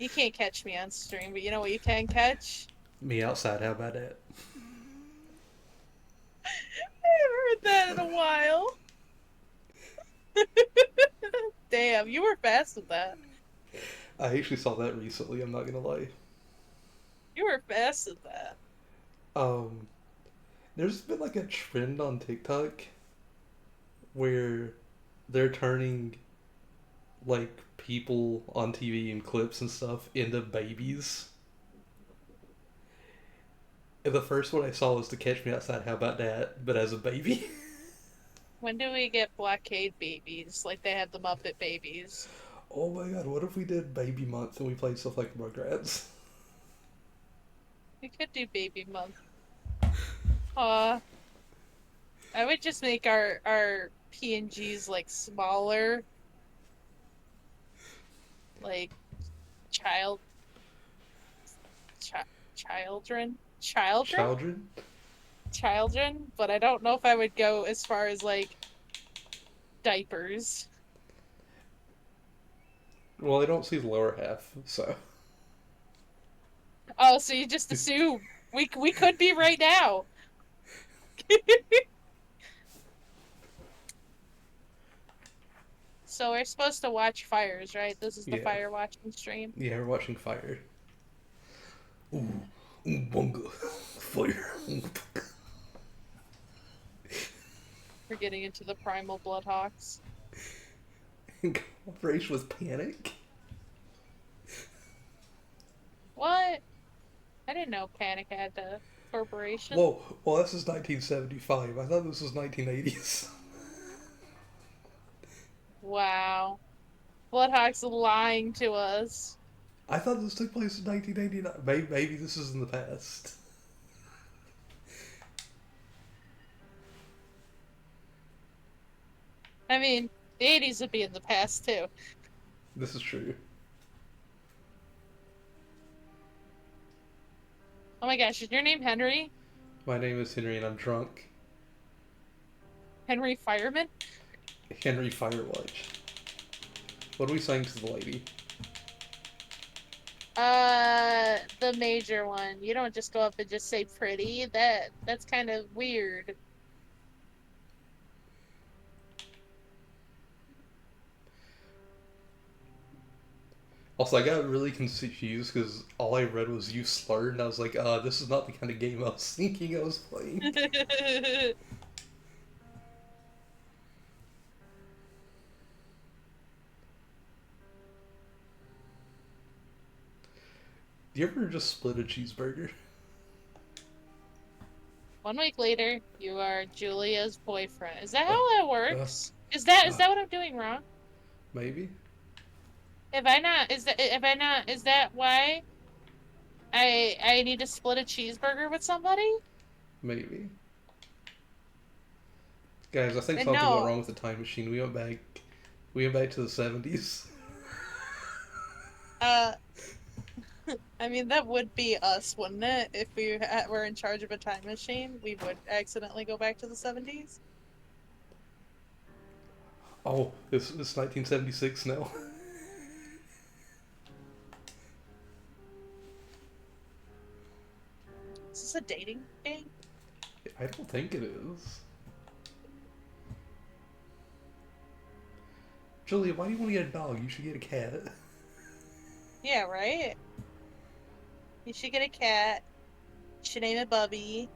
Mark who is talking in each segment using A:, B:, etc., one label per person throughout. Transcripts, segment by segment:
A: You can't catch me on stream, but you know what you can catch?
B: Me outside, how about that?
A: I haven't heard that in a while. Damn, you were fast with that.
B: I actually saw that recently, I'm not gonna lie.
A: You were fast with that.
B: Um, there's been like a trend on TikTok where they're turning like people on TV and clips and stuff into babies. And the first one I saw was to Catch Me Outside, how about that? But as a baby.
A: When do we get Blackade babies like they had the Muppet babies?
B: Oh my god, what if we did Baby Month and we played stuff like Rugrats?
A: We could do baby month. Uh, I would just make our PNGs like smaller, like child chi children
B: Children?
A: children, but I don't know if I would go as far as like diapers.
B: Well, I don't see the lower half, so.
A: Oh, so you just assume we could be right now. So we're supposed to watch fires, right? This is the
B: Yeah.
A: fire watching stream.
B: Yeah, we're watching Fire. Ooh, bunga. Fire.
A: We're getting into the primal bloodhawks.
B: Operation with Panic?
A: What? I didn't know Panic had a corporation.
B: Whoa, well, this is 1975. I thought this was 1980s.
A: Wow. Bloodhawks lying to us.
B: I thought this took place in 1989. Maybe this is in the past.
A: I mean, the 80s would be in the past too.
B: This is true.
A: Oh my gosh, is your name Henry?
B: My name is Henry and I'm drunk.
A: Henry Fireman?
B: Henry Firewatch. What are we saying to the lady?
A: The major one. You don't just go up and just say pretty. That's kind of weird.
B: Also, I got really confused because all I read was you slurred, and I was like, this is not the kind of game I was thinking I was playing. Do you ever just split a cheeseburger?
A: 1 week later, you are Julia's boyfriend. Is that
B: Uh,
A: how that
B: uh,
A: works? Is
B: uh,
A: that what I'm doing wrong?
B: maybe?
A: If I not is that why I need to split a cheeseburger with somebody?
B: Maybe. Guys, I think
A: And
B: something went
A: no.
B: wrong with the time machine. We went back to the 70s.
A: Uh I mean that would be us, wouldn't it? If were in charge of a time machine, we would accidentally go back to the 70s.
B: Oh, it's 1976 now.
A: Is this a dating game?
B: I don't think it is. Julia, why do you want to get a dog? You should get a cat.
A: Yeah, right? You should get a cat. You should name it Bubby.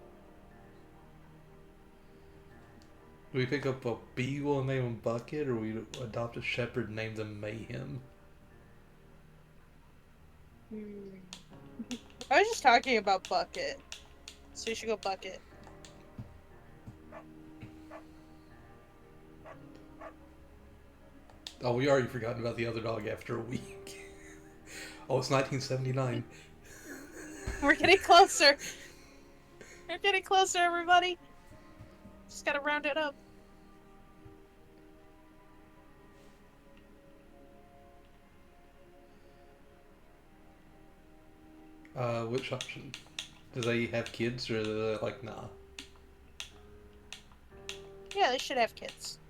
B: Do we pick up a beagle and name him Bucket, or we adopt a shepherd and name them Mayhem?
A: Hmm. I was just talking about Bucket. So you should go Bucket.
B: Oh, we already forgotten about the other dog after a week. Oh, it's 1979.
A: We're getting closer. We're getting closer, everybody. Just gotta round it up.
B: Which option? Do they have kids, or are they like, nah?
A: Yeah, they should have kids.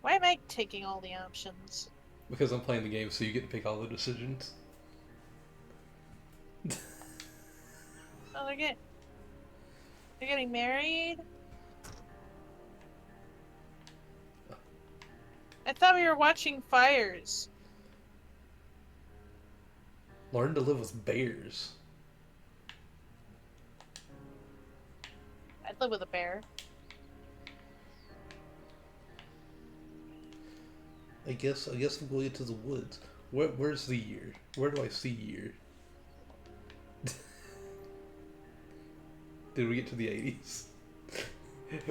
A: Why am I taking all the options?
B: Because I'm playing the game, so you get to pick all the decisions.
A: Oh, they're getting married? I thought we were watching fires.
B: Learn to live with bears.
A: I'd live with a bear.
B: I guess we'll get to the woods. Where's the year? Where do I see year? Did we get to the 80s?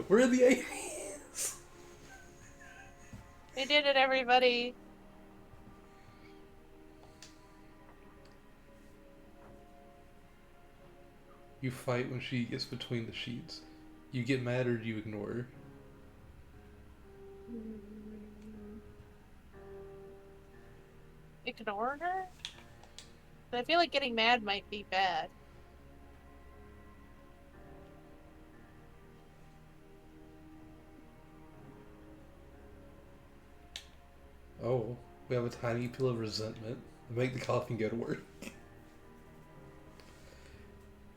B: We're in the 80s!
A: They did it, everybody.
B: You fight when she gets between the sheets. You get mad or you ignore her.
A: Ignore her? But I feel like getting mad might be bad.
B: Oh, we have a tiny peel of resentment. Make the coffin go to work.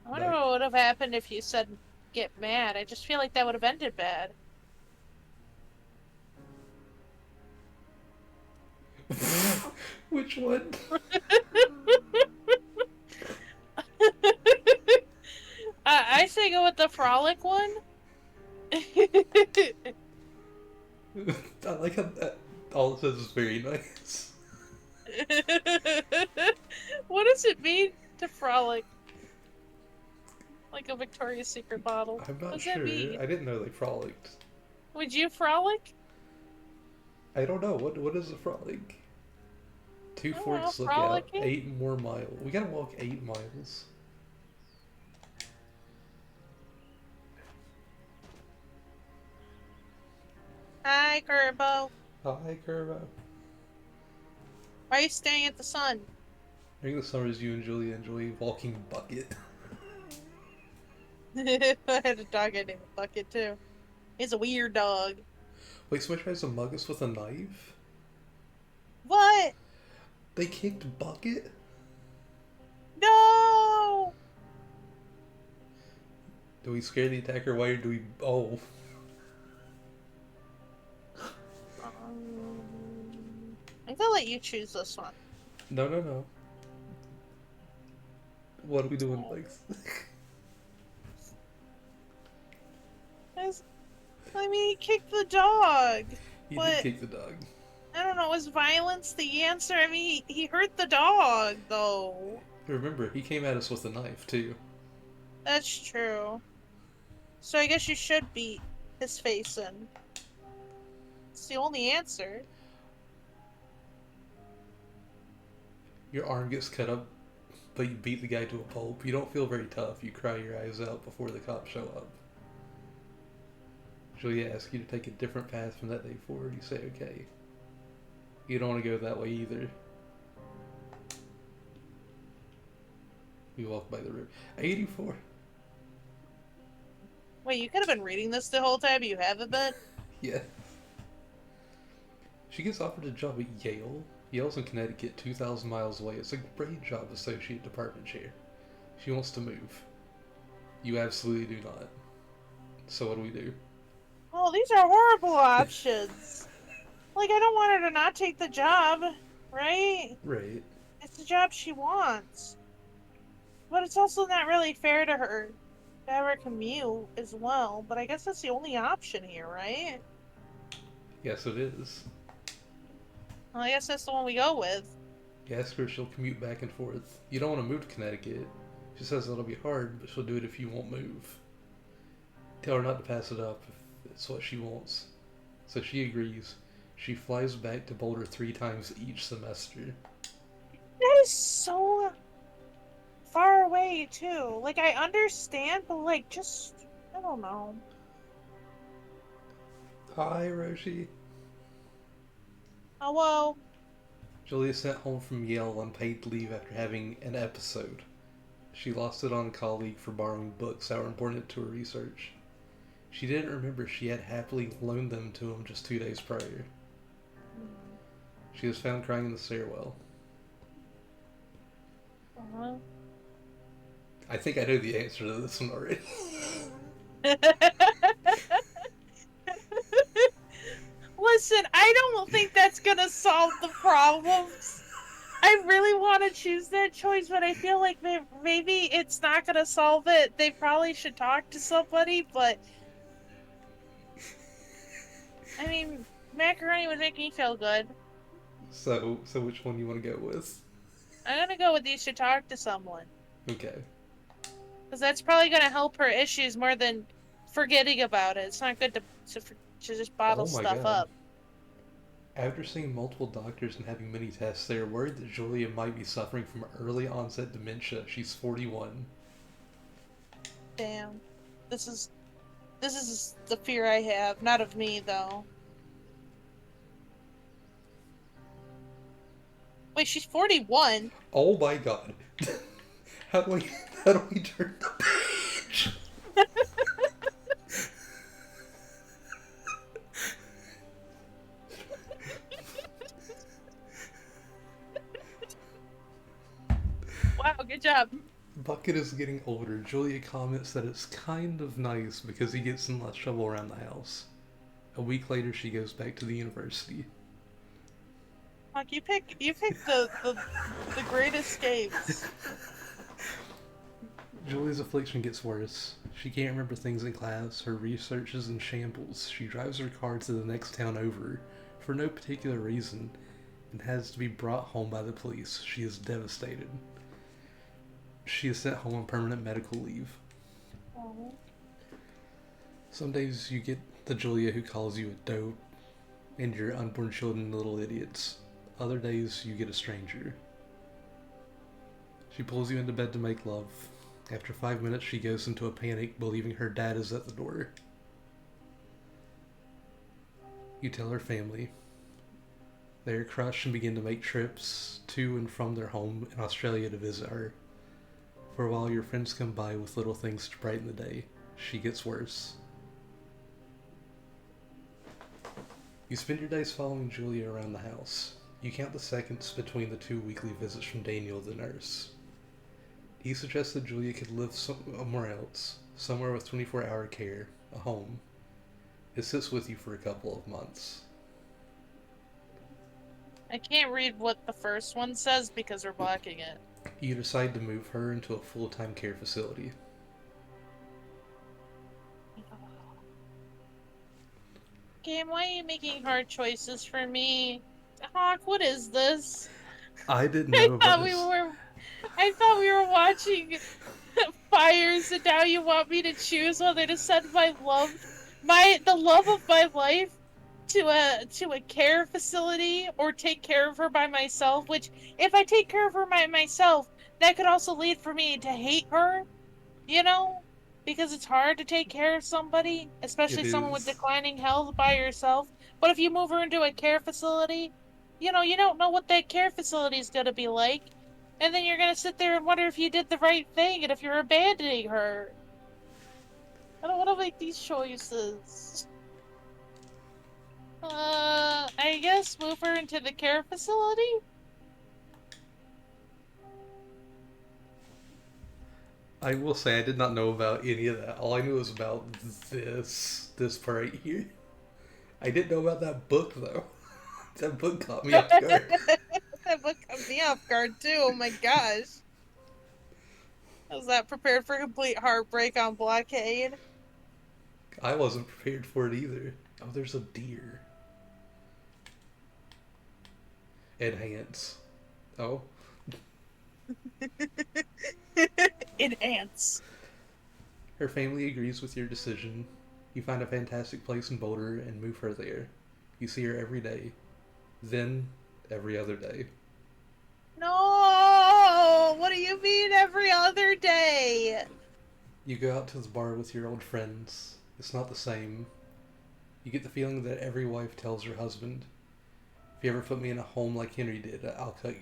A: I wonder what would have happened if you said get mad. I just feel like that would have ended bad.
B: Which one?
A: I say go with the frolic one.
B: I like how that all it says is very nice.
A: What does it mean to frolic? Like a Victoria's Secret bottle.
B: I'm
A: What
B: not
A: does
B: sure.
A: that mean?
B: I didn't know they frolicked.
A: Would you frolic?
B: I don't know. What is a frolic? Two
A: Oh,
B: forks look out.
A: frolicking?
B: 8 more miles. We gotta walk 8 miles.
A: Hi, Curbo.
B: Hi, Curvo.
A: Why are you staring at the sun?
B: During the summers, you and Julia enjoy walking bucket.
A: I had a dog I named Bucket too. He's a weird dog.
B: Wait, somebody tries to mug us with a knife?
A: What?
B: They kicked Bucket?
A: No!
B: Do we scare the attacker away or do we... Oh.
A: I'm gonna let you choose this one.
B: No, no, no. What are we doing, Lex?
A: I mean, he kicked the dog.
B: He
A: But
B: did kick the dog.
A: I don't know, was violence the answer? I mean, he hurt the dog, though.
B: Remember, he came at us with a knife, too.
A: That's true. So I guess you should beat his face in. It's the only answer.
B: Your arm gets cut up, but you beat the guy to a pulp. You don't feel very tough. You cry your eyes out before the cops show up. Julia asks you to take a different path from that day forward. You say, okay. You don't want to go that way either. We walk by the river. 84.
A: Wait, you could have been reading this the whole time. You haven't been?
B: Yeah. She gets offered a job at Yale. Yale's in Connecticut, 2,000 miles away. It's a great job, associate department chair. She wants to move. You absolutely do not. So what do we do?
A: Oh, these are horrible options. Like, I don't want her to not take the job, right?
B: Right.
A: It's the job she wants. But it's also not really fair to her to have her commute as well. But I guess that's the only option here, right?
B: Yes, it is.
A: Well, I guess that's the one we go with.
B: You ask her if she'll commute back and forth. You don't want to move to Connecticut. She says it'll be hard, but she'll do it if you won't move. Tell her not to pass it up if it's what she wants. So she agrees. She flies back to Boulder 3 times each semester.
A: That is so far away, too. Like, I understand, but, like, just... I don't know.
B: Hi, Roshi.
A: Hello?
B: Julia sent home from Yale on paid leave after having an episode. She lost it on a colleague for borrowing books that were important to her research. She didn't remember she had happily loaned them to him just 2 days prior. She was found crying in the stairwell.
A: Uh-huh.
B: I think I know the answer to this one already.
A: Listen, I don't think that's gonna solve the problems. I really want to choose that choice, but I feel like maybe it's not gonna solve it. They probably should talk to somebody, but I mean, macaroni would make me feel good.
B: So which one you want to go with?
A: I'm gonna go with you should talk to someone.
B: Okay.
A: Because that's probably gonna help her issues more than forgetting about it. It's not good to just bottle
B: Oh my
A: stuff
B: god.
A: up.
B: After seeing multiple doctors and having many tests, they are worried that Julia might be suffering from early onset dementia. She's 41.
A: Damn. This is this is the fear I have, not of me though. Wait, she's 41.
B: Oh my god. how do we how do we turn the page?
A: Wow, good job.
B: Bucket is getting older. Julia comments that it's kind of nice because he gets in less trouble around the house. A week later, she goes back to the university.
A: Fuck, you pick the great escapes.
B: Julia's affliction gets worse. She can't remember things in class. Her research is in shambles. She drives her car to the next town over for no particular reason and has to be brought home by the police. She is devastated. She is sent home on permanent medical leave.
A: Oh.
B: Some days you get the Julia who calls you a dope and your unborn children little idiots. Other days you get a stranger. She pulls you into bed to make love. After 5 minutes, she goes into a panic, believing her dad is at the door. You tell her family. They are crushed and begin to make trips to and from their home in Australia to visit her. For a while, your friends come by with little things to brighten the day. She gets worse. You spend your days following Julia around the house. You count the seconds between the 2 weekly visits from Daniel, the nurse. He suggests that Julia could live somewhere else, somewhere with 24-hour care, a home. It sits with you for a couple of months.
A: I can't read what the first one says because we're blocking it.
B: You decide to move her into a full-time care facility.
A: Game, why are you making hard choices for me? Hawk, what is this?
B: I didn't
A: I
B: know about
A: thought we
B: this.
A: were I thought we were watching Fires and now you want me to choose whether to send the love of my life to a care facility or take care of her by myself, which if I take care of her by myself, that could also lead for me to hate her, you know? Because it's hard to take care of somebody,
B: It
A: especially someone with
B: is.
A: declining health by yourself. But if you move her into a care facility, you don't know what that care facility is going to be like. And then you're going to sit there and wonder if you did the right thing and if you're abandoning her. I don't want to make these choices. I guess move her into the care facility?
B: I will say I did not know about any of that. All I knew was about this part here. I didn't know about that book though. That book caught me off guard.
A: That book caught me off guard too. Oh my gosh. I was not prepared for complete heartbreak on Blockade.
B: I wasn't prepared for it either. Oh, there's a deer. Enhance. Oh,
A: Enhance.
B: her family agrees with your decision. You find a fantastic place in Boulder and move her there. You see her every day. Then, every other day.
A: No! What do you mean every other day?
B: You go out to the bar with your old friends. It's not the same. You get the feeling that every wife tells her husband, if you ever put me in a home like Henry did, I'll cut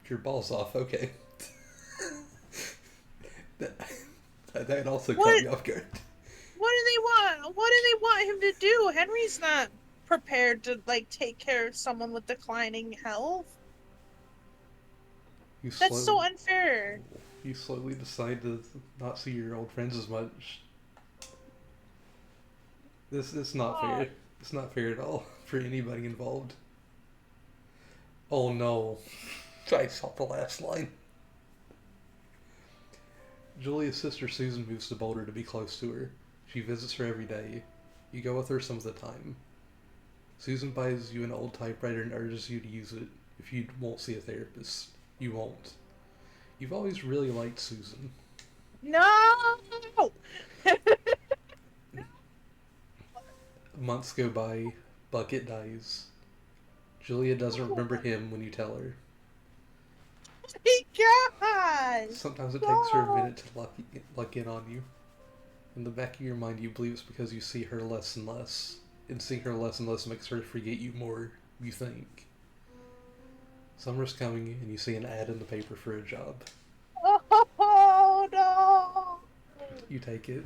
B: your balls off, okay? that also caught me off guard.
A: What do they want? What do they want him to do? Henry's not prepared to like take care of someone with declining health.
B: You
A: That's
B: slow,
A: so unfair.
B: you slowly decide to not see your old friends as much. This is not
A: Oh,
B: fair. It's not fair at all for anybody involved. Oh no. I saw the last line. Julia's sister Susan moves to Boulder to be close to her. She visits her every day. You go with her some of the time. Susan buys you an old typewriter and urges you to use it if you won't see a therapist. You won't. You've always really liked Susan.
A: no!
B: Months go by. Bucket dies. Julia doesn't
A: Oh
B: remember him when you tell her.
A: my gosh!
B: Sometimes it takes her a
A: No!
B: minute to lock in on you. In the back of your mind, you believe it's because you see her less and less. And seeing her less and less makes her forget you more, you think. Summer's coming, and you see an ad in the paper for a job.
A: Oh no!
B: You take it.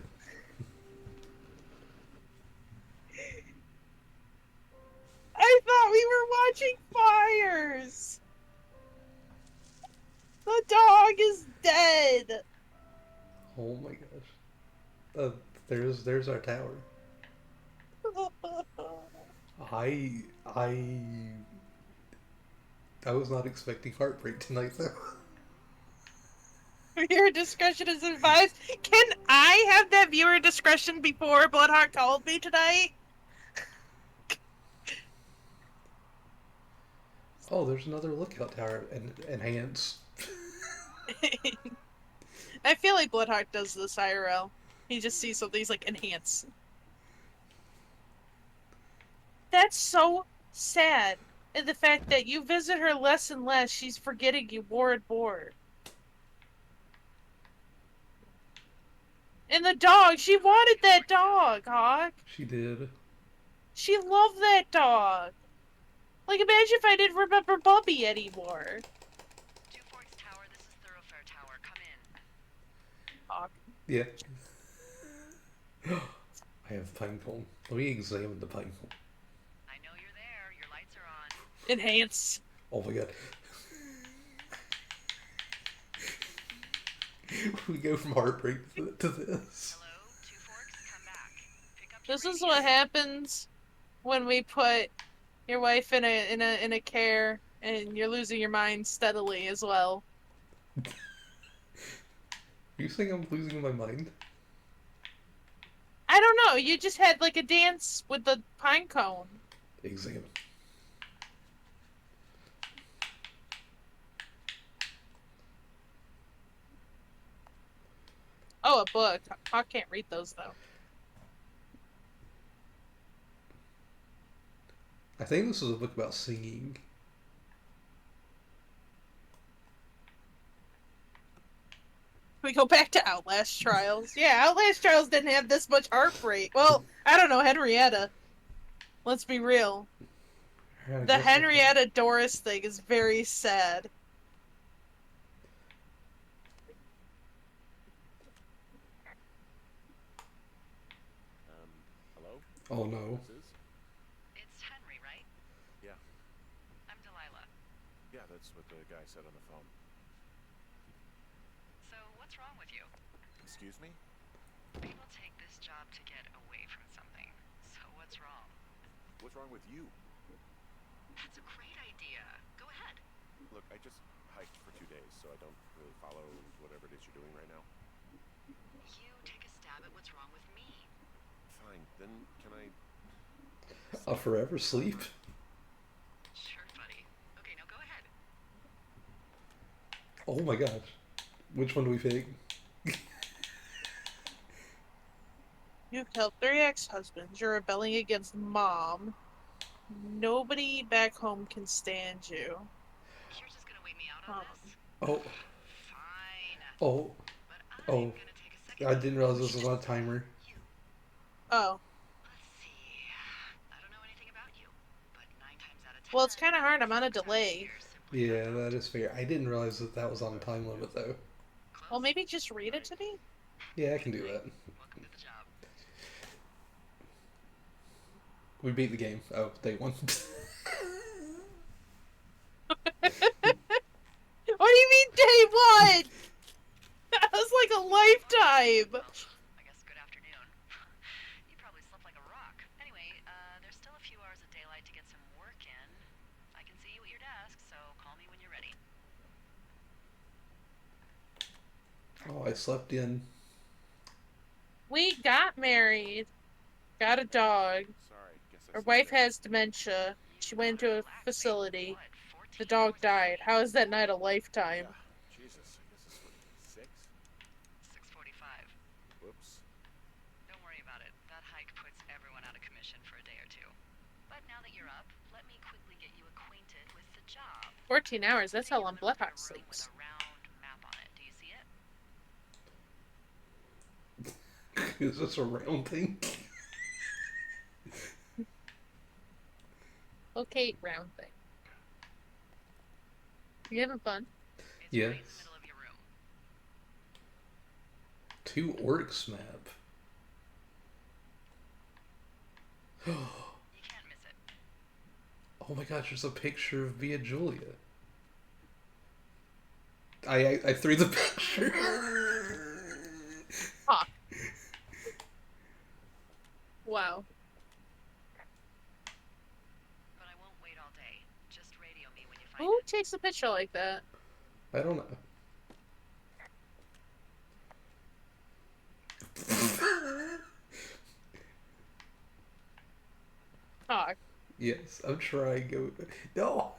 A: I thought we were watching fires! The dog is dead!
B: Oh my gosh. There's our tower. I I was not expecting heartbreak tonight though.
A: Viewer discretion is advised. Can I have that viewer discretion before BloodHawk called me tonight?
B: Oh, there's another lookout tower and enhance.
A: I feel like BloodHawk does this IRL. He just sees something, he's like, enhance. That's so sad. And the fact that you visit her less and less, she's forgetting you more and more. And the dog, she wanted that dog, Hawk.
B: She did.
A: She loved that dog. Like, imagine if I didn't remember Bubby anymore.
C: Two Forks Tower, this is Thoroughfare Tower. Come in.
A: Hawk.
B: Yeah. I have the pinecone. Let me examine the pinecone.
C: I know you're there. Your lights are on.
A: Enhance.
B: Oh my god. We go from heartbreak to this.
C: Hello? Two Forks, come back. Pick up
A: This
C: your
A: is
C: radio.
A: what happens when we put your wife in a care and you're losing your mind steadily as well.
B: You think I'm losing my mind?
A: I don't know, you just had like a dance with the pine cone.
B: Examine.
A: Oh, a book. I can't read those though.
B: I think this is a book about singing.
A: We go back to Outlast Trials. Yeah, Outlast Trials didn't have this much heartbreak. Well, I don't know, Henrietta. Let's be real.
B: I
A: The
B: guess
A: Henrietta Doris thing is very sad.
D: Hello?
B: Oh no.
D: This is?
C: It's Henry, right?
D: Yeah.
C: I'm Delilah.
D: Yeah, that's what the guy said on the phone.
C: So, what's wrong with you?
D: Excuse me?
C: People take this job to get away from something. So, what's wrong?
D: What's wrong with you?
C: That's a great idea. Go ahead.
D: Look, I just hiked for 2 days, so I don't really follow whatever it is you're doing right now.
C: You take a stab at what's wrong with me.
D: Fine, then can I...
B: A forever sleep?
C: Sure, buddy. Okay, now go ahead.
B: Oh my gosh. Which one do we pick?
A: You killed 3 ex-husbands. You're rebelling against mom. Nobody back home can stand you.
C: You're just gonna wait me out on this?
B: Oh,
C: Fine.
B: oh,
C: But I'm
B: oh.
C: gonna take a second.
B: I didn't realize this was on a timer.
C: You.
A: Oh.
C: Let's see. I don't know anything about you, but 9 times out of 10.
A: Well, it's kind of hard. I'm on a delay.
B: Yeah, that is fair. I didn't realize that was on a time limit though.
A: Well, maybe just read it to me?
B: Yeah, I can do that.
C: Welcome to the job.
B: We beat the game. Oh, day one.
A: What do you mean day one? That was like a lifetime.
C: Well, I guess good afternoon. You probably slept like a rock. Anyway, there's still a few hours of daylight to get some work in. I can see you at your desk, so call me when you're ready.
B: Oh, I slept in.
A: We got married. Got a dog.
D: Sorry, guess I
A: Our
D: slept
A: wife
D: in.
A: has dementia. She went into a
C: Relax, baby.
A: facility.
C: What, 14
A: The dog
C: hours of
A: died.
C: sleep?
A: How is that night a lifetime?
D: Yeah, Jesus, I guess it's what, 6?
C: 6:45.
D: Whoops.
C: Don't worry about it. That hike puts everyone out of commission for a day or two. But now that you're up, let me quickly get you acquainted with the job.
A: 14 hours, that's how long
C: You'll look at
A: BloodHawk
C: a room with
A: sleeps.
C: a round map on it. Do you see it?
B: Is this a round thing?
A: Okay, round thing. You having fun?
C: It's
B: Yes.
C: right in the middle of your room.
B: 2 orcs map.
C: You can't miss it.
B: Oh my gosh, there's a picture of Via Julia. I threw the picture.
A: Hawk. Wow.
C: But I won't wait all day. Just radio me when you find
A: Who
C: it.
A: takes a picture like that?
B: I don't know.
A: Hawk.
B: Yes, I'm trying. No.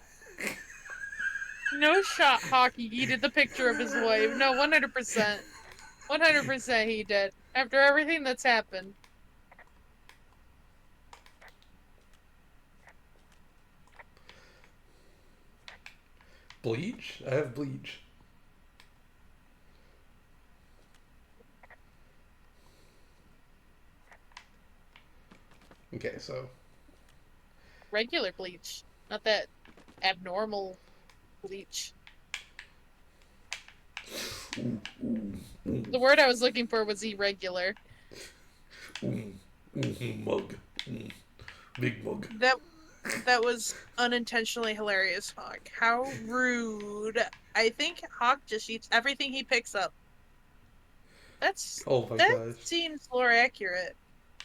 A: No shot, Hawk. He did the picture of his wife. No, 100%. 100% he did. After everything that's happened.
B: Bleach? I have bleach. Okay, so
A: Regular bleach. Not that abnormal bleach. The word I was looking for was irregular.
B: mug. Big mug.
A: That was unintentionally hilarious, Hawk. How rude. I think Hawk just eats everything he picks up.
B: Oh my
A: That
B: gosh.
A: seems more accurate.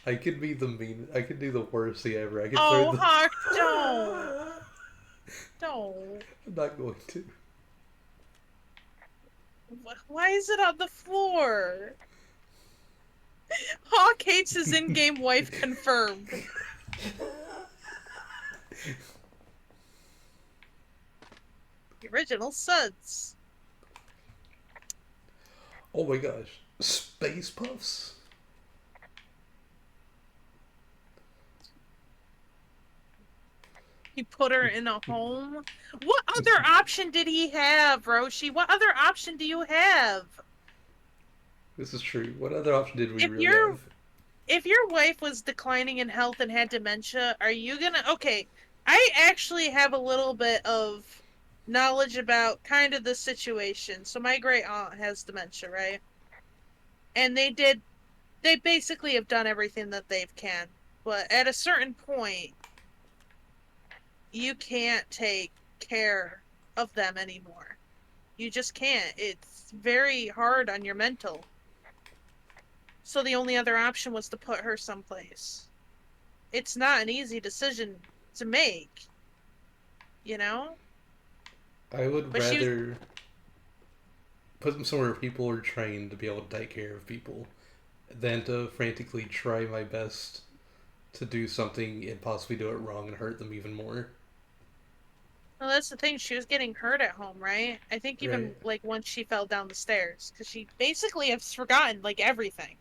B: I could be the mean. I could do the worst thing ever. I could
A: Oh,
B: throw the.
A: Hawk, don't. Don't.
B: I'm not going to.
A: Why is it on the floor? Hawk hates his in-game wife confirmed. The original Suds.
B: Oh my gosh. Space Puffs?
A: He put her in a home. What other option did he have, Roshi? What other option do you have?
B: This is true. What other option did we
A: If
B: really
A: you're-
B: have?
A: If your wife was declining in health and had dementia, are you gonna... Okay, I actually have a little bit of knowledge about kind of the situation. So my great aunt has dementia, right? And they basically have done everything that they can. But at a certain point, you can't take care of them anymore. You just can't. It's very hard on your mental. So the only other option was to put her someplace. It's not an easy decision to make. You know?
B: I would
A: But she was-
B: rather put them somewhere people are trained to be able to take care of people than to frantically try my best to do something and possibly do it wrong and hurt them even more.
A: Well, that's the thing. She was getting hurt at home, right? I think even,
B: Right.
A: like, once she fell down the stairs. Because she basically has forgotten, like, everything.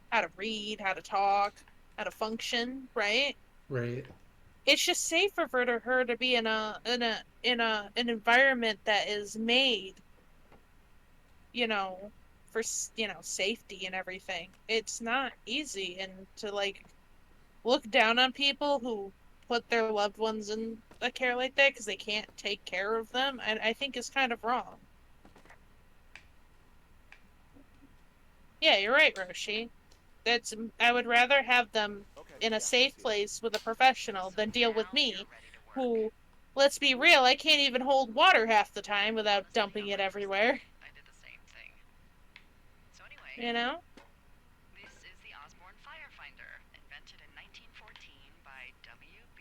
A: How to read, how to talk, how to function, right?
B: Right.
A: It's just safer for her to be in an environment that is made, you know, for, you know, safety and everything. It's not easy, and to, like, look down on people who put their loved ones in a care like that because they can't take care of them, I think is kind of wrong. Yeah, you're right, Roshi. I would rather have them
D: Okay.
A: in a safe place with a professional than deal with me, who, let's be real, I can't even hold water half the time without dumping it everywhere.
C: I did the same thing. So anyway,
A: You know?
C: this is the Osborne Firefinder, invented in 1914 by W.B.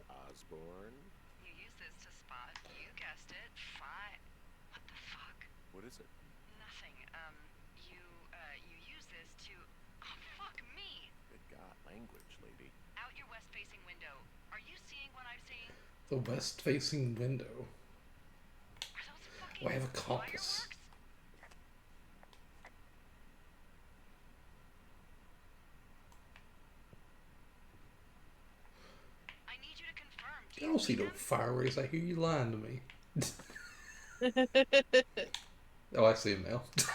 D: Osborne?
C: You use this to spot, you guessed it, What the fuck?
D: What is it?
C: Nothing. You use this to... Oh, fuck me!
D: Good God, language, lady.
C: Out your west-facing window. Are you seeing what I'm seeing?
B: The west-facing window.
C: Are those fucking
B: Oh, I have a compass.
C: fireworks? I need you to confirm.
B: I don't see no fireworks. I hear you lying to me. Oh, I see them now.
C: No.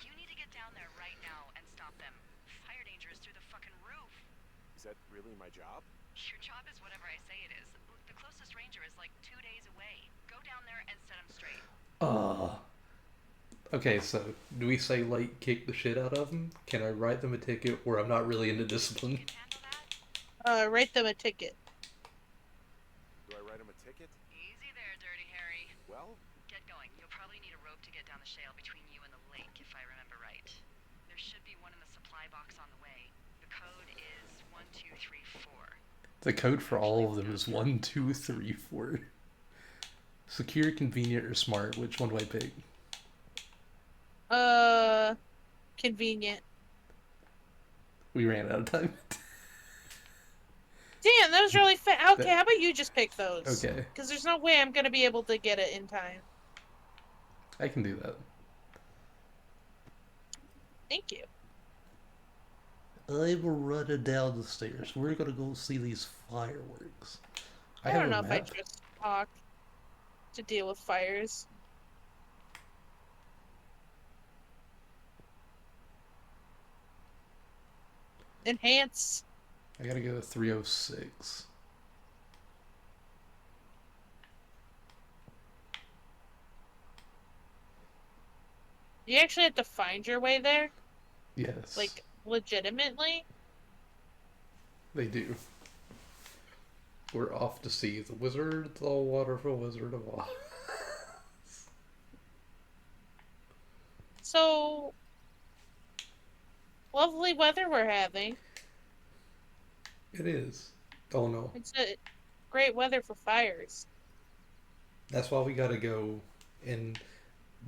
C: You need to get down there right now and stop them. Fire danger is through the fucking roof.
D: Is that really my job?
C: Your job is whatever I say it is. The closest ranger is like 2 days away. Go down there and set him straight.
B: Okay, so do we say like kick the shit out of them? Can I write them a ticket where I'm not really into discipline?
C: Can handle that?
A: Write them a ticket.
D: Do I write him a ticket?
C: Easy there, Dirty Harry.
D: Well,
C: Get going. You'll probably need a rope to get down the shale between you and the lake, if I remember right. There should be one in the supply box on the way. The code is 1234.
B: The code for all of them is 1, 2, 3, 4. Secure, convenient, or smart. Which one do I pick?
A: Convenient.
B: We ran out of time.
A: Damn, that was really fast. Okay, how about you just pick those?
B: Okay.
A: Because there's no way I'm gonna be able to get it in time.
B: I can do that.
A: Thank you.
B: I'm running down the stairs. We're gonna go see these fireworks.
A: I
B: have
A: don't
B: a
A: know if I
B: map.
A: trust Hawk to deal with fires. Enhance.
B: I gotta go to 306.
A: You actually have to find your way there?
B: Yes.
A: Like, legitimately?
B: They do. We're off to see the Wizard, the Wonderful Wizard of Oz.
A: So, lovely weather we're having.
B: It is. Oh no.
A: It's a great weather for fires.
B: That's why we gotta go and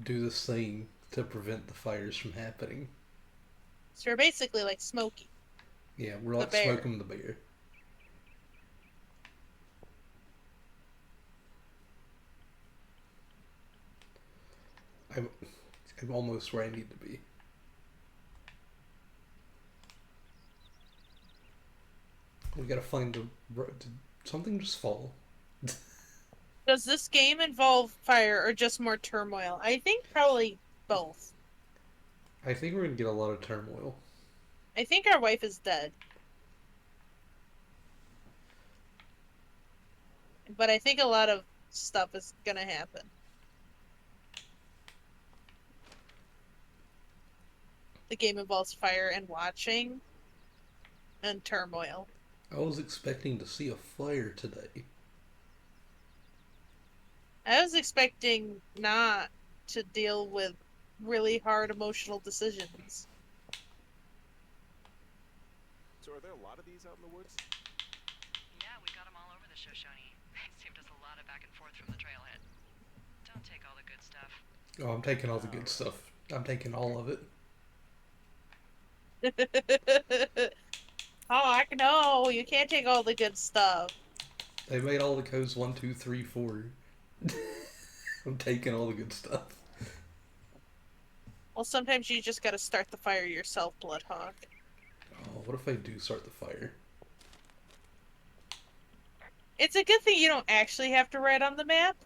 B: do this thing to prevent the fires from happening.
A: So we're basically like Smokey.
B: Yeah, we're
A: The
B: like
A: bear.
B: Smoking the Bear. I'm almost where I need to be. We gotta find the road. Did something just fall?
A: Does this game involve fire or just more turmoil? I think probably both.
B: I think we're gonna get a lot of turmoil.
A: I think our wife is dead. But I think a lot of stuff is gonna happen. The game involves fire and watching and turmoil.
B: I was expecting to see a fire today.
A: I was expecting not to deal with really hard emotional decisions.
D: so are there a lot of these out in the woods?
C: Yeah, we got them all over the Shoshone. They saved us a lot of back and forth from the trailhead. Don't take all the good stuff.
B: Oh, I'm taking all the good stuff. I'm taking all of it.
A: Hawk, no, you can't take all the good stuff.
B: They made all the codes 1, 2, 3, 4. I'm taking all the good stuff.
A: Well, sometimes you just gotta start the fire yourself, BloodHawk.
B: Oh, what if I do start the fire?
A: It's a good thing you don't actually have to write on the map,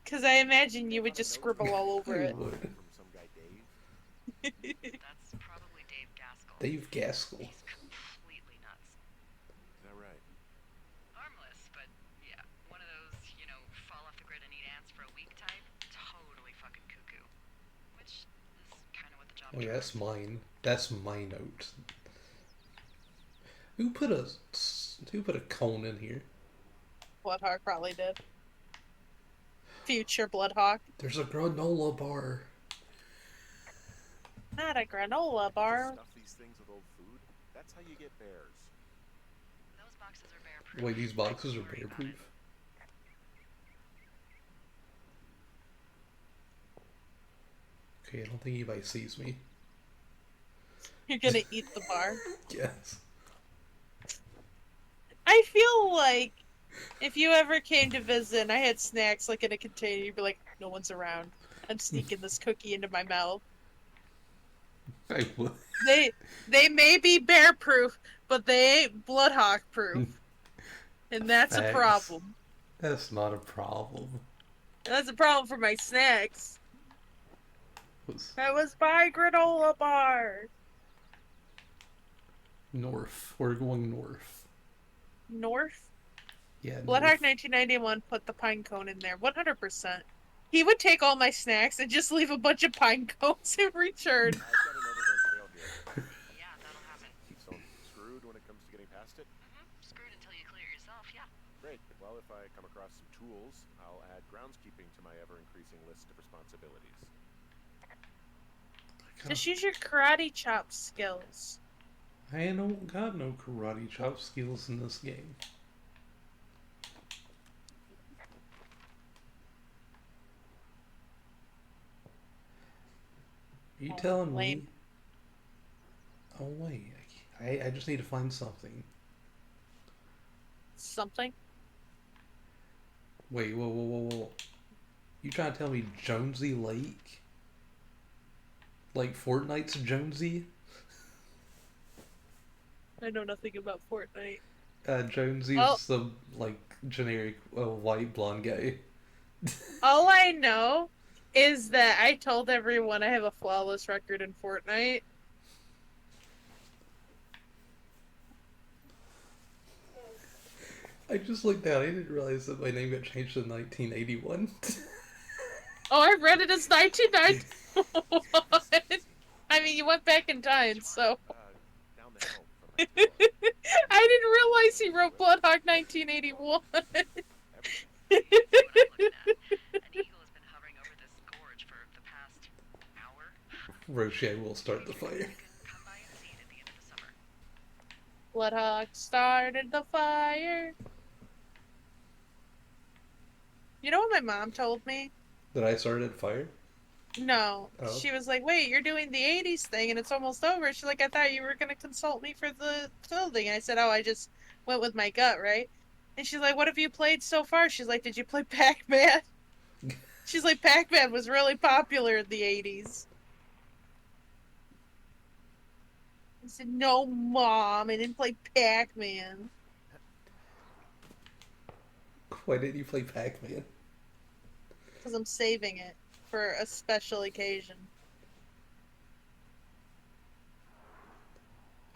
A: because I imagine you would just scribble all over
B: I
A: it.
B: would.
D: From some guy Dave?
C: That's probably Dave Gaskell.
B: Dave Gaskell.
C: He's completely nuts.
D: Is that right?
C: Harmless, but yeah, one of those, fall off the grid and eat ants for a week type. Totally fucking cuckoo. Which is kind of what the job
B: Oh yeah, that's mine. That's my note. Who put a cone in here?
A: BloodHawk probably did. Future BloodHawk.
B: There's a granola bar.
A: Not a granola bar.
D: Stuff these things with old food. That's how you get bears.
C: Those boxes are bear proof.
B: Wait, these boxes are
C: Don't worry
B: bear
C: about it.
B: proof? Okay, I don't think anybody sees me.
A: You're gonna eat the bar.
B: Yes.
A: I feel like if you ever came to visit and I had snacks like in a container, you'd be like, no one's around. I'm sneaking this cookie into my mouth.
B: I would.
A: They may be bear proof, but they ain't BloodHawk proof. And that's a
B: Facts.
A: problem.
B: That's not a problem.
A: That's a problem for my snacks.
B: Was
A: I was buying granola bars.
B: north. We're going north.
A: North?
B: Yeah,
A: BloodHawk
B: north.
A: 1991 put the pine cone in there. 100%. He would take all my snacks and just leave a bunch of pine cones in return.
D: I've got an overgrown trail here.
C: Yeah, that'll happen.
D: So I'm screwed when it comes to getting past it?
C: Screwed until you clear yourself, yeah.
D: Great. Well, if I come across some tools, I'll add groundskeeping to my ever-increasing list of responsibilities.
A: Just use your karate chop skills.
B: I don't got no karate chop skills in this game. Are you telling
A: lame.
B: me? Oh wait, I just need to find something.
A: Something?
B: Wait, whoa. You trying to tell me Jonesy Lake? Like Fortnite's Jonesy?
A: I know nothing about Fortnite.
B: Jonesy's
A: Oh.
B: the, like, generic white blonde guy.
A: All I know is that I told everyone I have a flawless record in Fortnite.
B: I just looked down. I didn't realize that my name got changed to 1981.
A: Oh, I read it as 1991. I mean, you went back in time, so.
D: Down the hill from my tower.
A: I didn't realize he wrote BloodHawk 1981.
C: What I'm looking at. An eagle has been hovering over this gorge for the past hour.
B: Roshi, I will start the fire.
C: You can come by and see it at the end of the summer.
A: BloodHawk started the fire. You know what my mom told me?
B: That I started fire?
A: No.
B: Oh.
A: She was like, wait, you're doing the 80s thing and it's almost over. She's like, I thought you were going to consult me for the clothing. And I said, oh, I just went with my gut, right? And she's like, what have you played so far? She's like, did you play Pac-Man? She's like, Pac-Man was really popular in the 80s. I said, no, Mom, I didn't play Pac-Man.
B: Why didn't you play Pac-Man?
A: Because I'm saving it for a special occasion.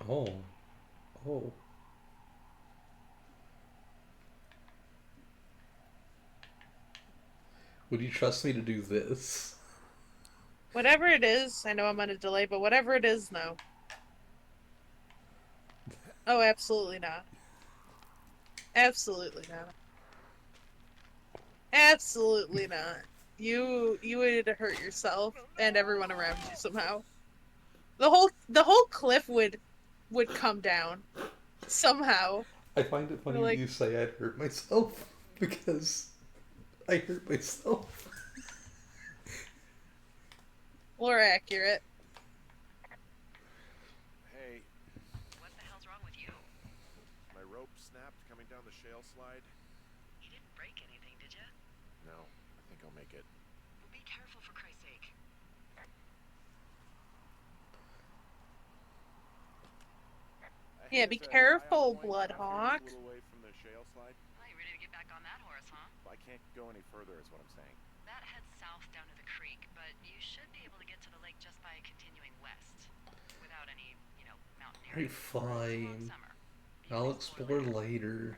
B: Oh. Oh. Would you trust me to do this?
A: Whatever it is, I know I'm on a delay, but whatever it is, no. Oh, absolutely not. Absolutely not. Absolutely not. You would hurt yourself and everyone around you somehow. The whole cliff would come down somehow.
B: I find it funny
A: Like-
B: you say I'd hurt myself because I hurt myself.
A: Or accurate.
D: Hey,
C: What the hell's wrong with you?
D: my rope snapped coming down the shale slide.
C: You didn't break anything, did you?
D: No, I think I'll make it.
C: Well, be careful for Christ's sake.
A: Yeah, be careful, BloodHawk.
D: A little way from the shale slide.
C: Well, you ready to get back on that horse, huh?
D: I can't go any further, is what I'm saying.
C: That heads south down to the creek, but you should be able to get to the lake just by continuing west. Without any, mountaineering.
B: Alright, fine.
C: Summer. You
B: I'll
C: can
B: explore later.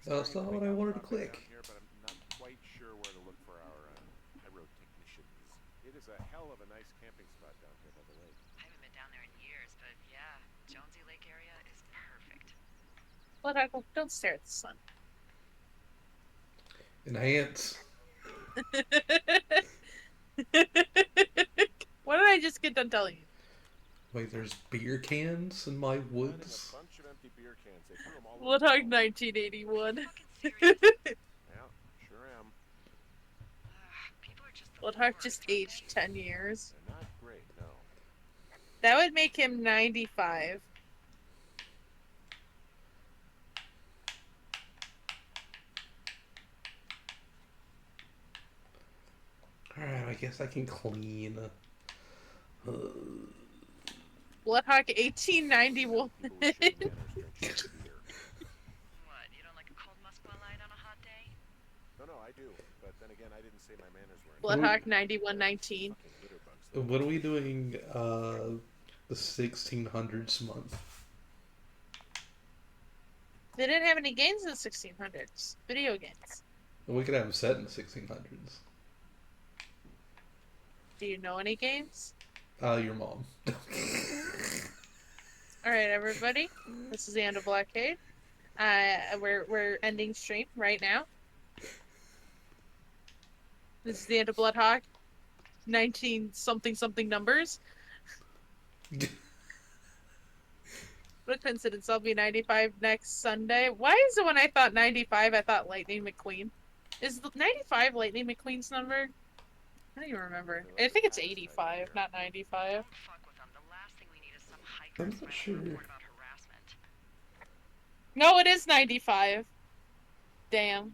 B: That's not what I wanted to click.
D: Here, but I'm not quite sure where to look for our pyro technicians. It is a hell of a nice camping spot down here by the lake.
C: I haven't been down there in years, but yeah, Jonesy Lake area is perfect.
A: BloodHawk, don't stare at the sun.
B: Enhance.
A: What did I just get done telling you?
B: Wait, there's beer cans in my
D: Finding
B: woods?
D: a bunch of empty beer cans. They threw them all over the
A: BloodHawk
D: wall.
A: 1981.
C: Fucking serious?
D: Yeah, sure am.
C: People are just the
A: BloodHawk
C: worst,
A: just
C: aren't
A: aged
C: they?
A: 10 years.
D: They're not great, no.
A: That would make him 95.
B: Alright, I guess I can clean.
A: BloodHawk 1891.
D: People with shitty manners drink shitty beer.
C: What, you don't like a cold Muscat light on a hot day?
D: No, I do. But then again, I didn't say my manners weren't.
A: BloodHawk 9119.
D: Fucking litter bugs, though.
B: What are we doing the 1600s month?
A: They didn't have any games in the 1600s. Video games.
B: We could have them set in the 1600s.
A: Do you know any games?
B: Your mom.
A: Alright, everybody. This is the end of Blaarggs. We're ending stream right now. This is the end of BloodHawk. 19 something numbers. What a coincidence, I'll be 95 next Sunday. Why is it when I thought 95, I thought Lightning McQueen? Is 95 Lightning McQueen's number? I don't even remember. I think it's 85, not 95.
C: Don't fuck with them. The last thing we need is some hiker
B: I'm not
C: writing
B: sure.
C: a report about harassment.
A: No, it is 95. Damn.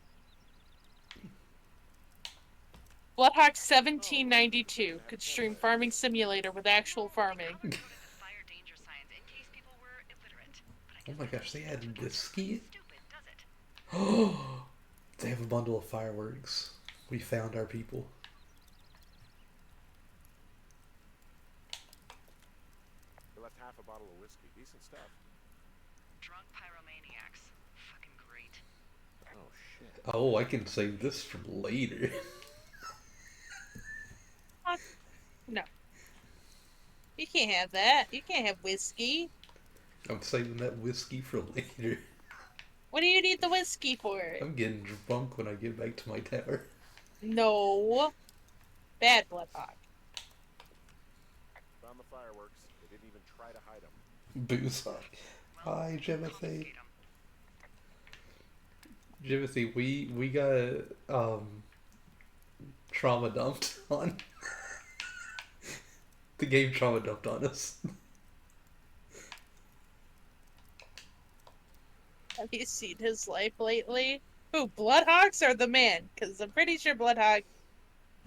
A: BloodHawk 1792 could stream Farming Simulator with actual farming.
C: Covered with fire danger signs in case people were illiterate. But I
B: Oh my gosh, they had whiskey?
C: stupid, does it?
B: Oh, they have a bundle of fireworks. We found our people.
D: They left half a bottle of whiskey. Decent stuff.
C: Drunk pyromaniacs. Fucking great.
D: Oh, shit.
B: Oh, I can save this for later.
A: No. You can't have that. You can't have whiskey.
B: I'm saving that whiskey for later.
A: What do you need the whiskey for?
B: I'm getting drunk when I get back to my tower.
A: No. Bad BloodHawk.
D: Found the fireworks. They didn't even try to hide them.
B: Booze. Hi, Jimothy. Jimothy, we got trauma dumped on. The game trauma dumped on us.
A: Have you seen his life lately? Who, BloodHawks or the man? Because I'm pretty sure BloodHawk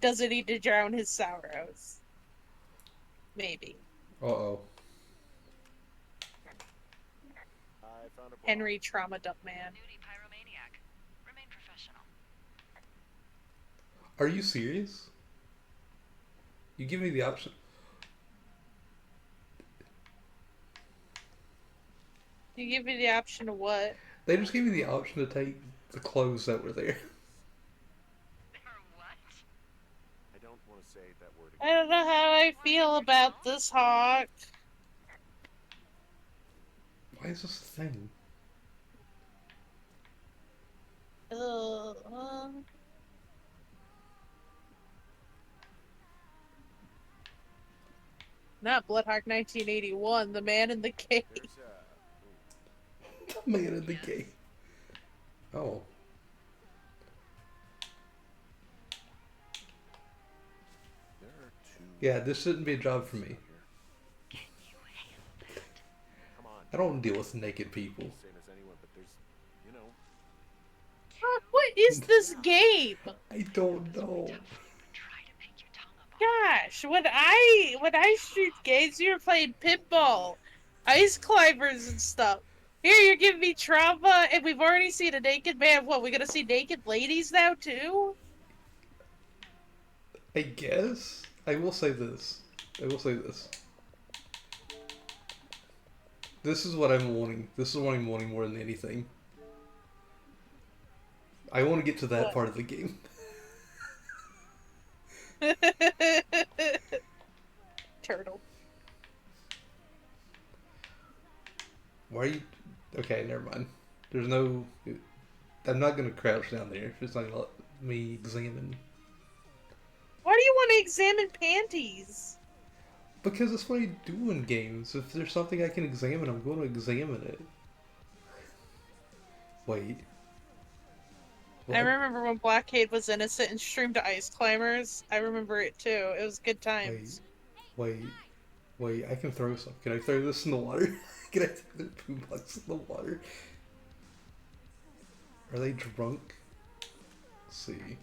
A: doesn't need to drown his sorrows. Maybe.
B: Uh-oh.
D: I found a
A: Henry Trauma Dump Man.
C: Nudie pyromaniac. Remain professional.
B: Are you serious? You give me the option.
A: You give me the option of what?
B: They just gave me the option to take the clothes that were there.
C: Or what?
D: I don't want to say that word
A: I
D: again.
A: don't know how I feel about this Hawk.
B: Why is this a thing?
A: Not BloodHawk 1981, the man in the cave.
D: There's
B: Man in the game. Oh.
D: there are two.
B: Yeah, this shouldn't be a job for me.
D: Come on.
B: I don't want to deal with naked people.
D: Same as anyone, but there's, you know.
A: Hawk, what is this game?
B: I don't know.
C: Try to pick your tongue up.
A: Gosh, when I streamed games, we were playing pinball, ice climbers and stuff. Here you're giving me trauma, and we've already seen a naked man. What, we gonna see naked ladies now too?
B: I guess. I will say this. I will say this. This is what I'm wanting. This is what I'm wanting more than anything. I want to get to that
A: What?
B: part of the game. Why are you... Okay, never mind. There's no... I'm not gonna crouch down there if it's not gonna let me examine.
A: Why do you want to examine panties?
B: Because that's what I do in games. If there's something I can examine, I'm going to examine it. Wait.
A: I
B: What?
A: remember when Blackade was innocent and streamed to Ice Climbers. I remember it too. It was good
B: Wait.
A: times.
B: Wait. Wait. I can throw some. Can I throw this in the water? Can I throw the boombox in the water? Are they drunk? Let's see.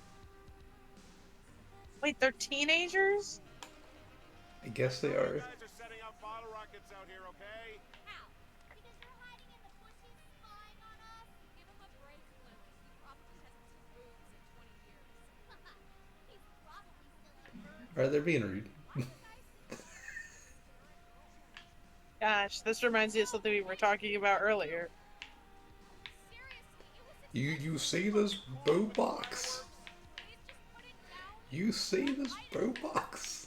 A: Wait, they're teenagers?
B: I guess they
D: You
B: are.
D: guys are setting up bottle rockets out here, okay?
E: How? Because you're hiding in the bushes spying on us? Give him a break, Lily. He probably hasn't seen boobs in 20 years. He's probably still in
B: Alright, they're being rude.
A: Gosh, this reminds me of something we were talking about earlier.
B: You see this boombox? You see this boombox?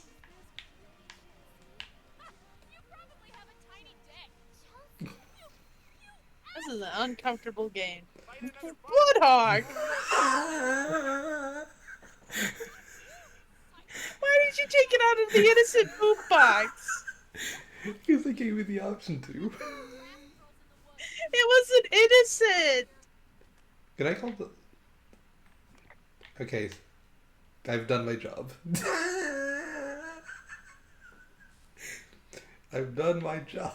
A: This is an uncomfortable game. BloodHawk! Why did you take it out of the innocent poop box?
B: Because they gave me the option to.
A: It wasn't innocent!
B: Can I call the... Okay. I've done my job. I've done my job.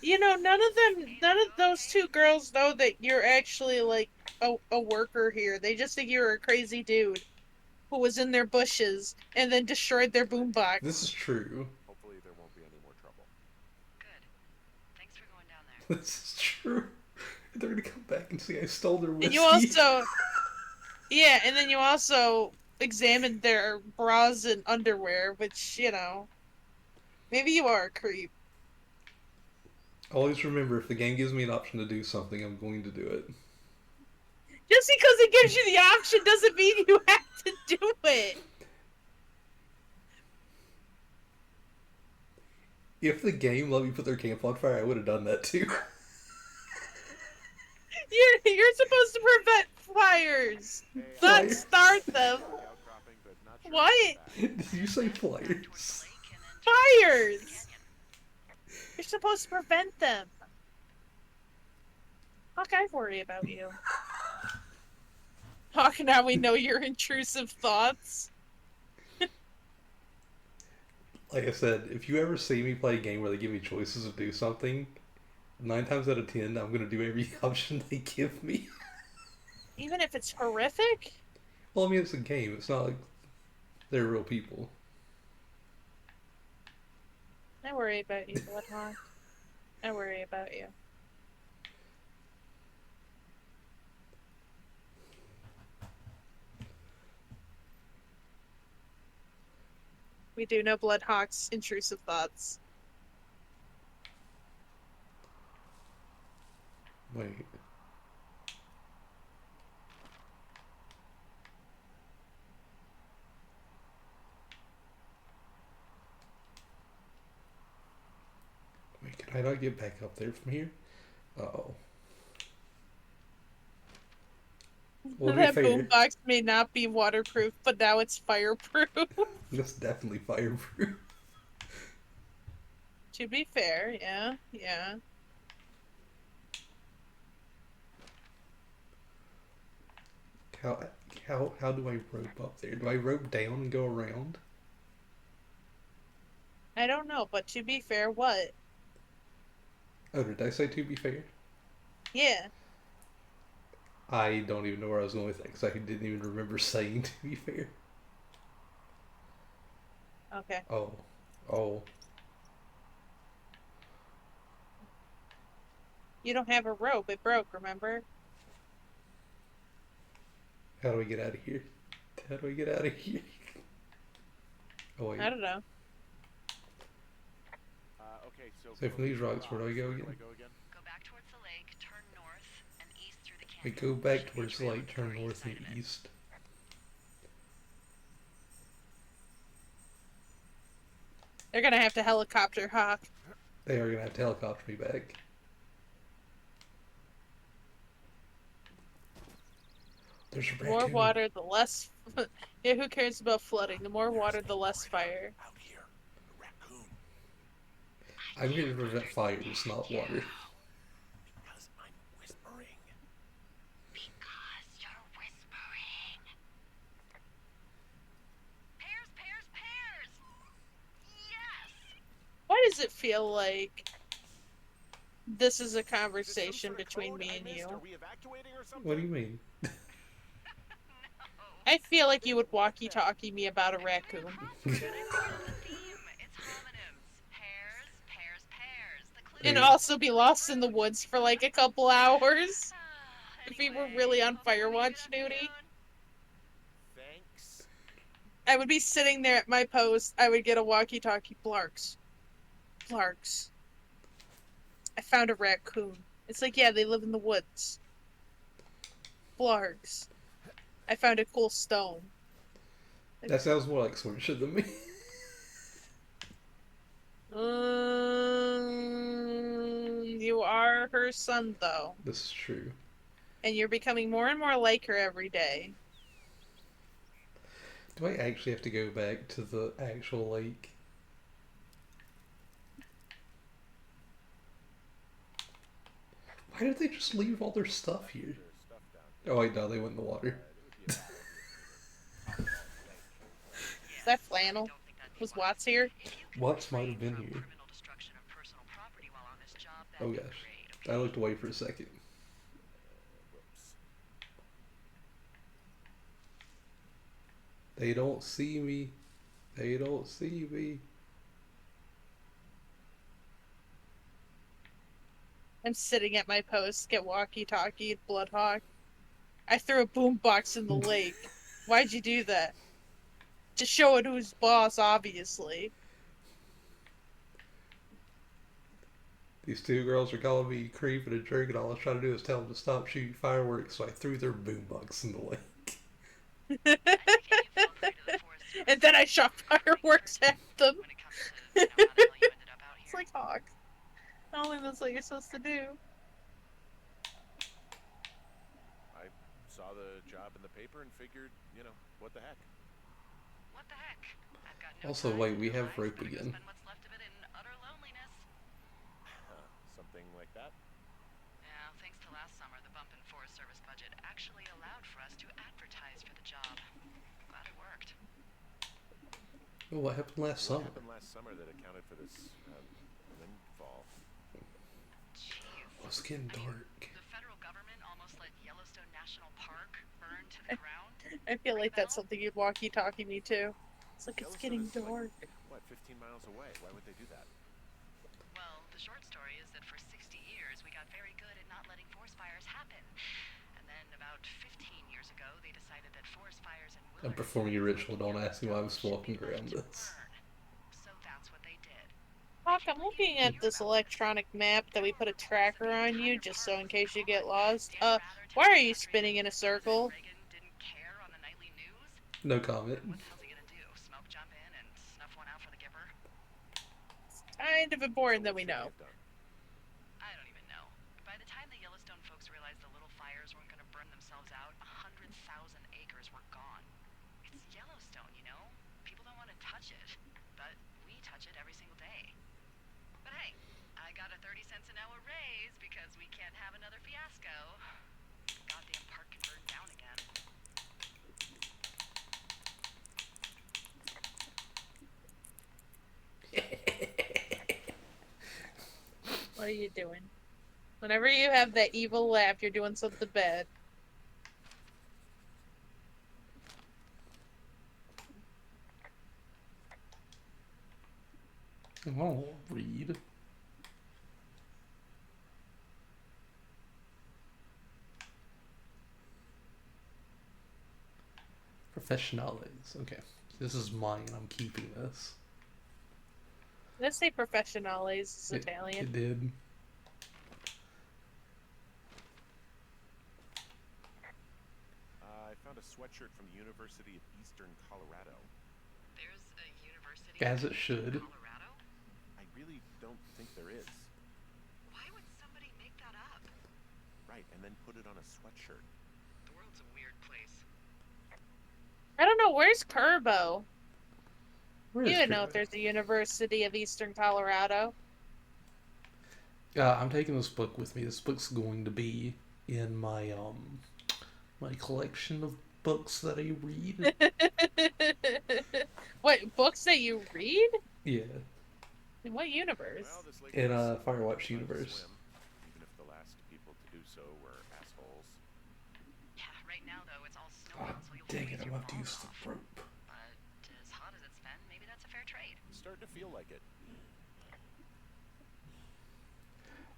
A: You know, none of those two girls know that you're actually, like, a worker here. They just think you're a crazy dude who was in their bushes and then destroyed their boombox.
B: This is true.
D: Hopefully there won't be any more trouble.
C: Good. Thanks for going down there.
B: This is true. They're gonna come back and say I stole their whiskey.
A: And you also... Yeah, and then you also examined their bras and underwear, which, you know... Maybe you are a creep.
B: Always remember, if the game gives me an option to do something, I'm going to do it.
A: Just because it gives you the option doesn't mean you have to do it.
B: If the game let me put their camp on fire, I would have done that too.
A: You're supposed to prevent fires,
D: Hey,
A: not
B: Fire.
A: start them.
D: outcropping, but not sure
A: What?
D: about that.
B: Did you say
C: Down towards
B: flyers?
C: the lake and then
A: Fires! You're supposed to prevent them. Hawk, I worry about you. Hawk, now we know your intrusive thoughts.
B: Like I said, if you ever see me play a game where they give me choices to do something, 9 times out of 10, I'm gonna do every option they give me.
A: Even if it's horrific?
B: Well, I mean, it's a game. It's not like they're real people.
A: I worry about you, BloodHawk. I worry about you. We do know BloodHawk's intrusive thoughts.
B: Wait. Wait, can I not get back up there from here? Uh-oh. Well, to be
A: That
B: fair,
A: boombox may not be waterproof, but now it's fireproof.
B: that's definitely fireproof.
A: To be fair, yeah, yeah.
B: How do I rope up there? Do I rope down and go around?
A: I don't know, but to be fair, what?
B: Oh, did I say to be fair?
A: Yeah.
B: I don't even know where I was going with that because I didn't even remember saying to be fair.
A: Okay.
B: Oh. Oh.
A: You don't have a rope. It broke, remember?
B: How do I get out of here? How do I get out of here? Oh, wait.
A: I don't know.
D: Okay,
B: So from these rocks, where do I go again?
C: go back towards the lake, turn north and east through the
B: I
C: canyon.
B: go back
C: Should be a
B: towards the
C: trail
B: lake,
C: on
B: turn
C: far
B: north
C: side
B: and
C: of it.
B: east.
A: They're gonna have to helicopter Hawk.
B: They are gonna have to helicopter me back. There's a
A: The more
B: raccoon.
A: water, the less. Yeah, who cares about flooding? The more water, the less fire.
D: Out here, a raccoon.
B: I'm here to prevent fires, not water.
D: Because I'm whispering.
C: Because you're whispering. Pears, pears, pears! Yes!
A: Why does it feel like this is a
D: Is this some
A: conversation
D: sort of
A: between
D: code
A: me
D: I
A: and
D: missed?
A: you?
D: Are we evacuating or something?
B: What do you mean?
C: No.
A: I feel like you would walkie-talkie me about a
C: I didn't
A: raccoon.
C: even prompt for it. I figured out the theme. It's homonyms. Pears, pears, pears. The clue
A: And
B: Hey.
C: is
A: also be lost in the woods for like a couple hours. If we were
C: Anyway,
A: really on
C: hope you're having a
A: Firewatch
C: good
A: duty.
C: afternoon.
D: Thanks.
A: I would be sitting there at my post. I would get a walkie-talkie. Blaarggs. Blaarggs. I found a raccoon. It's like, yeah, they live in the woods. Blaarggs. I found a cool stone.
B: That sounds more like sword shit than me.
A: You are her son, though.
B: This is true.
A: And you're becoming more and more like her every day.
B: Do I actually have to go back to the actual lake? Why did they just leave all their stuff here?
D: There's stuff down
B: Oh wait, no, they went in the water.
D: It would be about
A: Is that flannel?
C: Don't think that'd be
A: Was
C: wise.
A: Watts here?
C: If you can
B: Watts might have
C: refrain
B: been
C: from
B: here.
C: criminal destruction of personal property while on this job,
B: Oh
C: that'd be
B: gosh.
C: great,
B: I
C: okay?
B: looked away for a second.
D: whoops.
B: They don't see me. They don't see me.
A: I'm sitting at my post, get walkie-talkie, BloodHawk. I threw a boombox in the lake. Why'd you do that? To show it who's boss, obviously.
B: These two girls are calling me creep and a jerk, and all I was trying to do was tell them to stop shooting fireworks, so I threw their boombox in the lake.
C: I think you fell prey to the Forest Service
A: And then I shot fireworks at them.
C: when it comes to, how the hell you ended up out
A: It's
C: here.
A: like Hawk. I don't think that's what you're supposed to do.
D: I saw the job in the paper and figured, what the heck?
C: What the heck? I've got no
B: Also,
C: time,
B: wait, we
C: no
B: have
C: life,
B: rope
C: better go
B: again.
C: spend what's left of it in utter loneliness.
D: Something like that?
C: Yeah, thanks to last summer, the bump in Forest Service budget actually allowed for us to advertise for the job. Glad it worked.
B: Oh, what happened last
D: What
B: summer?
D: happened last summer that accounted for this windfall?
C: Jeez.
B: Oh, it's getting dark.
C: The federal government almost let Yellowstone National Park burn to the ground.
A: I feel like that's something you'd walkie-talkie me to. It's like, it's getting
D: Yellowstone is
A: dark.
D: What, 15 miles away? Why would they do that?
C: Well, the short story is that for 60 years we got very good at not letting forest fires happen. And then about 15 years ago they decided that forest fires and
B: I'm performing a ritual. Don't ask me why I was walking around this.
C: So that's what they did.
A: Hawk, I'm looking at this electronic map that we put a tracker on you, just so in case you get lost. Why are you spinning in a circle?
C: Reagan didn't care on the nightly news?
B: No comment.
C: What the hell's he gonna do? Smoke jump in and snuff one out for the Gipper?
A: Kind of important that we
D: What should
A: know.
D: have done?
C: I don't even know. By the time the Yellowstone folks realized the little fires weren't gonna burn themselves out, 100,000 acres were gone. It's Yellowstone, you know? People don't want to touch it, but we touch it every single day. But hey, I got a 30 cents an hour raise because we can't have another fiasco. Goddamn park can burn down again.
A: What are you doing? Whenever you have that evil laugh, you're doing something bad.
B: I won't read. Professionales. Okay. This is mine. I'm keeping this.
A: Did I say professionales? It's
B: It
A: Italian.
B: did.
D: I found a sweatshirt from the University of Eastern Colorado.
C: There's a university
B: As it
C: in
B: should.
C: Colorado?
D: I really don't think there is.
C: Why would somebody make that up?
D: Right, and then put it on a sweatshirt.
C: The world's a weird place,
A: know, where's Kerbo?
B: Where
A: You
B: is
A: would know if
B: Kermit?
A: there's a University of Eastern Colorado.
B: I'm taking this book with me. This book's going to be in my collection of books that I read.
A: What, books that you read?
B: Yeah,
A: In what universe?
D: Well, this lake
B: in
D: is
B: Firewatch
D: fun to
B: universe.
D: swim, even if the last people to do so were assholes.
C: Yeah, right now though it's all
B: Ah,
C: snowing, so you'll
B: dang
C: freeze
B: it! I'm
C: your
B: gonna have to
C: balls
B: use the
C: off.
B: rope.
C: But as hot as it's been, maybe that's a fair trade.
D: It's starting to feel like it.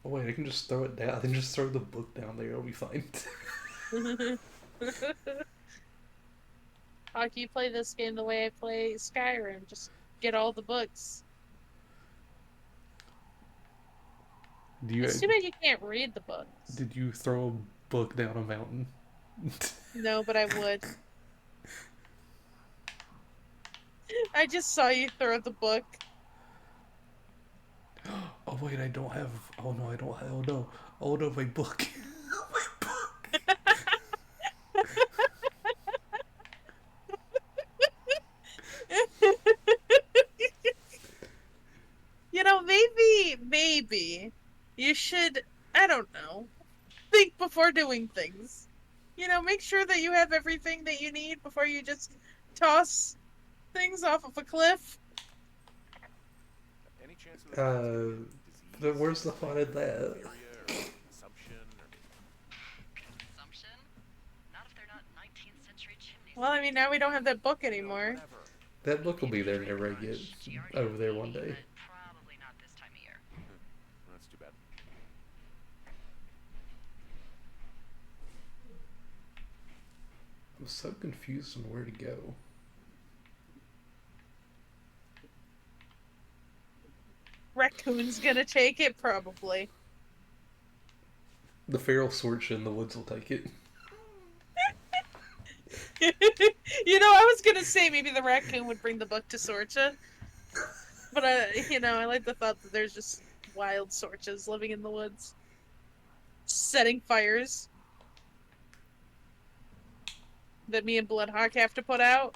B: Oh wait, I can just throw it down. I can just throw the book down there. It'll be fine.
A: How can you play this game the way I play Skyrim? Just get all the books.
B: Do you?
A: It's too bad you can't read the books.
B: Did you throw a book down a mountain?
A: No, but I would. I just saw you throw the book.
B: Oh wait, I don't have. Oh no, I don't have. Oh no. Oh no, my book. My book.
A: You know, maybe you should, I don't know, think before doing things. You know, make sure that you have everything that you need before you just toss things off of a cliff.
D: Any chance of this guy's getting a
B: Then
D: disease?
B: where's the fun in that?
D: Malaria or consumption or...
C: Consumption? Not if they're not 19th century chimneys.
A: Well, I mean, now we don't have that book
D: You know,
A: anymore.
D: whatever.
B: That book will be there whenever I get over there one day.
C: But probably not this time of year.
D: That's too bad.
B: I'm so confused on where to go.
A: Raccoon's gonna take it, probably.
B: The feral Sorcha in the woods will take it.
A: You know, I was gonna say maybe the raccoon would bring the book to Sorcha. But, you know, I like the thought that there's just wild Sorchas living in the woods. Setting fires. That me and BloodHawk have to put out.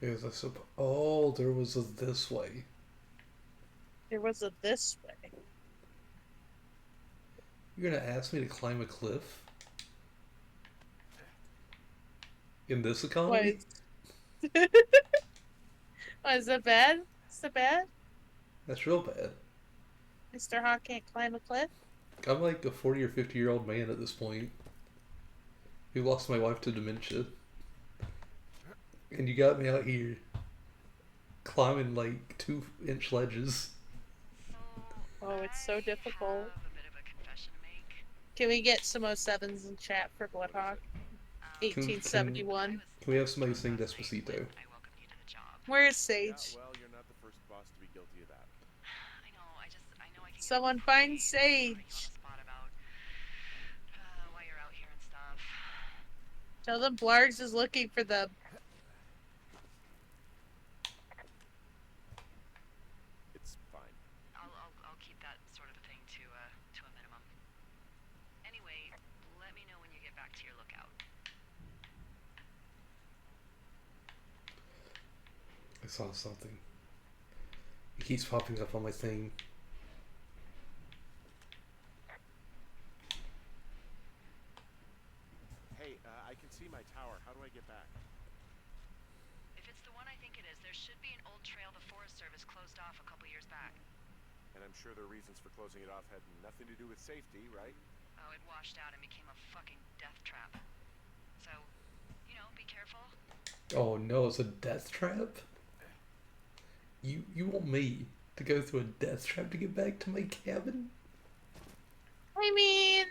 B: Because I suppose. Oh, there was a this way.
A: There was a this way.
B: You're gonna ask me to climb a cliff? In this economy?
A: Oh, is that bad? Is that bad?
B: That's real bad.
A: Mr. Hawk can't climb a cliff?
B: I'm like a 40 or 50-year-old man at this point who lost my wife to dementia. And you got me out here climbing like 2-inch ledges.
A: Oh, it's so difficult.
C: I have a bit of a confession to make.
A: Can we get some 07s in chat for BloodHawk? 1871.
B: Can we have somebody sing Despacito?
C: I welcome you to the job.
A: Where is
D: Yeah,
A: Sage?
D: well, you're not the first boss to be guilty of that.
C: I know, I know I can get
A: Someone
C: pretty
A: find
C: putting you
A: Sage.
C: on the spot about why you're out here and stuff.
A: Tell them Blaarggs is looking for them.
D: It's fine.
C: I'll keep that sort of a thing to a minimum. Anyway, let me know when you get back to your lookout.
B: I saw something. It keeps popping up on my thing.
D: Hey, I can see my tower. How do I get back?
C: If it's the one I think it is, there should be an old trail the Forest Service closed off a couple years back.
D: And I'm sure the reasons for closing it off had nothing to do with safety, right?
C: Oh, it washed out and became a fucking death trap. So, you know, be careful.
B: Oh no, it's a death trap? You want me to go through a death trap to get back to my cabin?
A: I mean,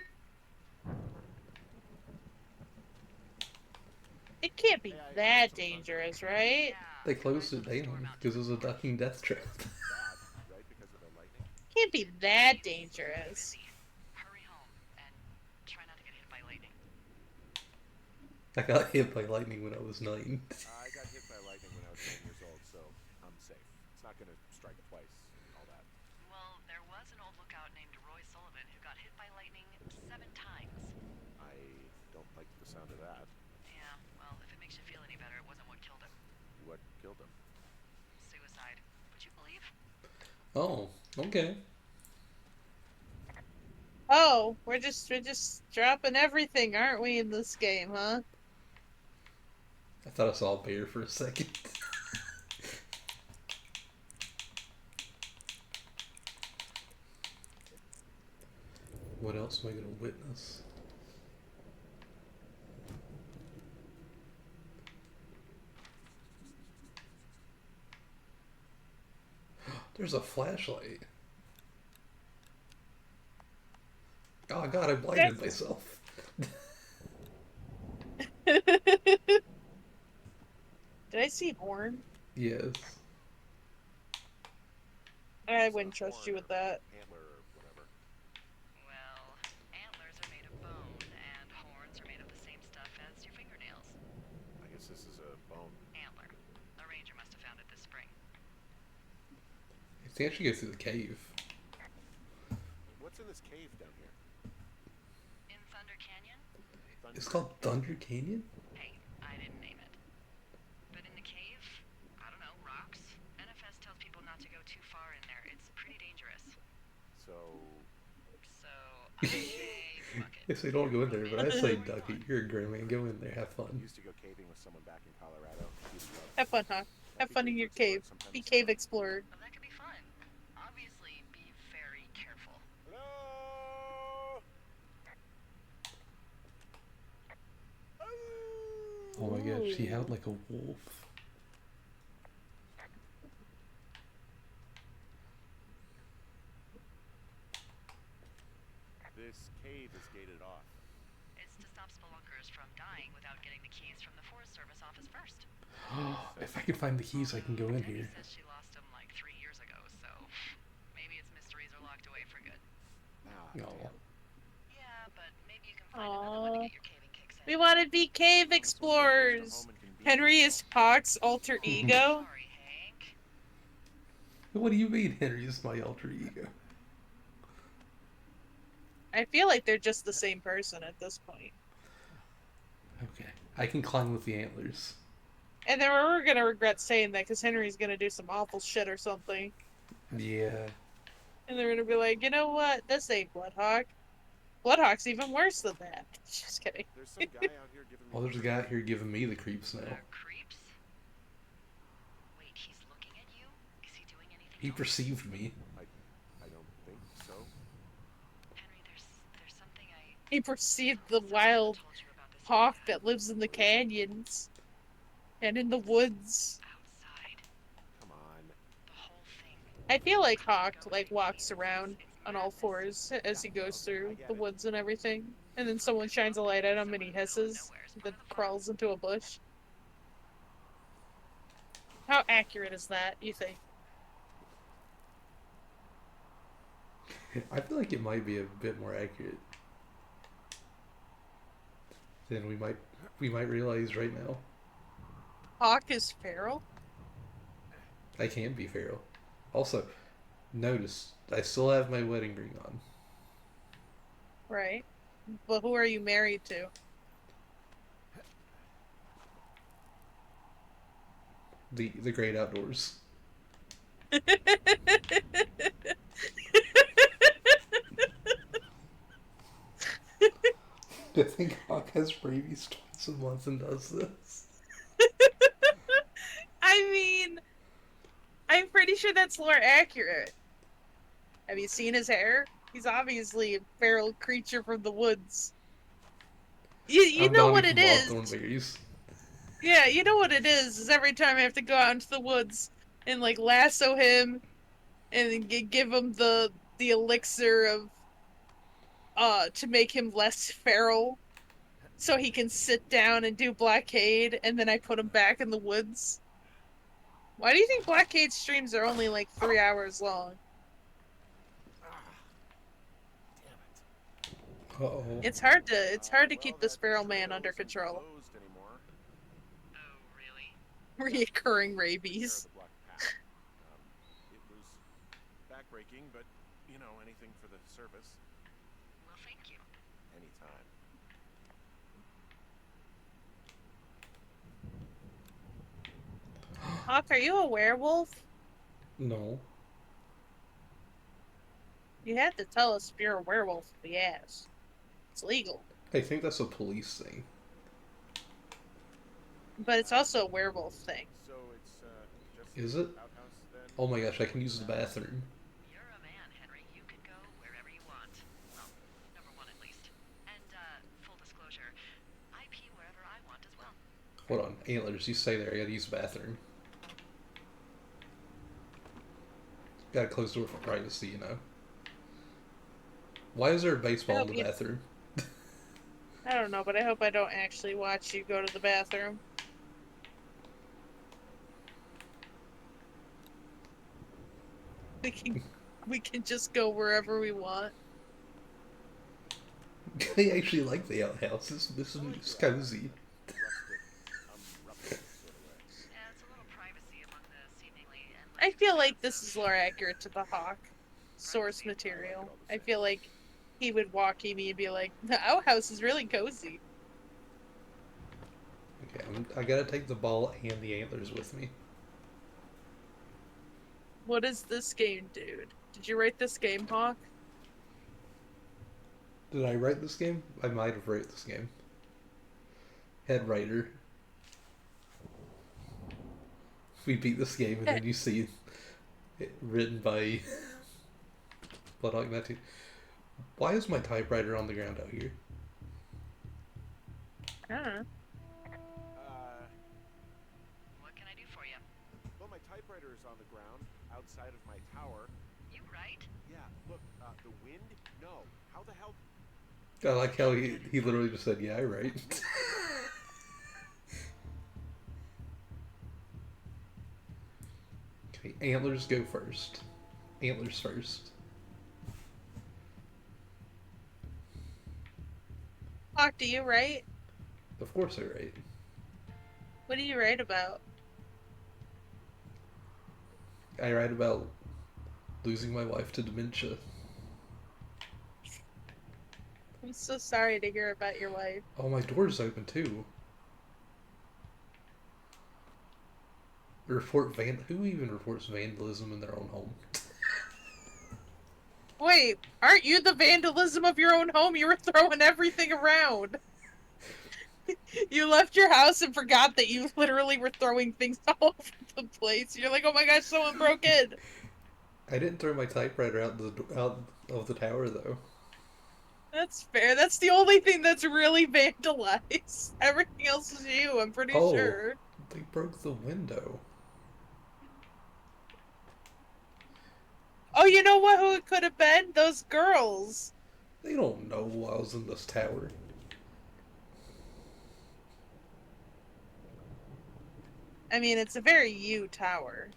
A: it can't be that dangerous, right?
B: They closed it down because it was a ducking death trap.
D: Bad, right? Because of the lightning?
A: Can't be that dangerous.
C: Hurry home and try not to get hit by lightning.
B: I got hit by lightning when I was 9.
D: I got hit by lightning when I was 9 years not gonna strike twice and all that.
C: Well, there was an old lookout named Roy Sullivan who got hit by lightning 7 times.
D: I don't like the sound of that.
C: Yeah, well, if it makes you feel any better, it wasn't what killed him.
D: What killed him?
C: Suicide. Would you believe?
B: Oh, okay.
A: Oh, we're just dropping everything, aren't we, in this game, huh?
B: I thought I saw a bear for a second. What else am I gonna witness? There's a flashlight. Oh god, I blinded myself.
A: Did I see horn?
B: Yes.
A: I
D: It's
A: wouldn't
D: a
A: trust you
D: horn
A: with
D: or
A: that.
D: Antler or whatever.
C: Well, antlers are made of bone, and horns are made of the same stuff as your fingernails.
D: I guess this is a bone.
C: Antler. A ranger must have found it this spring.
B: You can actually go through the cave.
D: What's in this cave down here?
C: In Thunder Canyon?
B: It's called Thunder Canyon?
C: Hey, I didn't name it. But in the cave, I don't know, rocks. NFS tells people not to go too far in there. It's pretty dangerous.
D: So,
C: So, I say fuck it.
B: Yes, I don't go in there, but I say duck it. You're a gray man. Go in there, have
D: I
B: fun.
D: used to go caving with someone back in Colorado. He'd love
A: Have fun, huh? Have fun in your cave. Be cave explorer.
C: Well, that could be fun. Obviously, be very careful.
D: Hello?
B: Oh my gosh, he howled like a wolf.
D: This cave is gated off.
C: It's to stop spelunkers from dying without getting the keys from the Forest Service office first.
B: If I can find the keys, I can go in
C: Debbie
B: here.
C: says she lost them like 3 years ago, so maybe its mysteries are locked away for good.
D: Ah,
B: No.
D: damn.
C: Yeah, but maybe you can find another one to get your caving kicks in.
A: We want to be cave explorers. Henry is Hawk's alter ego.
C: Sorry, Hank.
B: What do you mean Henry is my alter ego?
A: I feel like they're just the same person at this point.
B: Okay. I can climb with the antlers.
A: And then we're gonna regret saying that because Henry's gonna do some awful shit or something.
B: Yeah.
A: And they're gonna be like, you know what? This ain't BloodHawk. BloodHawk's even worse than that. Just kidding.
D: There's some guy out here giving me.
B: Well, there's a guy out here giving me the creeps now.
C: Creeps? Wait, he's looking at you? Is he doing anything
B: He
C: else?
B: perceived me.
D: I don't think so.
C: Henry, there's something I
A: He perceived the wild
C: told you about this
A: hawk
C: area.
A: that lives in the canyons and in the woods.
C: Outside.
D: Come on.
C: The whole thing.
A: I feel like Hawk walks around on all fours as he goes through the woods and everything. And then someone shines a light at him and he hisses, then crawls into a bush. How accurate is that, you think?
B: I feel like it might be a bit more accurate than we might realize right now.
A: Hawk is feral?
B: I can be feral. Also, notice I still have my wedding ring on.
A: Right. But who are you married to?
B: The great outdoors. I think Hawk has rabies twice a month and does this.
A: I mean, I'm pretty sure that's lore accurate. Have you seen his hair? He's obviously a feral creature from the woods. You
B: I'm
A: know
B: Donnie
A: what
B: from
A: it
B: Wild
A: is.
B: Thornberries.
A: Yeah, you know what it is every time I have to go out into the woods and like lasso him and then give him the elixir of to make him less feral so he can sit down and do Blackade, and then I put him back in the woods. Why do you think Blackade streams are only like 3 hours long?
D: Damn it.
B: Uh-oh.
A: It's hard to
D: Well,
A: keep this
D: that
A: feral man
D: trail
A: under
D: isn't
A: control.
D: closed anymore.
C: Oh, really?
A: Reoccurring
D: Care of
A: rabies.
D: the Black Path. speaking, but, you know, anything for the service.
C: Well, thank you.
D: Anytime.
A: Hawk, are you a werewolf?
B: No.
A: You have to tell us if you're a werewolf if we ask. It's legal.
B: I think that's a police thing.
A: But it's also a werewolf thing.
D: So it's, just
B: Is
D: the
B: it?
D: outhouse then?
B: Oh my gosh, I can use the bathroom.
C: You're a man, Henry. You can go wherever you want. Well, number one at least. And, full disclosure, I pee wherever I want as well.
B: Hold on, Antlers, you stay there. I gotta use the bathroom. Gotta close the door for privacy, you know. Why is there a baseball in the bathroom?
A: I don't know, but I hope I don't actually watch you go to the bathroom. We can just go wherever we want.
B: I actually like the outhouse. This is cozy.
D: Rustic, sort of way.
C: Yeah, it's a little privacy among the seemingly endless
A: I feel like
C: expanse
A: this
C: of
A: is more accurate to the Hawk source material. I feel like he would walk me and be like, the outhouse is really cozy.
B: Okay, I gotta take the ball and the antlers with me.
A: What is this game, dude? Did you write this game, Hawk?
B: Did I write this game? I might have wrote this game. Head writer. We beat this game and then you see it written by BloodHawk 19. Why is my typewriter on the ground out here?
A: I don't know.
C: What can I do for you?
D: Well, my typewriter is on the ground, outside of my tower.
C: You right?
D: Yeah, look, the wind? No. How the hell?
B: I like how he literally just said, yeah, right. Okay, antlers go first. Antlers first.
A: Hawk, do you write?
B: Of course I write.
A: What do you write about?
B: I write about losing my wife to dementia.
A: I'm so sorry to hear about your wife.
B: Oh, my door's open too. Who even reports vandalism in their own home?
A: Wait, aren't you the vandalism of your own home? You were throwing everything around. You left your house and forgot that you literally were throwing things all over the place. You're like, oh my gosh, someone broke in.
B: I didn't throw my typewriter out of the tower though.
A: That's fair. That's the only thing that's really vandalized. Everything else is you, I'm pretty sure.
B: They broke the window.
A: Oh, you know what? Who it could have been? Those girls.
B: They don't know I was in this tower.
A: I mean, it's a very you tower.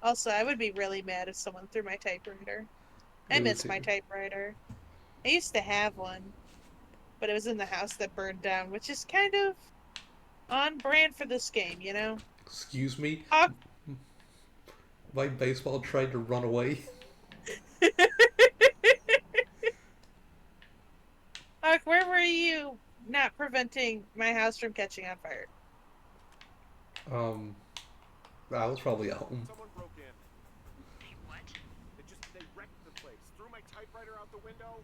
A: Also, I would be really mad if someone threw my typewriter. I
B: Me
A: miss
B: too.
A: my typewriter. I used to have one, but it was in the house that burned down, which is kind of on brand for this game, you know?
B: Excuse me?
A: Hawk.
B: My baseball tried to run away.
A: Hawk, where were you not preventing my house from catching on fire?
B: I was probably at home.
D: Someone broke in.
C: They what?
D: They wrecked the place. Threw my typewriter out the window.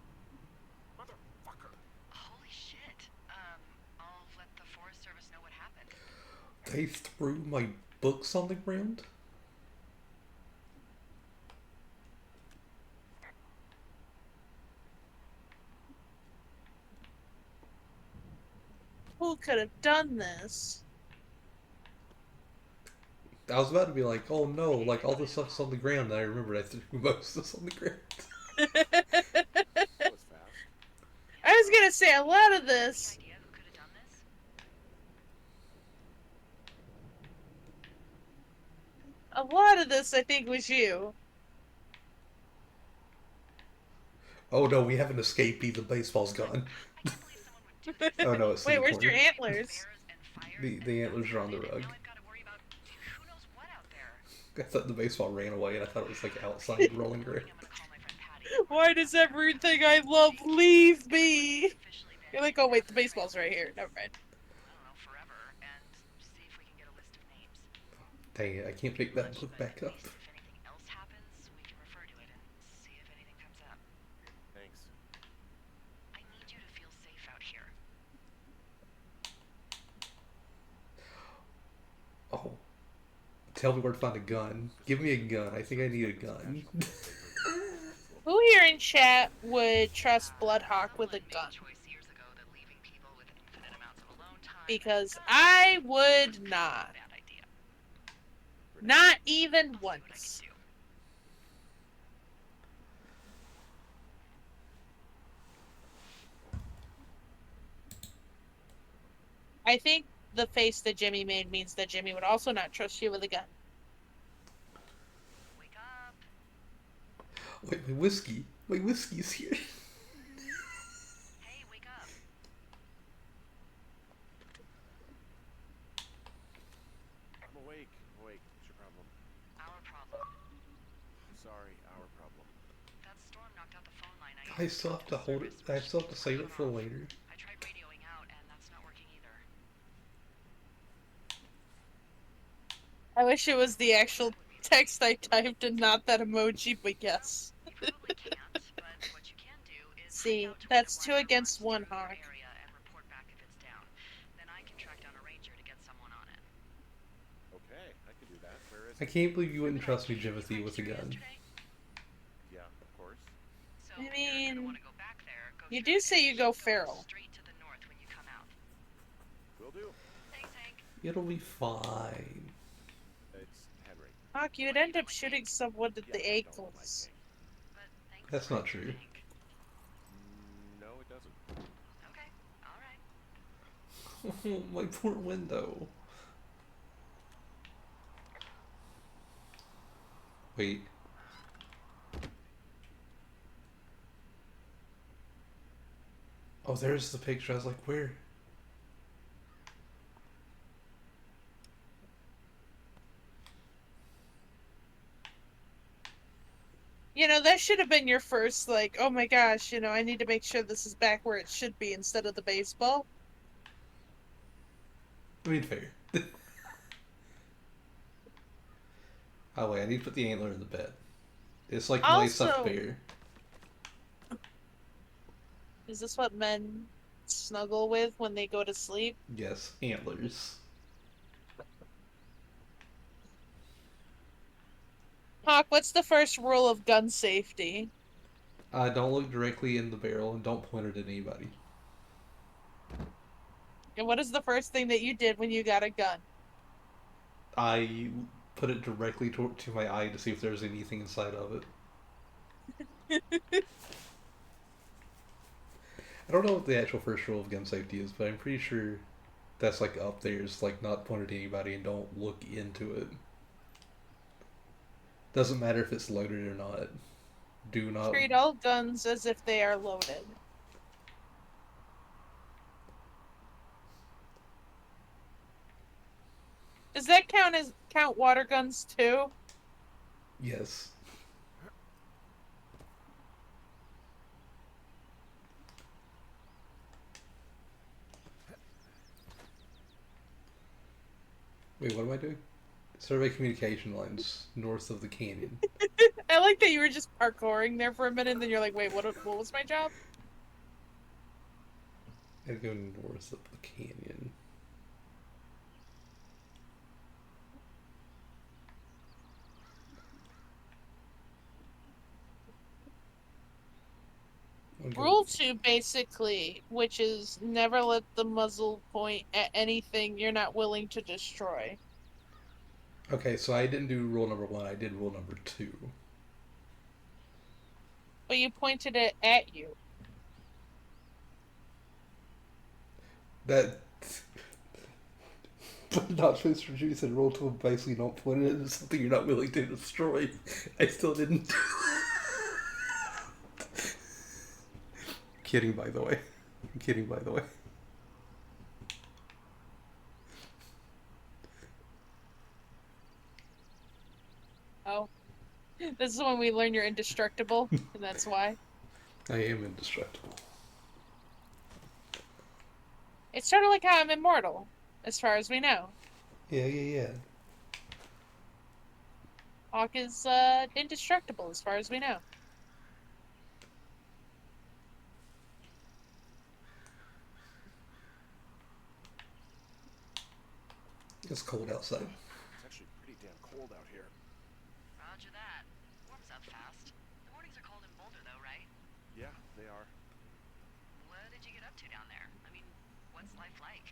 D: Motherfucker.
C: Holy shit. I'll let the Forest Service know what happened.
B: They threw my books on the ground?
A: Who could have done this?
B: I was about to be like, oh no, like all this stuff's on the ground, and I remembered I threw most of this on the ground.
D: That was fast.
A: I was gonna say, a lot of
C: Any
A: this...
C: idea who could have done this?
A: A lot of this, I think, was you.
B: Oh no, we have an escapee, the baseball's gone.
C: I can't believe someone would
B: Oh no, it's in
A: Wait,
B: the
A: where's
B: corner.
A: your antlers?
C: Bears and fires
B: The
C: and
B: antlers are on the
C: guns,
B: rug.
C: and now I've got to worry about who knows what out there.
B: I thought the baseball ran away, and I thought it was like outside rolling around.
C: I'm gonna call my friend Patty.
A: Why does everything I love leave me?
C: Officially banned
A: You're like, oh wait, the baseball's right here. Never mind.
C: I don't know, forever, and see if we can get a list of names.
B: Dang it, I can't pick that book back up.
C: If anything else happens, we can refer to it and see if anything comes up.
D: Thanks.
C: I need you to feel safe out here.
B: Oh. Tell me where to find a gun. Give me a gun. I think I need a gun.
A: Who here in chat would trust BloodHawk with a gun?
C: Choice years ago that leaving people with infinite amounts of alone time
A: Because I would not.
C: bad idea.
A: Not even once. I think the face that Jimmy made means that Jimmy would also not trust you with a gun.
C: Wake up.
B: Wait, my whiskey. My whiskey's here.
C: Hey, wake up.
D: I'm awake. What's your problem?
C: Our problem.
D: Sorry, our problem.
C: That storm knocked out the phone line.
B: I still have to hold it. I still have to save it for later.
C: I tried radioing out, and that's not working either.
A: I wish it was the actual text I typed and not that emoji, but yes.
C: You probably can't, but what you can do is
A: See,
C: hike out to
A: that's
C: where the
A: 2 against
C: Blaarggs
A: 1,
C: are in your
A: Hawk.
C: area and report back if it's down. Then I can track down a ranger to get someone on it.
D: Okay, I can do that. Where is
B: I
D: it?
B: can't believe you wouldn't trust me, Jimothy, with a gun.
D: Yeah, of course.
C: So
A: I
C: if you're
A: mean,
C: gonna wanna go back there, go
A: you
C: through
A: do say you go feral.
C: straight to the north when you come out.
D: Will do.
C: Thanks, Hank.
B: It'll be fine.
D: It's Henry.
A: Hawk, you'd end up shooting someone in
D: Yeah,
A: the
D: I don't like
A: ankles.
D: Hank.
C: But thanks
B: That's
C: for
B: not
C: everything,
B: true.
C: Hank.
D: No, it doesn't.
C: Okay, alright.
B: My poor window. Wait. Oh, there's the picture. I was like, where?
A: You know, that should have been your first, like, oh my gosh, you know, I need to make sure this is back where it should be instead of the baseball.
B: I mean, fair. Oh, wait, I need to put the antler in the bed. It's like my stuffed
A: Also-
B: bear.
A: Is this what men snuggle with when they go to sleep?
B: Yes, antlers.
A: Hawk, what's the first rule of gun safety?
B: Don't look directly in the barrel and don't point it at anybody.
A: And what is the first thing that you did when you got a gun?
B: I put it directly to my eye to see if there's anything inside of it. I don't know what the actual first rule of gun safety is, but I'm pretty sure that's like up there. It's like not pointed at anybody and don't look into it. Doesn't matter if it's loaded or not. Do not.
A: Treat all guns as if they are loaded. Does that count water guns too?
B: Yes. Wait, what am I doing? Survey communication lines north of the canyon.
A: I like that you were just parkouring there for a minute and then you're like, wait, what was my job?
B: I go north of the canyon. Okay.
A: Rule 2, basically, which is never let the muzzle point at anything you're not willing to destroy.
B: Okay, so I didn't do rule number 1, I did rule number 2.
A: But you pointed it at you.
B: That... But not supposed to reduce and rule 2 basically don't point it at something you're not willing to destroy. I still didn't. Kidding, by the way. I'm kidding, by the way.
A: Oh. This is when we learn you're indestructible, and that's why.
B: I am indestructible.
A: It's sort of like how I'm immortal, as far as we know.
B: Yeah.
A: Hawk is indestructible, as far as we know.
B: It's cold outside.
D: It's actually pretty damn cold out here.
C: Roger that. Warms up fast. The mornings are cold in Boulder, though, right?
D: Yeah, they are.
C: What did you get up to down there? I mean, what's life like?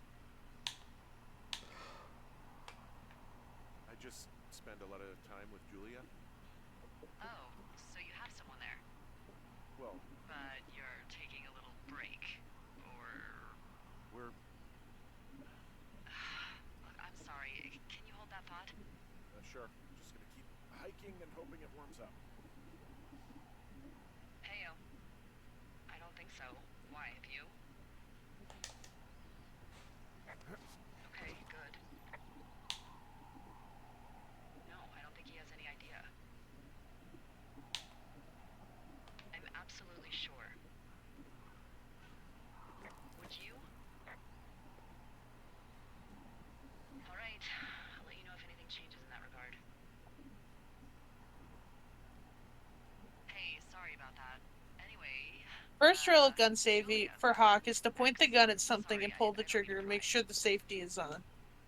D: I just spend a lot of time with Julia.
C: Oh, so you have someone there.
D: Well,
C: But you're taking a little break. Or...
D: we're...
C: Look, I'm sorry. Can you hold that thought?
D: sure. Just gonna keep hiking and hoping it warms up.
C: Heyo. I don't think so. Why, have you? Okay, good. No, I don't think he has any idea. I'm absolutely sure. Would you? Alright, I'll let you know if anything changes in that regard. Hey, sorry about that. Anyway...
A: First rule of gun safety
C: Julia.
A: for Hawk is to point the gun at something
C: Sorry,
A: and pull
C: I
A: the
C: don't mean
A: trigger
C: to
A: and make
C: pry.
A: sure the safety is on.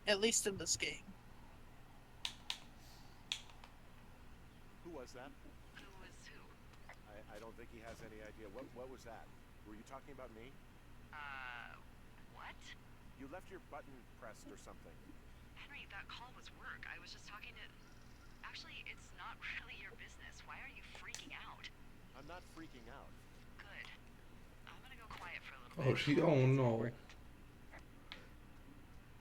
A: At least in this game.
D: Who was that?
C: Who is who?
D: I don't think he has any idea. What was that? Were you talking about me?
C: What?
D: You left your button pressed or something.
C: Henry, that call was work. I was just talking to... Actually, it's not really your business. Why are you freaking out?
D: I'm not freaking out.
C: Good. I'm gonna go quiet for a little
B: Oh,
C: bit.
B: oh no.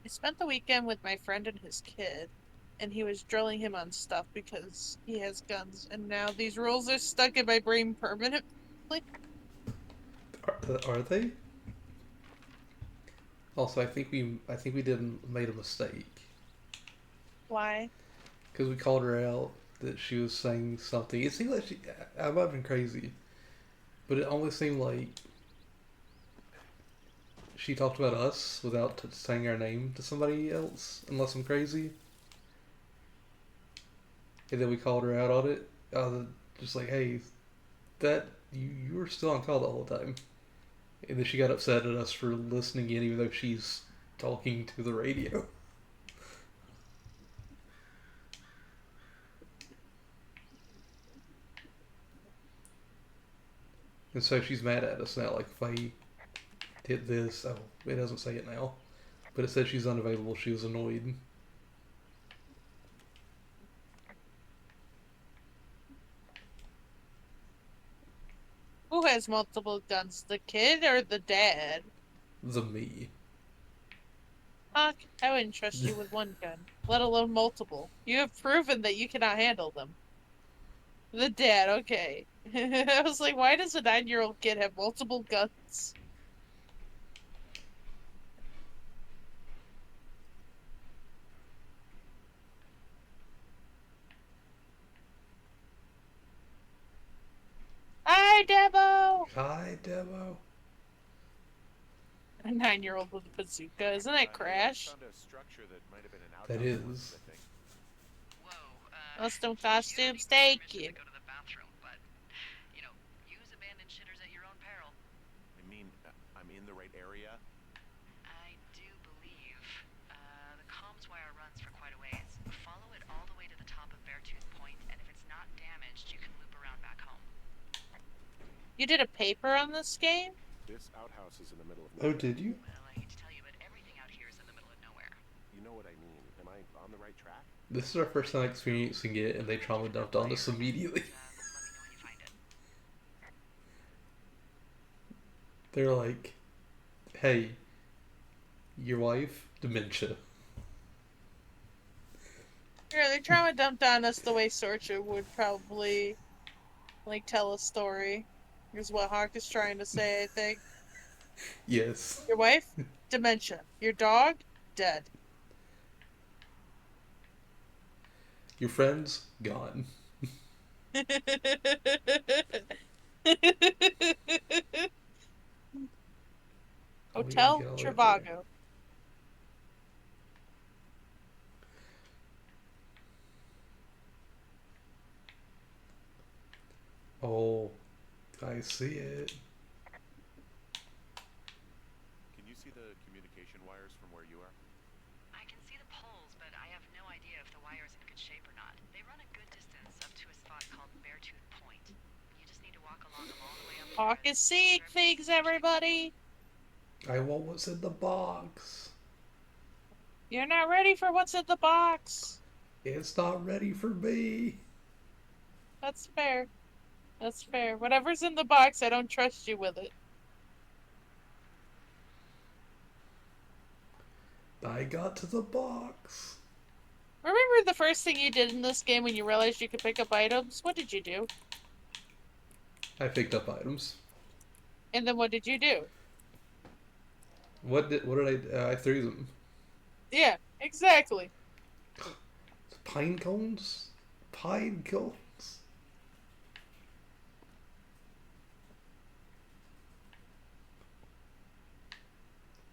A: I spent the weekend with my friend and his kid, and he was drilling him on stuff because he has guns, and now these rules are stuck in my brain permanently.
B: Are they? Also, I think we made a mistake
A: Why?
B: because we called her out that she was saying something. It seemed like I might have been crazy, but it almost seemed like she talked about us without saying our name to somebody else, unless I'm crazy. And then we called her out on it. Just like, hey, that you were still on call the whole time. And then she got upset at us for listening in, even though she's talking to the radio. And so she's mad at us now. Like, if I did this, oh, it doesn't say it now, but it said she's unavailable. She was annoyed.
A: Who has multiple guns, the kid or the dad?
B: The me.
A: Hawk, I wouldn't trust you with one gun, let alone multiple. You have proven that you cannot handle them. The dad, okay. I was like, why does a 9-year-old kid have multiple guns? Hi, Debo!
B: Hi, Devo.
A: A 9-year-old with a bazooka. Isn't that Crash?
D: I found a structure that might have been an outhouse
B: That
D: once,
B: is.
D: I think.
C: Whoa,
A: Custom
C: you
A: costumes,
C: don't need my
A: thank
C: permission
A: you.
C: to go to the bathroom, but, you know, use abandoned shitters at your own peril.
D: I mean, I'm in the right area.
C: I do believe. The comms wire runs for quite a ways. Follow it all the way to the top of Beartooth Point, and if it's not damaged, you can loop around back home.
A: You did a paper on this game?
D: This outhouse is in the middle of
B: Oh,
D: nowhere.
B: did you?
C: Well, I hate to tell you, but everything out here is in the middle of nowhere.
D: You know what I mean. Am I on the right track?
B: This is our first time experiencing it, and they trauma dumped on us immediately.
C: Let me know when you find it.
B: They're like, hey, your wife, dementia.
A: Yeah, they trauma dumped on us the way Sorcha would probably, like, tell a story. Is what Hawk is trying to say, I think.
B: Yes.
A: Your wife? Dementia. Your dog? Dead.
B: Your friends gone. Oh, we gotta
A: Hotel
B: get all the way up there.
A: Trivago.
B: Oh, I see it.
D: Can you see the communication wires from where you are?
C: I can see the poles, but I have no idea if the wire's in good shape or not. They run a good distance up to a spot called Beartooth Point. You just need to walk along them all the way up there.
A: Hawk is seeing things, everybody.
B: I want what's in the box.
A: You're not ready for what's in the box.
B: It's not ready for me.
A: That's fair. That's fair. Whatever's in the box, I don't trust you with it.
B: I got to the box.
A: Remember the first thing you did in this game when you realized you could pick up items? What did you do?
B: I picked up items.
A: And then what did you do?
B: What did I threw them?
A: Yeah, exactly.
B: Pine cones? Pine cones.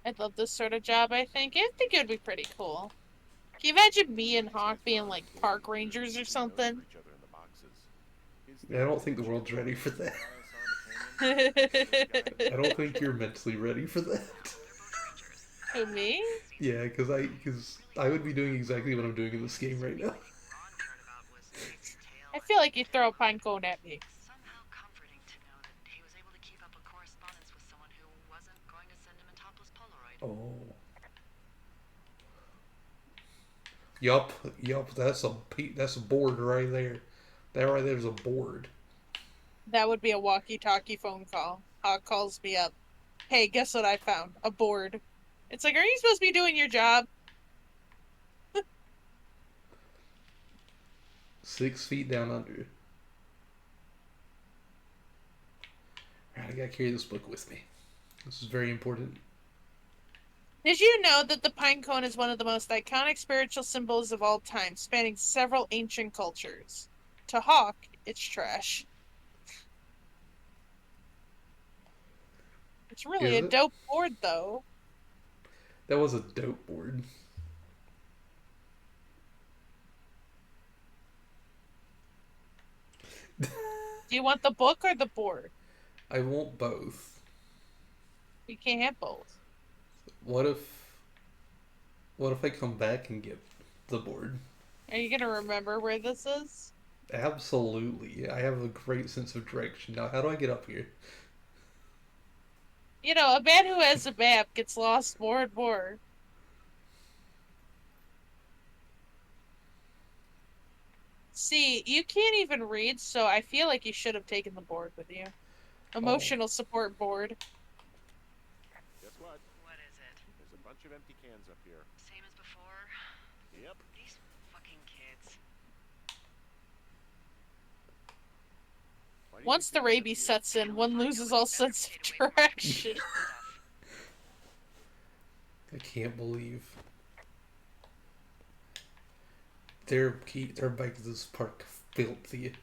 A: I'd love this sort of job, I think. I think it would be pretty cool. Can you imagine me and Hawk being like park rangers or something?
D: Each other in the boxes. Is
B: I don't think the world's ready for that.
A: Who,
B: I don't think you're mentally ready for that.
A: me?
B: Yeah, because I would be doing exactly what I'm doing in this game right now.
A: I feel like you throw a pine cone at me.
C: Somehow comforting to know that he was able to keep up a correspondence with someone who wasn't going to send him a topless Polaroid.
B: Oh. Yup, that's a board right there. That right there's a board.
A: That would be a walkie-talkie phone call. Hawk calls me up. Hey, guess what I found? A board. It's like, are you supposed to be doing your job?
B: 6 feet down under. Alright, I gotta carry this book with me. This is very important.
A: Did you know that the pine cone is one of the most iconic spiritual symbols of all time, spanning several ancient cultures? To Hawk, it's trash. It's really
B: Is
A: a
B: it?
A: dope board, though.
B: That was a dope board.
A: Do you want the book or the board?
B: I want both.
A: You can't have both.
B: What if I come back and get the board?
A: Are you gonna remember where this is?
B: Absolutely. I have a great sense of direction. Now, how do I get up here?
A: You know, a man who has a map gets lost more and more. See, you can't even read, so I feel like you should have taken the board with you. Emotional support board.
D: Guess what?
C: What is it?
D: There's a bunch of empty cans up here.
C: Same as before?
D: Yep.
C: These fucking kids.
D: Why do you
A: Once
D: think
A: the
D: they're
A: rabies
D: here?
A: sets in, one loses all sense of direction.
B: I can't believe their bike this park filthy.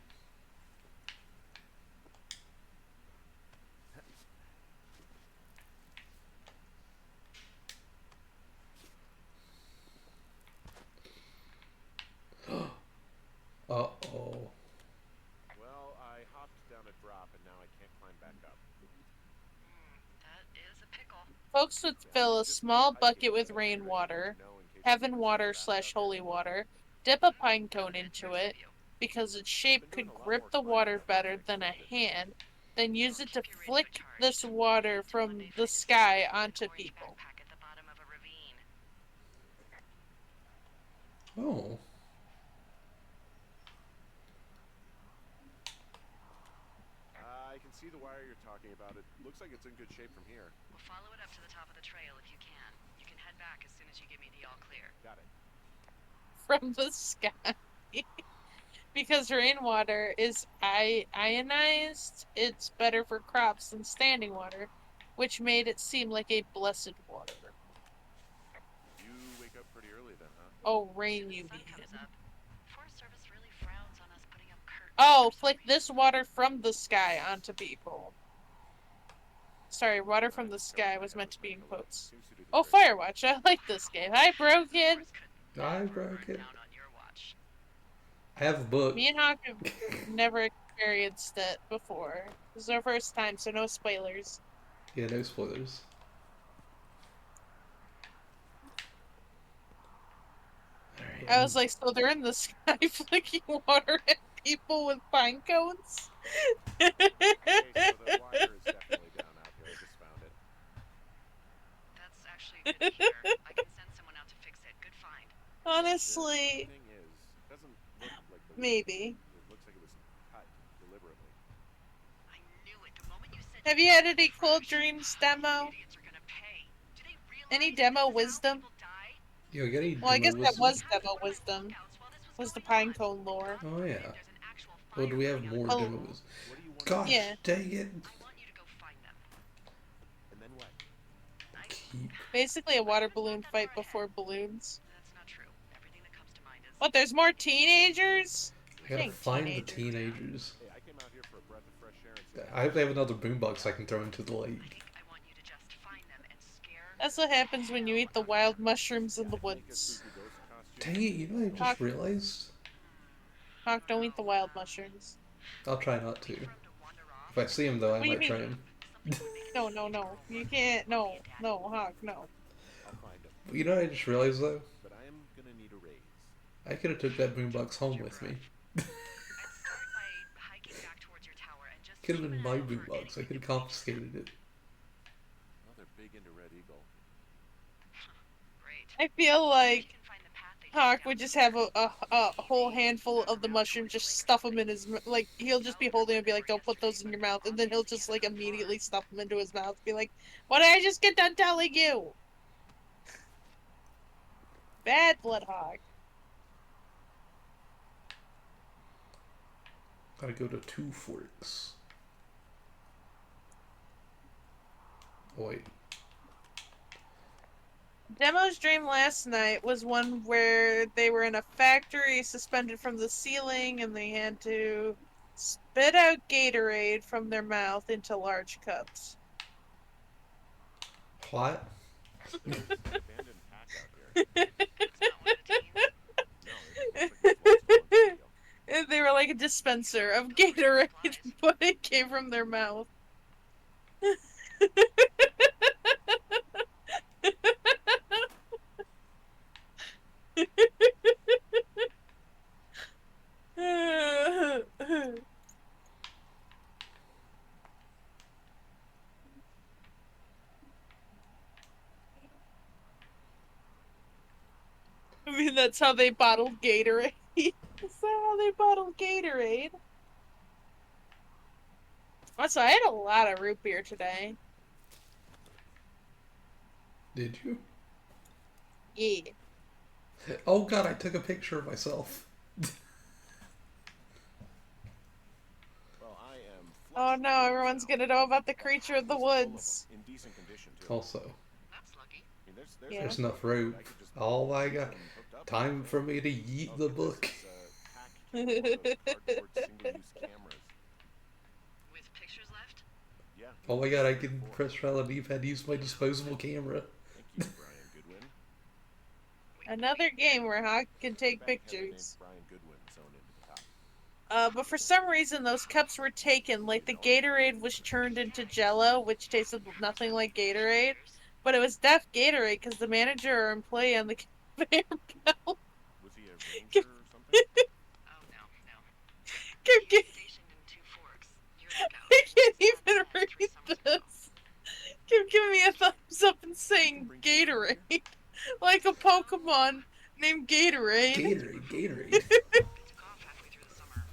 B: Uh-oh.
D: Well, I hopped down a drop and now I can't climb back up.
C: That is a pickle.
A: Folks would fill a small bucket with rainwater, heaven water / holy water, dip a pine cone into it, because its shape could grip the water better than a hand, then use it to flick this water from the sky onto people.
C: Backpack at the bottom of a ravine.
B: Oh.
D: I can see the wire you're talking about. It looks like it's in good shape from here.
C: We'll follow it up to the top of the trail if you can. You can head back as soon as you give me the all clear.
D: Got it.
A: From the sky. Because rainwater is ionized, it's better for crops than standing water, which made it seem like a blessed water.
D: You wake up pretty early then, huh?
A: Oh, rain, you
C: Sun
A: mean.
C: comes up. Forest Service
A: Oh, flick this water from the sky onto people. Sorry, water from the sky was meant to be in quotes. Oh, Firewatch, I like this game. Hi, Broken!
B: I broke it.
C: Down on your watch.
B: I have a book.
A: Me and Hawk have never experienced it before. This is our first time, so no spoilers.
B: Yeah, no spoilers. Alright,
A: I was like, so they're in the sky flicking water at people with pine cones?
D: Okay, so the wire is definitely down out here. I just found it.
C: That's actually good to hear. I can send someone out to fix it. Good find.
A: Honestly,
D: The thing is, it doesn't look like the
A: maybe.
D: It looks like it was cut deliberately.
C: I knew it. The moment you said
A: Have you had any Cool Dreams demo?
C: idiots are gonna pay. Do they realize
A: Any
C: this
A: demo
C: is how
A: wisdom?
C: people die?
B: Yo, get any
A: Well, I guess
B: demo
A: that
B: wisdom?
A: was demo wisdom. Was the pine cone lore.
B: Oh yeah.
C: There's an actual
B: Well, do we have
C: fire
B: more
A: Oh,
B: demo wisdom?
D: What do you want?
B: Gosh,
A: Yeah.
B: dang it.
C: I want you to go find them.
D: And then what?
B: Keep.
A: basically a water balloon fight before balloons.
C: That's not true. Everything that comes to mind is.
A: What, there's more teenagers?
B: I gotta
A: Dang,
B: find the
A: teenagers.
B: teenagers.
D: Hey, I came out here for a breath of fresh air and some
B: I hope they have another boombox I can throw into the lake.
C: I want you to just find them and scare.
A: That's what happens when you eat the wild mushrooms in the
D: make a
A: woods.
D: spooky ghost costume.
B: Dang it, you know what I just realized?
A: Hawk, don't eat the wild mushrooms.
B: I'll try not to.
C: For 'em to wander off.
B: If I see him though, I
A: What do you
B: might try
A: mean?
B: him.
A: No, no, no. You can't. No, no, Hawk, no.
D: I'll find them.
B: But you know what I just realized though?
D: But I am gonna need a raise.
B: I could have took that boombox home with me.
C: I'd start by hiking back towards your tower and just.
B: Could have
C: keep
B: been
C: an
B: my
C: eye out for
B: boombox. I
C: anything
B: could have
C: that
B: confiscated it.
D: Oh, they're big into Red Eagle.
C: Great.
A: I feel like
C: Can find the path they
A: Hawk
C: took
A: would
C: down.
A: just have a whole handful of the mushrooms, just stuff them in his like he'll just be holding it and be like, "Don't put those in your mouth," and then he'll just like immediately stuff them into his mouth, be like, "What did I just get done telling you?" Bad BloodHawk.
B: Gotta go to Two Forks. Oh, wait.
A: Demo's dream last night was one where they were in a factory suspended from the ceiling and they had to spit out Gatorade from their mouth into large cups.
B: What?
D: Abandoned pack out here.
C: It's not one of the teens.
D: No, it looks like it's lost on video.
A: And they were like a dispenser of Gatorade, but it came from their mouth. I mean, that's how they bottled Gatorade. Is that how they bottled Gatorade? Also, I had a lot of root beer today.
B: Did you?
A: Yeah.
B: Oh god, I took a picture of myself.
D: Well, I am.
A: Oh
D: flushed
A: no,
D: with
A: everyone's
D: now.
A: gonna know about the creature of the
D: Full of 'em,
A: woods.
D: in decent condition too.
B: Also,
C: That's lucky.
D: I mean, there's
A: Yeah.
B: there's enough rope.
D: I could just
B: Oh my
D: keep
B: god.
D: them hooked up
B: Time
D: all
B: for
D: day.
B: me to yeet
D: Oh,
B: the
D: get
B: book.
D: This, pack came with those cardboard single-use cameras.
C: With pictures left?
D: Yeah.
B: Oh my god, I can press trial and D-pad use my disposable camera.
D: Thank you, Brian Goodwin.
A: Another game where Hawk can take
D: Bank had the name
A: pictures.
D: Brian Goodwin sewn into the top.
A: But for some reason, those cups were taken. Like, the Gatorade was turned into Jello, which tasted nothing like Gatorade. But it was def Gatorade because the manager or employee on the conveyor belt
D: Was he a ranger or something?
C: Oh no, no.
A: kept
C: He's
A: getting.
C: stationed in Two Forks. You're the scout.
A: I can't even
C: Three
A: read
C: summers ago.
A: this. Kept giving me a thumbs up and saying Gatorade. Like a Pokemon named Gatorade.
B: Gatorade, Gatorade.
C: They took off halfway through the summer.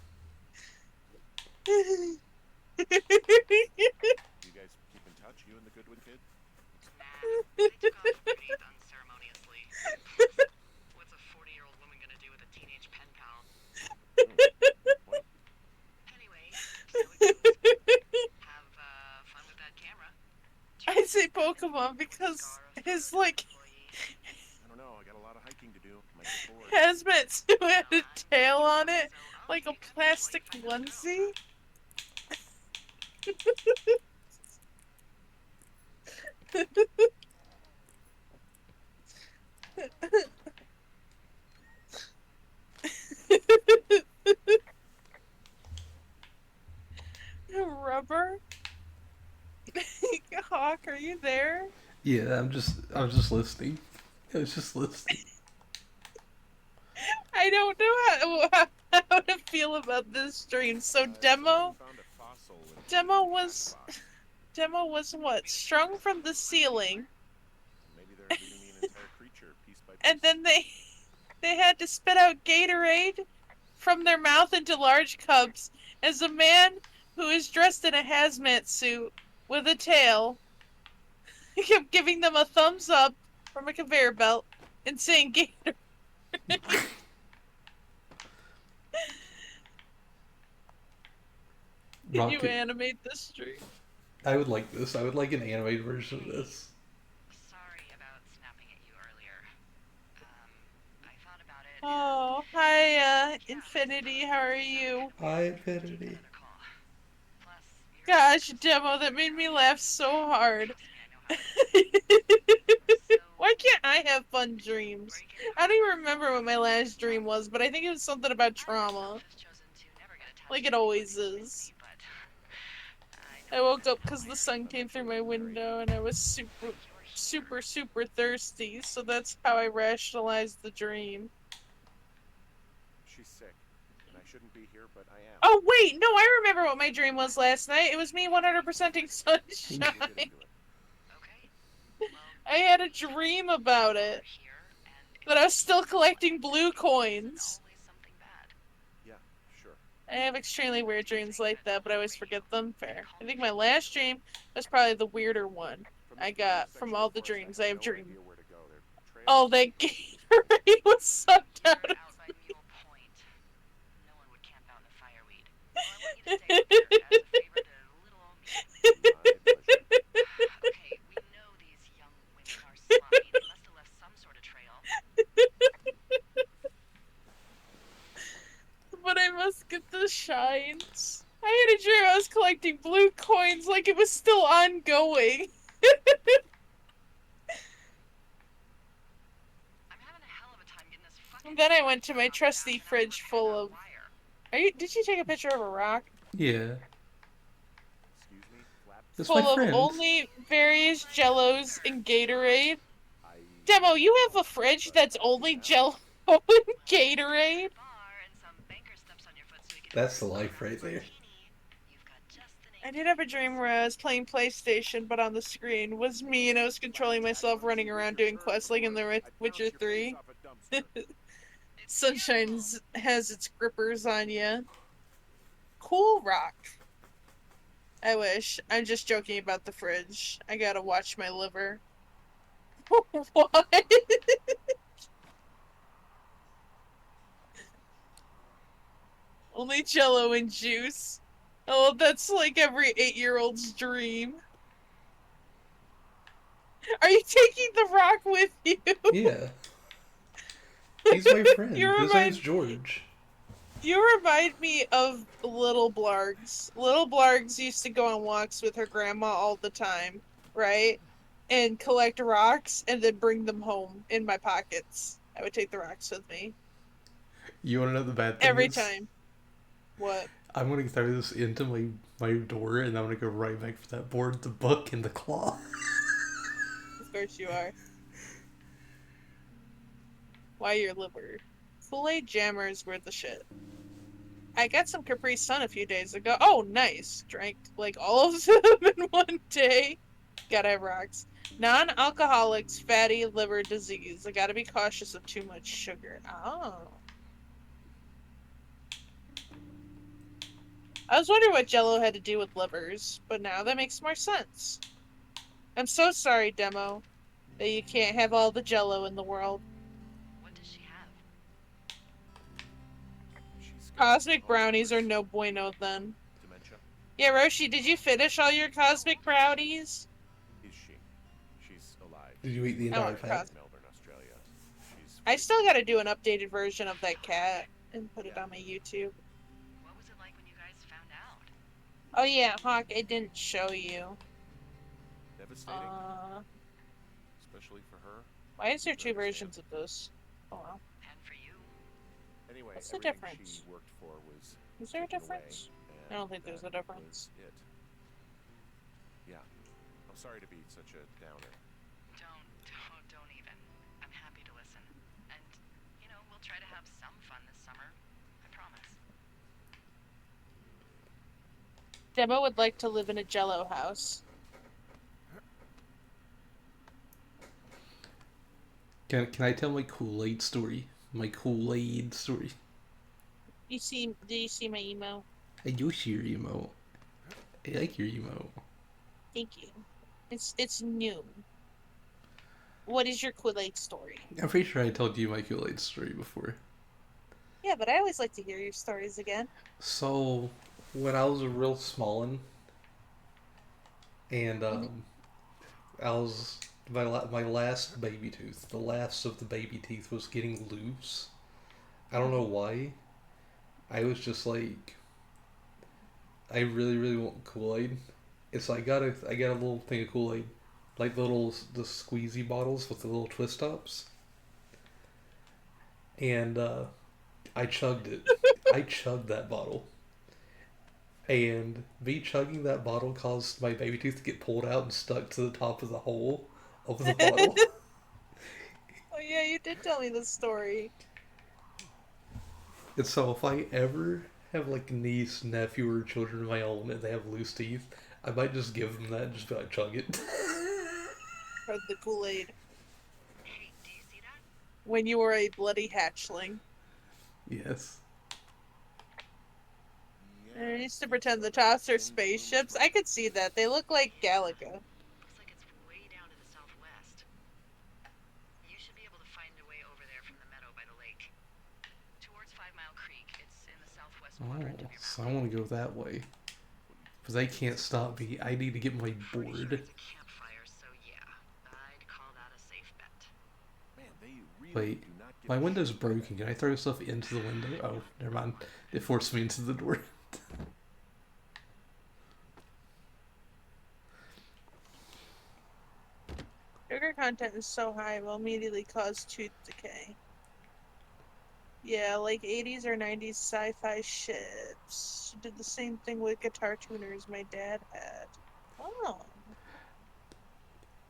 D: You guys keep in touch, you and the Goodwin kid?
C: Nah, they took off pretty unceremoniously. What's a 40-year-old woman gonna do with a teenage pen pal? Anyway, so it goes. Have fun with that camera.
A: I say Pokemon because his, like,
D: I don't know, I got a lot of hiking to do. Might get bored.
A: hazmat suit had a tail on it, Like a plastic onesie? Rubber? Hawk, are you there?
B: Yeah, I was just listening. I was just listening.
A: I don't know how to feel about this stream. So
D: Someone found a fossil in
A: Demo
D: the
A: was
D: back box.
A: Demo was what? Strung from the ceiling,
D: Maybe they're leaving me an entire creature piece by piece.
A: and then they had to spit out Gatorade from their mouth into large cups as a man who is dressed in a hazmat suit with a tail kept giving them a thumbs up from a conveyor belt and saying Gatorade. Can you animate this stream?
B: I would like this. I would like an animated version of this.
C: Sorry about snapping at you earlier. I thought about it.
A: Oh, hi, Infinity. How are you?
B: Hi, Infinity.
C: Plus,
A: Gosh, Demo, that made me laugh so hard. Why can't I have fun dreams? I don't even remember what my last dream was, but I think it was something about trauma. Like it always is. I woke up because the sun came through my window and I was super thirsty, so that's how I rationalized the dream.
D: She's sick, and I shouldn't be here, but I am.
A: Oh wait, no, I remember what my dream was last night. It was me 100%ing sunshine. I had a dream about it. That I was still collecting blue coins.
D: Yeah, sure.
A: I have extremely weird dreams like that, but I always forget them. Fair. I think my last dream was probably the weirder one I got from all the dreams I have dreamed. Oh, that Gatorade was sucked out of me. But I must get the shines. I had a dream I was collecting blue coins like it was still ongoing. And then I went to my trusty fridge full of... Did you take a picture of a rock?
B: Yeah.
D: Excuse me,
B: That's
A: Full
B: my
A: of
B: friend.
A: only various Jellos and Gatorade. Demo, you have a fridge that's only Jello and Gatorade?
B: That's the life right there.
A: I did have a dream where I was playing PlayStation, but on the screen was me and I was controlling myself running around doing quests like in The Witcher 3. Sunshine has its grippers on ya. Cool rock. I wish. I'm just joking about the fridge. I gotta watch my liver. What? Only Jello and juice. Oh, that's like every 8-year-old's dream. Are you taking the rock with you?
B: Yeah. He's my friend. His name's George.
A: You remind me of little Blaarggs. Little Blaarggs used to go on walks with her grandma all the time, right? And collect rocks and then bring them home in my pockets. I would take the rocks with me.
B: You want to know the bad thing?
A: Every time. What?
B: I'm going to throw this into my door and I'm going to go right back for that board, the book, and the claw.
A: Of course you are. Why your liver? Kool-Aid jammers were the shit. I got some Capri Sun a few days ago. Oh, nice. Drank, like, all of them in one day. Gotta have rocks. Non-alcoholics, fatty liver disease. I gotta be cautious of too much sugar. Oh. I was wondering what Jello had to do with livers, but now that makes more sense. I'm so sorry, Demo, that you can't have all the Jello in the world.
C: What does she have?
A: Cosmic brownies are no bueno then.
D: Dementia?
A: Yeah, Roshi, did you finish all your cosmic brownies?
D: Is she? She's alive.
B: Did you eat the entire pack?
D: Melbourne, Australia.
A: I still gotta do an updated version of that cat and put it on my YouTube. Oh yeah, Hawk, I didn't show you.
D: Devastating,
A: Uh,
D: especially for her.
A: why is there
D: You can
A: two
D: understand.
A: versions of this? Oh well.
C: And for you,
D: Anyway,
A: What's the
D: everything she
A: difference?
D: worked for was
A: Is there a
D: taken away,
A: difference? I
D: and
A: don't think there's
D: that
A: a
D: was
A: difference.
D: it. Yeah, I'm sorry to be such a downer.
C: don't even. I'm happy to listen. And, we'll try to have some fun this summer. I promise.
A: Demo would like to live in a Jello house.
B: Can I tell my Kool-Aid story? My Kool-Aid story.
A: Do you see my email?
B: I do see your emo. I like your emo.
A: Thank you. It's new. What is your Kool-Aid story?
B: I'm pretty sure I told you my Kool-Aid story before.
A: Yeah, but I always like to hear your stories again.
B: So, when I was a real smallin', and
A: Mm-hmm.
B: I was my last baby tooth, the last of the baby teeth was getting loose. I don't know why. I was just like, I really, really want Kool Aid. So I got a little thing of Kool Aid, like the squeezy bottles with the little twist tops, and I chugged it. I chugged that bottle, and me chugging that bottle caused my baby tooth to get pulled out and stuck to the top of the hole of the bottle.
A: Oh yeah, you did tell me this story.
B: And so if I ever have like a niece, nephew, or children of my own and they have loose teeth, I might just give them that and just be like, chug it.
A: For the Kool-Aid.
C: Hey, do you see that?
A: When you were a bloody hatchling.
B: Yes.
D: Yeah,
A: I
D: I
A: used to
D: think
A: pretend
D: so.
A: the tops are
D: Thin plume of
A: spaceships. I
D: smoke.
A: could see that. They look like Galaga.
C: Looks like it's way down to the southwest. You should be able to find a way over there from the meadow by the lake. Towards 5 Mile Creek. It's in the southwest quadrant
B: Oh,
C: of your
B: so
C: map.
B: I want to go that way. But they can't stop me. I need to get my
C: Pretty sure
B: board.
C: it's a campfire, so yeah. I'd call that a safe bet.
D: Man, they really
B: Wait,
D: do not give
B: my
D: a
B: window's
D: shit about
B: broken.
D: that
B: Can I throw stuff into the window? Oh, never mind. It forced me into the door.
A: Sugar content is so high, it will immediately cause tooth decay. Yeah, like 80s or 90s sci-fi shit. She did the same thing with guitar tuners my dad had. Oh.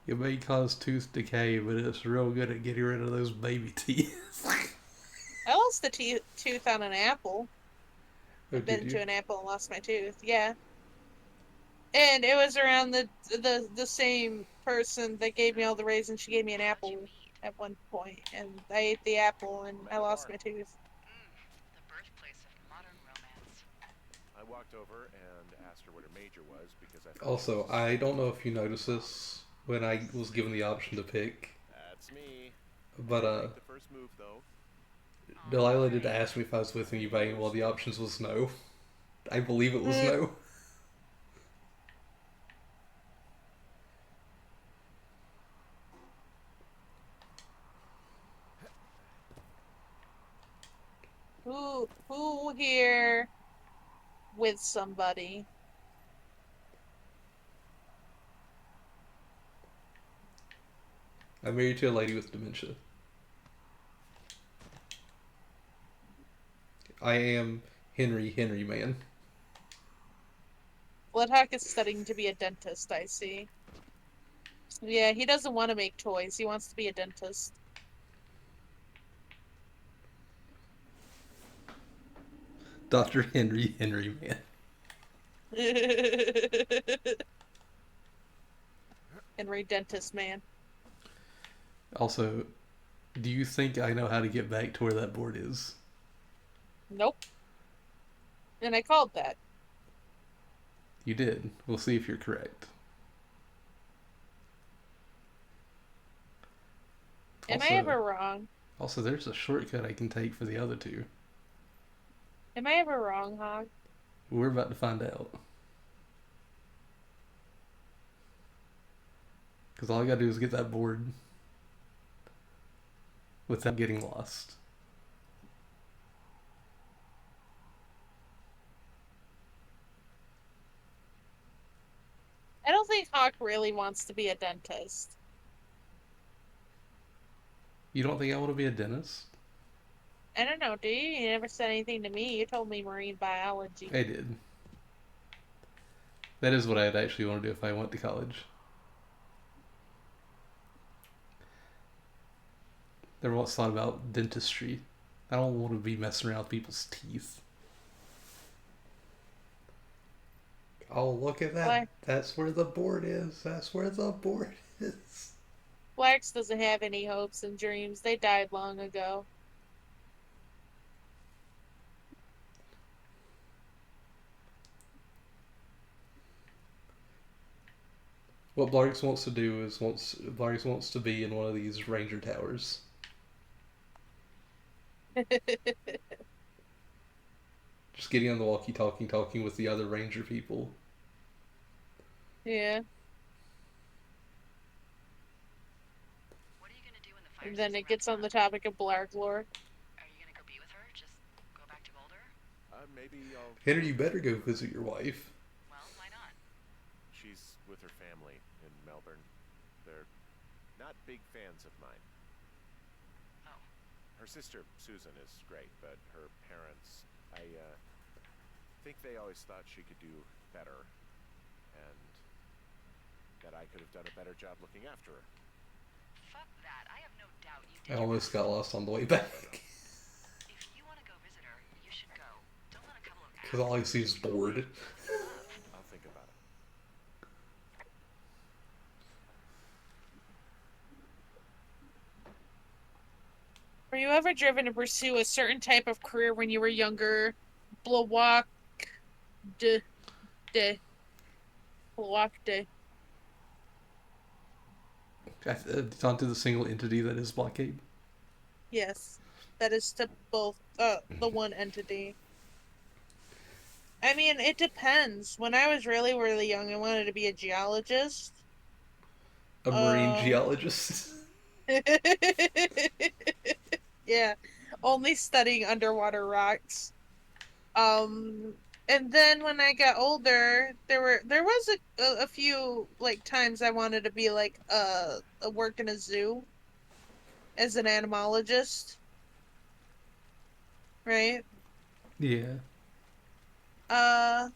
B: It may cause tooth decay, but it's real good at getting rid of those baby teeth.
A: I lost the tooth on an apple. I
B: Oh,
A: bit
B: did you?
A: into an apple and lost my tooth. Yeah. And it was around the same person that gave me all the raisins. She gave me an
C: How'd you
A: apple
C: meet?
A: at one point, and I ate the apple and
D: at
A: I
D: a
A: lost
D: bar.
A: my tooth.
C: The birthplace of modern romance.
D: I walked over and asked her what her major was because I thought she was
B: Also,
D: a
B: I don't
D: scientist.
B: know if you noticed this when I was given the option to pick,
D: That's me. I
B: but
D: didn't make the first move though.
B: Delilah did
C: Alright.
B: ask me if I was with anybody, and well, the options was no. I believe it was
A: Eh,
B: no.
A: who here with somebody?
B: I'm married to a lady with dementia. I am Henry Man.
A: BloodHawk is studying to be a dentist, I see. Yeah, he doesn't want to make toys. He wants to be a dentist.
B: Dr. Henry Man.
A: Henry Dentist Man.
B: Also, do you think I know how to get back to where that board is?
A: Nope. And I called that.
B: You did. We'll see if you're correct.
A: Am I
B: Also,
A: ever wrong?
B: there's a shortcut I can take for the other two.
A: Am I ever wrong, Hog?
B: We're about to find out. Because all I gotta do is get that board without getting lost.
A: think Hawk really wants to be a dentist.
B: You don't think I want to be a dentist?
A: I don't know, do you? You never said anything to me. You told me marine biology.
B: I did. That is what I'd actually want to do if I went to college. Never once thought about dentistry. I don't want to be messing around with people's teeth. Oh, look at that.
A: Why?
B: That's where the board is. That's where the board is.
A: Blaarggs doesn't have any hopes and dreams. They died long ago.
B: What Blaarggs wants to do is Blaarggs wants to be in one of these ranger towers. Just getting on the walkie-talkie, talking with the other ranger people.
A: Yeah.
C: What are you gonna do when the fire
A: And then
C: season
A: it gets
C: wraps
A: on the
C: up?
A: topic of Blaarggs lore.
C: Are you gonna go be with her? Just go back to Boulder?
D: Maybe I'll...
B: Henry, you better go visit your wife.
C: Well, why not?
D: She's with her family in Melbourne. They're not big fans of mine.
C: Oh.
D: Her sister, Susan, is great, but her parents, I think they always thought she could do better, and that I could have done a better job looking after her.
C: Fuck that. I have no doubt you did.
B: I almost got lost on the way back.
C: If you want to go visit her, you should go. Don't let a couple of
B: Because all I see is bored.
D: I'll think about it.
A: Were you ever driven to pursue a certain type of career when you were younger? Blawkade. Blawkade.
B: Onto the single entity that is Blawkade.
A: Yes. That is to both, the one entity. I mean, it depends. When I was really, really young, I wanted to be a geologist.
B: A marine geologist.
A: Yeah, only studying underwater rocks. And then when I got older, there was a few like times I wanted to be like a work in a zoo as an entomologist, right?
B: Yeah.
A: And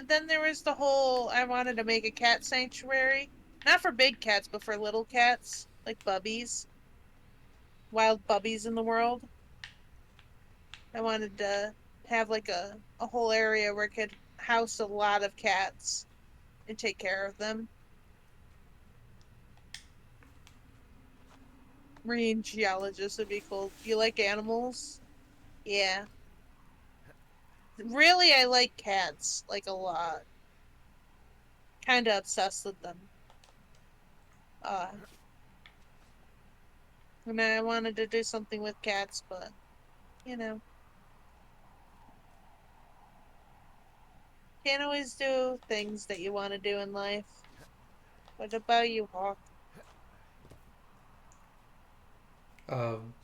A: then there was the whole I wanted to make a cat sanctuary, not for big cats, but for little cats like bubbies, wild bubbies in the world. I wanted to have like a whole area where it could house a lot of cats and take care of them. Marine geologist would be cool. Do you like animals? Yeah. Really, I like cats, like a lot. Kinda obsessed with them. Uh, and I wanted to do something with cats, but, you know, can't always do things that you want to do in life. What about you, Hawk?
B: Um,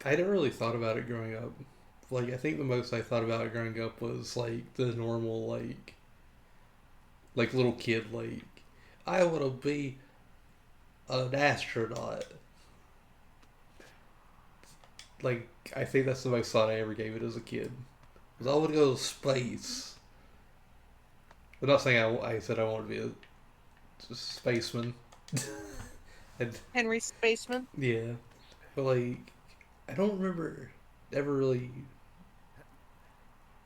B: I never really thought about it growing up. Like, I think the most I thought about it growing up was, like, the normal, like little kid, like, I want to be an astronaut. Like, I think that's the most thought I ever gave it as a kid. Was I want to go to space. I'm not saying I said I wanted to be a spaceman. And,
A: Henry Spaceman?
B: yeah. But, like, I don't remember ever really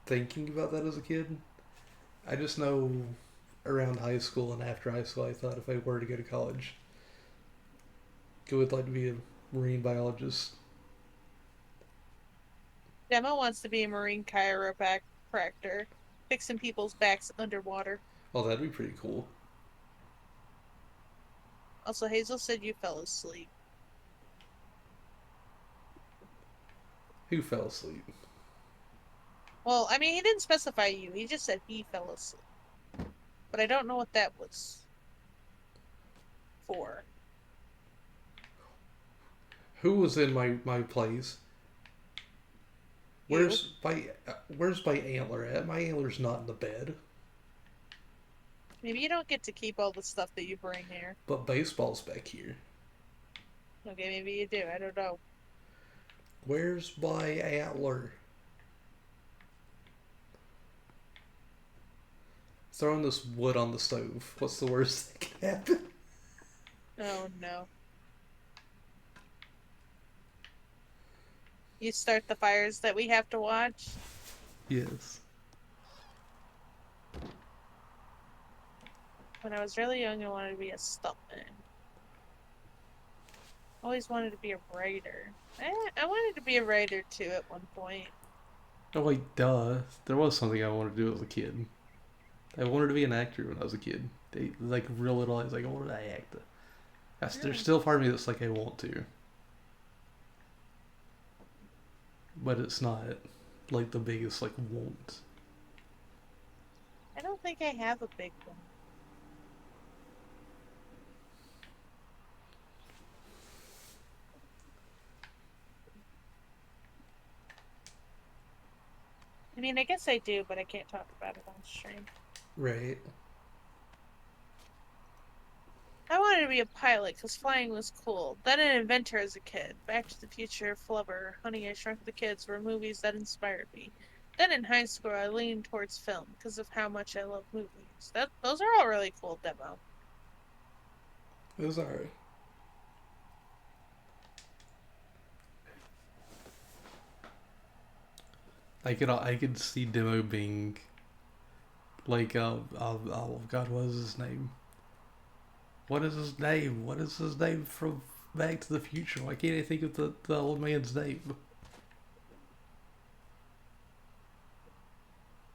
B: thinking about that as a kid. I just know around high school and after high school, I thought if I were to go to college, I would like to be a marine biologist.
A: Demo wants to be a marine chiropractor, fixing people's backs underwater.
B: Oh, that'd be pretty cool.
A: Also, Hazel said you fell asleep.
B: Who fell asleep?
A: Well, I mean, he didn't specify you. He just said he fell asleep. But I don't know what that was for.
B: Who was in my place? Where's my antler at? My antler's not in the bed.
A: Maybe you don't get to keep all the stuff that you bring here.
B: But baseball's back here.
A: Okay, maybe you do. I don't know.
B: Where's my antler? Throwing this wood on the stove. What's the worst that can happen?
A: Oh no. You start the fires that we have to watch?
B: Yes.
A: When I was really young, I wanted to be a stuntman. Always wanted to be a writer. I wanted to be a writer too at one point.
B: Oh, like, duh. There was something I wanted to do as a kid. I wanted to be an actor when I was a kid. They, like, realized, like, I wanted to act. There's still part of me that's like, I want to. But it's not, like, the biggest, like, want.
A: I don't think I have a big one. I mean, I guess I do, but I can't talk about it on stream.
B: Right.
A: I wanted to be a pilot because flying was cool. Then an inventor as a kid. Back to the Future, Flubber, Honey, I Shrunk the Kids were movies that inspired me. Then in high school, I leaned towards film because of how much I love movies. Those are all really cool, Demo.
B: It was alright. I could see Demo being like oh god, what is his name? What is his name? What is his name from Back to the Future? Why can't I think of the old man's name?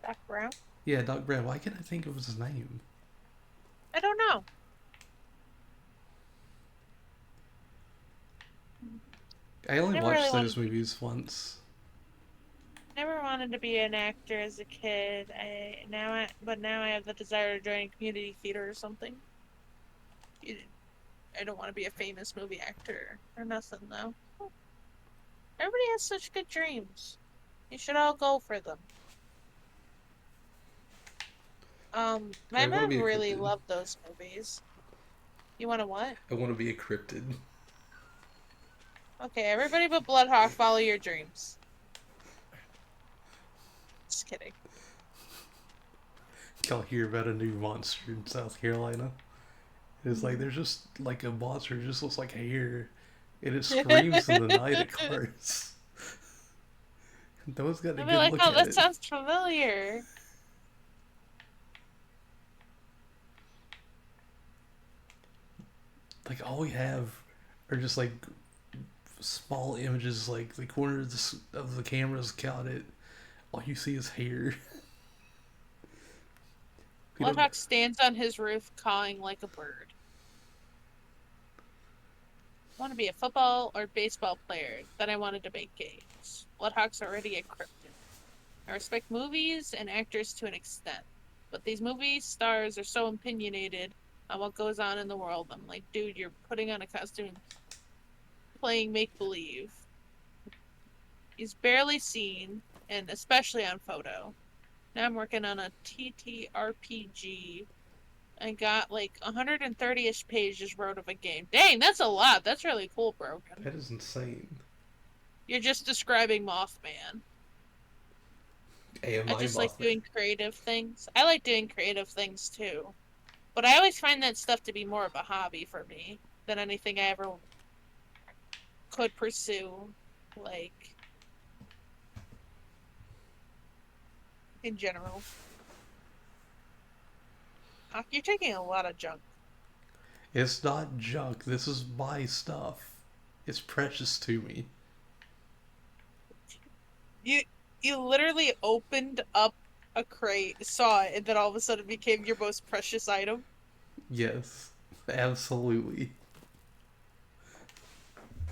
A: Doc Brown?
B: Yeah, Doc Brown. Why can't I think of his name?
A: I don't know.
B: I only
A: Never
B: watched
A: really
B: those
A: wanted-
B: movies once.
A: Never wanted to be an actor as a kid. But now I have the desire to join community theater or something. I don't want to be a famous movie actor or nothing though. Everybody has such good dreams. You should all go for them. My
B: I wanna be
A: mom
B: a
A: really
B: cryptid.
A: loved those movies. You want to what?
B: I want to be a cryptid.
A: Okay, everybody but BloodHawk, follow your dreams. Just kidding.
B: Y'all hear about a new monster in South Carolina? It's like there's just like a monster that just looks like hair, and it screams in the night at cars. No one's got a
A: I'll
B: good
A: be like,
B: look
A: oh,
B: at
A: that
B: it.
A: sounds familiar.
B: Like all we have are just like small images, like the corners of the cameras caught it. All you see is hair. We don't-
A: BloodHawk stands on his roof cawing like a bird. I want to be a football or baseball player. Then I wanted to make games. BloodHawk's already a cryptid. I respect movies and actors to an extent, but these movie stars are so opinionated on what goes on in the world. I'm like, dude, you're putting on a costume, playing make-believe. He's barely seen, and especially on photo. Now I'm working on a TTRPG. I got like 130-ish pages wrote of a game. Dang, that's a lot. That's really cool, Broken.
B: That is insane.
A: You're just describing Mothman.
B: Am
A: I
B: I
A: just like
B: Mothman?
A: doing creative things. I like doing creative things too. But I always find that stuff to be more of a hobby for me than anything I ever could pursue. Like, in general. You're taking a lot of junk.
B: It's not junk. This is my stuff. It's precious to me.
A: You literally opened up a crate, saw it, and then all of a sudden it became your most precious item.
B: Yes, absolutely.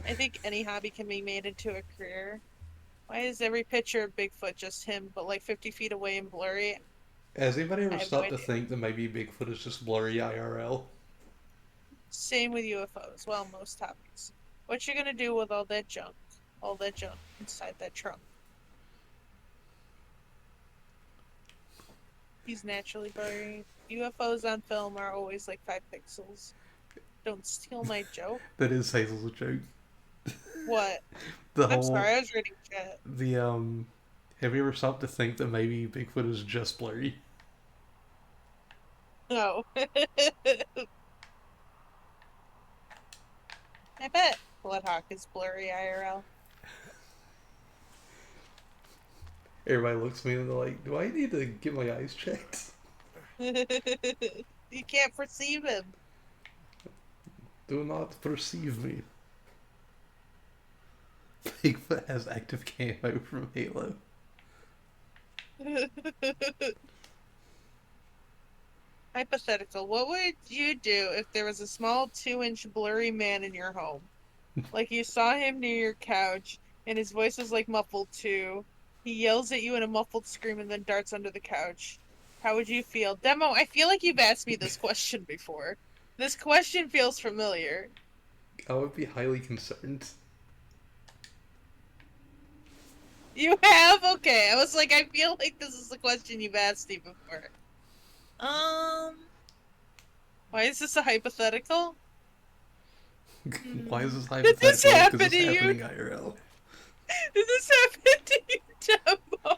A: I think any hobby can be made into a career. Why is every picture of Bigfoot just him, but like 50 feet away and blurry?
B: Has anybody
A: I
B: ever
A: have no
B: stopped to
A: idea.
B: think that maybe Bigfoot is just blurry IRL?
A: Same with UFOs. Well, most topics. What you gonna do with all that junk? All that junk inside that trunk? He's naturally blurry. UFOs on film are always like 5 pixels. Don't steal my joke.
B: That is Hazel's joke.
A: What?
B: The
A: I'm
B: whole
A: sorry, I was reading chat.
B: Have you ever stopped to think that maybe Bigfoot is just blurry?
A: No. I bet BloodHawk is blurry IRL.
B: Everybody looks at me and they're like, "Do I need to get my eyes checked?"
A: You can't perceive him.
B: Do not perceive me. Bigfoot has active camo from Halo.
A: Hypothetical. What would you do if there was a small 2-inch blurry man in your home? Like you saw him near your couch, and his voice is like muffled too. He yells at you in a muffled scream and then darts under the couch. How would you feel? Demo, I feel like you've asked me this question before. This question feels familiar.
B: I would be highly concerned.
A: You have? Okay. I was like, I feel like this is a question you've asked me before. Why is this a hypothetical?
B: Why is this
A: Did this
B: hypothetical?
A: happen
B: Because
A: to
B: it's
A: you?
B: happening IRL.
A: Did this happen to you, Demo?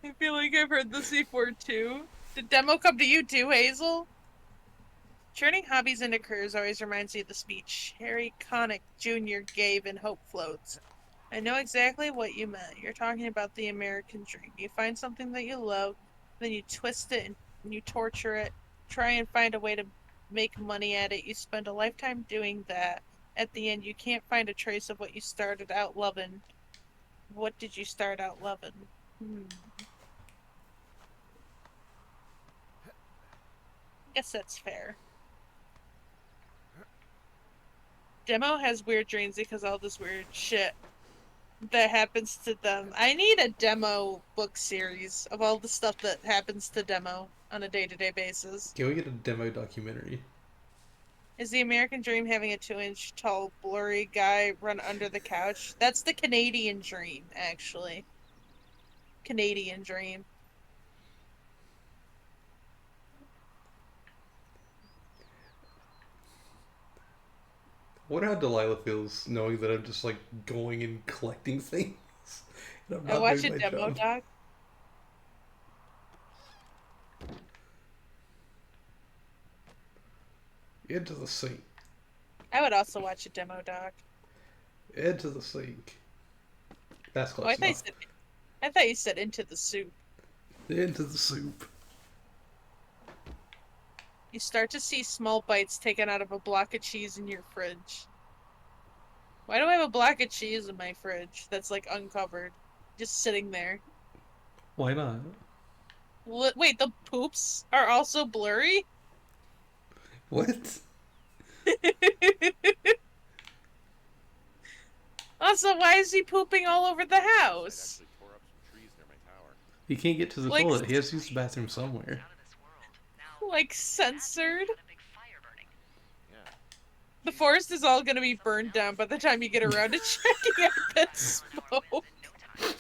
A: I feel like I've heard this before too. Did Demo come to you too, Hazel? Turning hobbies into careers always reminds me of the speech Harry Connick Jr. gave in Hope Floats. I know exactly what you meant. You're talking about the American dream. You find something that you love, then you twist it and you torture it, try and find a way to make money at it. You spend a lifetime doing that. At the end, you can't find a trace of what you started out loving. What did you start out loving? Guess that's fair. Demo has weird dreams because all this weird shit that happens to them. I need a Demo book series of all the stuff that happens to Demo on a day-to-day basis.
B: Can we get a demo documentary?
A: Is the American dream having a 2-inch tall blurry guy run under the couch? That's the Canadian dream, actually. Canadian dream.
B: I wonder how Delilah feels knowing that I'm just like going and collecting things. And I'm
A: I
B: not
A: watch a
B: doing my
A: Demo
B: job.
A: doc.
B: Into the sink.
A: I would also watch a Demo doc.
B: Into the sink. That's
A: Oh, I
B: close
A: thought you
B: enough.
A: said, I thought you said into the soup.
B: Into the soup.
A: You start to see small bites taken out of a block of cheese in your fridge. Why do I have a block of cheese in my fridge that's like uncovered? Just sitting there.
B: Why not?
A: Wait, the poops are also blurry?
B: What?
A: Also, why is he pooping all over the
D: I
A: house?
D: actually tore up some trees near my tower.
B: He can't get to the
A: Like-
B: toilet. He has to use the bathroom somewhere.
C: Out of this world. Now,
A: Like censored?
C: got a big fire burning.
D: Yeah.
A: The forest is all gonna be burned down by the time you get around to checking out that smoke.
C: No time.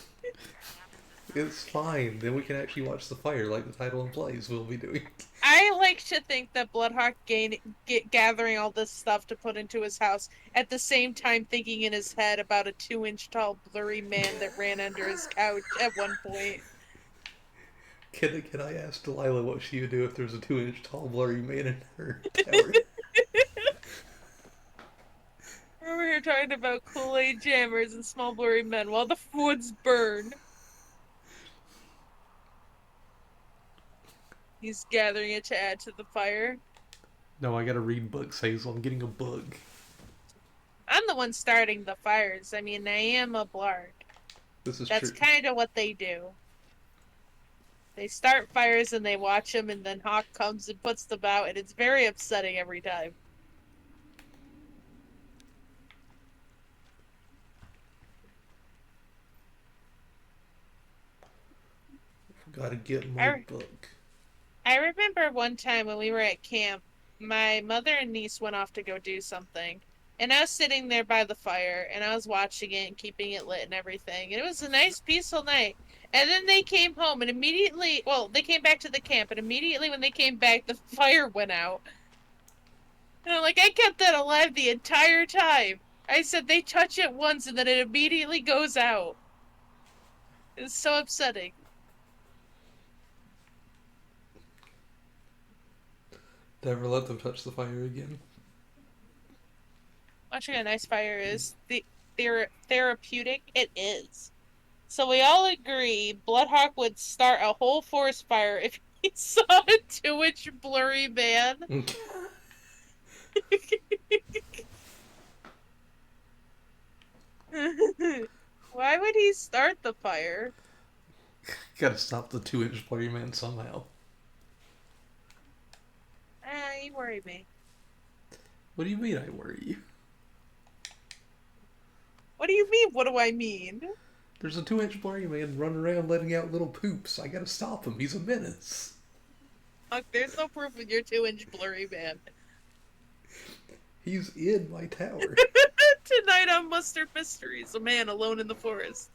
B: It's fine. Then we can actually watch the fire like the title implies we'll be doing.
A: I like to think that BloodHawk gathering all this stuff to put into his house at the same time thinking in his head about a 2-inch tall blurry man that ran under his couch at one point.
B: Can I ask Delilah what she would do if there's a 2-inch tall blurry man in her tower?
A: We're over here talking about Kool-Aid jammers and small blurry men while the woods burn. He's gathering it to add to the fire.
B: No, I gotta read books, Hazel. I'm getting a book.
A: I'm the one starting the fires. I mean, I am a Blaargg.
B: This is
A: That's
B: true.
A: kind of what they do. They start fires and they watch them, and then Hawk comes and puts them out, and it's very upsetting every time.
B: Gotta get my book.
A: I remember one time when we were at camp, my mother and niece went off to go do something. And I was sitting there by the fire, and I was watching it and keeping it lit and everything. And it was a nice, peaceful night. And then they came home and immediately, well, they came back to the camp and immediately when they came back, the fire went out. And I'm like, I kept that alive the entire time. I said they touch it once and then it immediately goes out. It's so upsetting.
B: Never let them touch the fire again.
A: Watching a nice fire is therapeutic. It is. So we all agree BloodHawk would start a whole forest fire if he saw a 2-inch blurry man. Why would he start the fire?
B: Gotta stop the 2-inch blurry man somehow.
A: You worry me.
B: What do you mean I worry you?
A: What do you mean, what do I mean?
B: There's a 2-inch blurry man running around letting out little poops. I gotta stop him. He's a menace.
A: Look, there's no proof of your 2-inch blurry man.
B: He's in my tower.
A: Tonight on Mustard Mysteries, a man alone in the forest.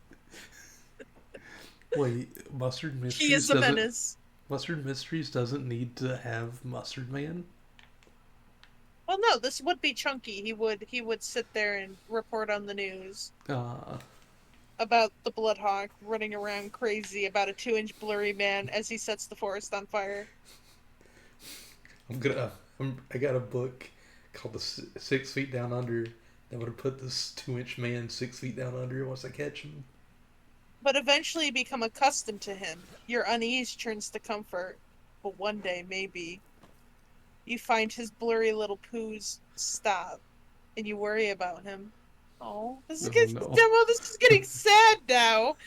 B: Wait, Mustard Mysteries
A: He is a menace.
B: Mustard Mysteries doesn't need to have Mustard Man?
A: Well, no, this would be Chunky. He would sit there and report on the news about the BloodHawk running around crazy about a 2-inch blurry man as he sets the forest on fire.
B: I got a book called the 6 Feet Down Under that would have put this 2-inch man 6 feet down under once I catch him.
A: But eventually you become accustomed to him. Your unease turns to comfort. But one day, maybe, you find his blurry little poos stop, and you worry about him. Oh, this is getting
B: no.
A: Demo. This is getting sad now.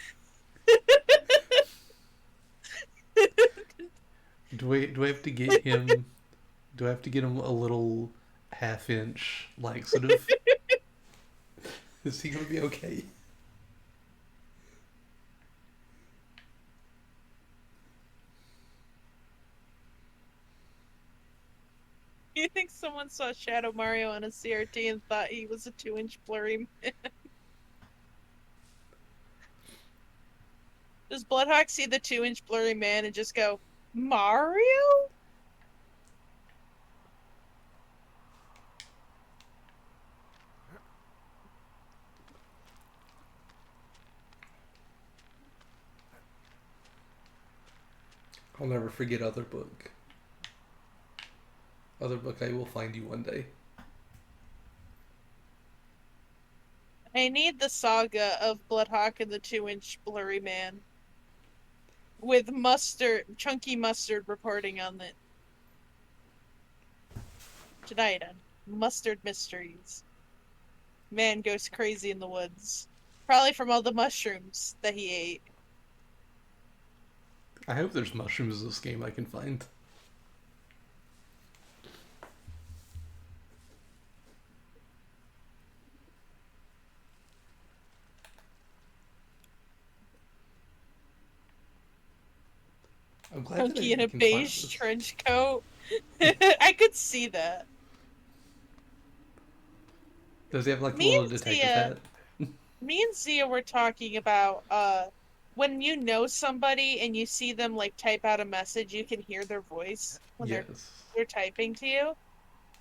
B: Do I have to get him? Do I have to get him a little half-inch laxative? Is he gonna be okay?
A: You think someone saw Shadow Mario on a CRT and thought he was a 2-inch blurry man? Does BloodHawk see the 2-inch blurry man and just go, Mario?
B: I'll never forget Other Book. Other Book, I will find you one day.
A: I need the saga of BloodHawk and the 2-inch blurry man. With Chunky Mustard reporting on it. Tonight on Mustard Mysteries. Man goes crazy in the woods. Probably from all the mushrooms that he ate.
B: I hope there's mushrooms in this game I can find. I'm glad
A: Chunky in a
B: can find
A: beige
B: this.
A: trench coat. I could see that.
B: Does he have like a
A: Me
B: little
A: and
B: detective
A: Zia-
B: hat?
A: Me and Zia were talking about when you know somebody and you see them like type out a message, you can hear their voice when
B: Yes.
A: they're typing to you.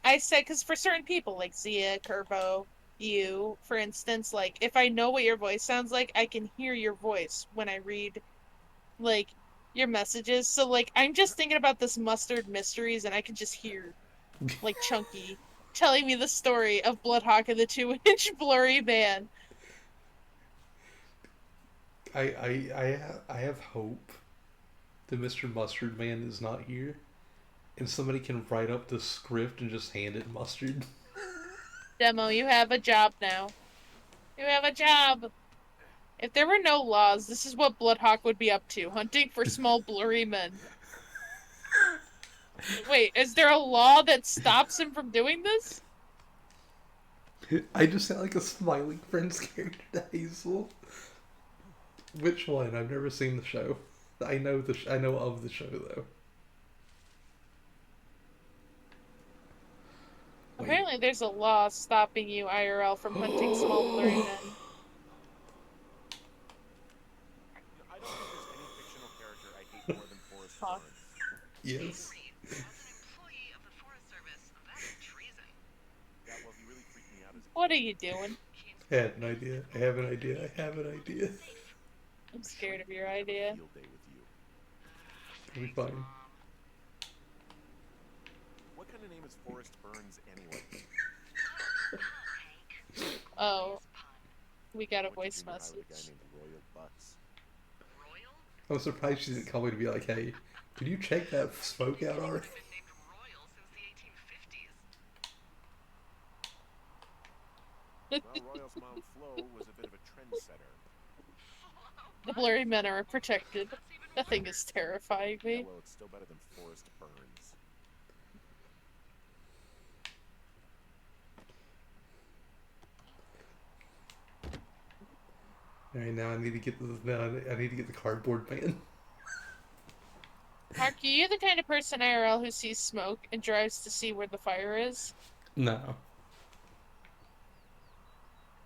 A: I said, because for certain people like Zia, Kerbo, you, for instance, like if I know what your voice sounds like, I can hear your voice when I read like your messages. So like I'm just thinking about this Mustard Mysteries and I can just hear like Chunky telling me the story of BloodHawk and the 2-inch blurry man.
B: I have hope that Mr. Mustard Man is not here, and somebody can write up the script and just hand it Mustard.
A: Demo, you have a job now. You have a job. If there were no laws, this is what BloodHawk would be up to, hunting for small blurry men. Wait, is there a law that stops him from doing this?
B: I just sound like a Smiling Friends character to Hazel. Which one? I've never seen the show. I know I know of the show though. Wait.
A: Apparently there's a law stopping you, IRL, from hunting small blurry men.
D: I don't think this
B: Yes.
C: As an employee of the Forest Service, that's treason.
D: Yeah, well, he really freaked me out as a
A: What
D: kid.
A: are you doing?
C: He
B: I had
C: inspired
B: an
C: me.
B: idea. I have an idea. I have an idea.
C: Safe.
A: I'm
D: I'm
A: scared of
D: sure
A: your
D: he'd have a
A: idea.
D: field day with you.
B: It'll be
C: Thanks,
B: fine.
C: Mom.
D: What kind of name is Forrest Burns anyway?
C: Hank.
A: Oh,
C: Obvious pun.
A: we got a
D: I went to
A: voice
D: junior high with a guy
A: message.
D: named Royal Butts.
C: Royal?
B: I'm surprised she didn't call me to be like, hey, could you check that smoke out already?
C: Anybody's been named Royal since the 1850s.
D: Well, Royal's mom, Flo, was a bit of a trendsetter.
A: The blurry men are protected.
C: That's even
A: That thing
C: worse.
A: is terrifying
D: Yeah,
A: me.
D: well, it's still better than Forrest Burns.
B: All right, now I need to get the I need to get the cardboard man.
A: Mark, are you the kind of person IRL who sees smoke and drives to see where the fire is?
B: No.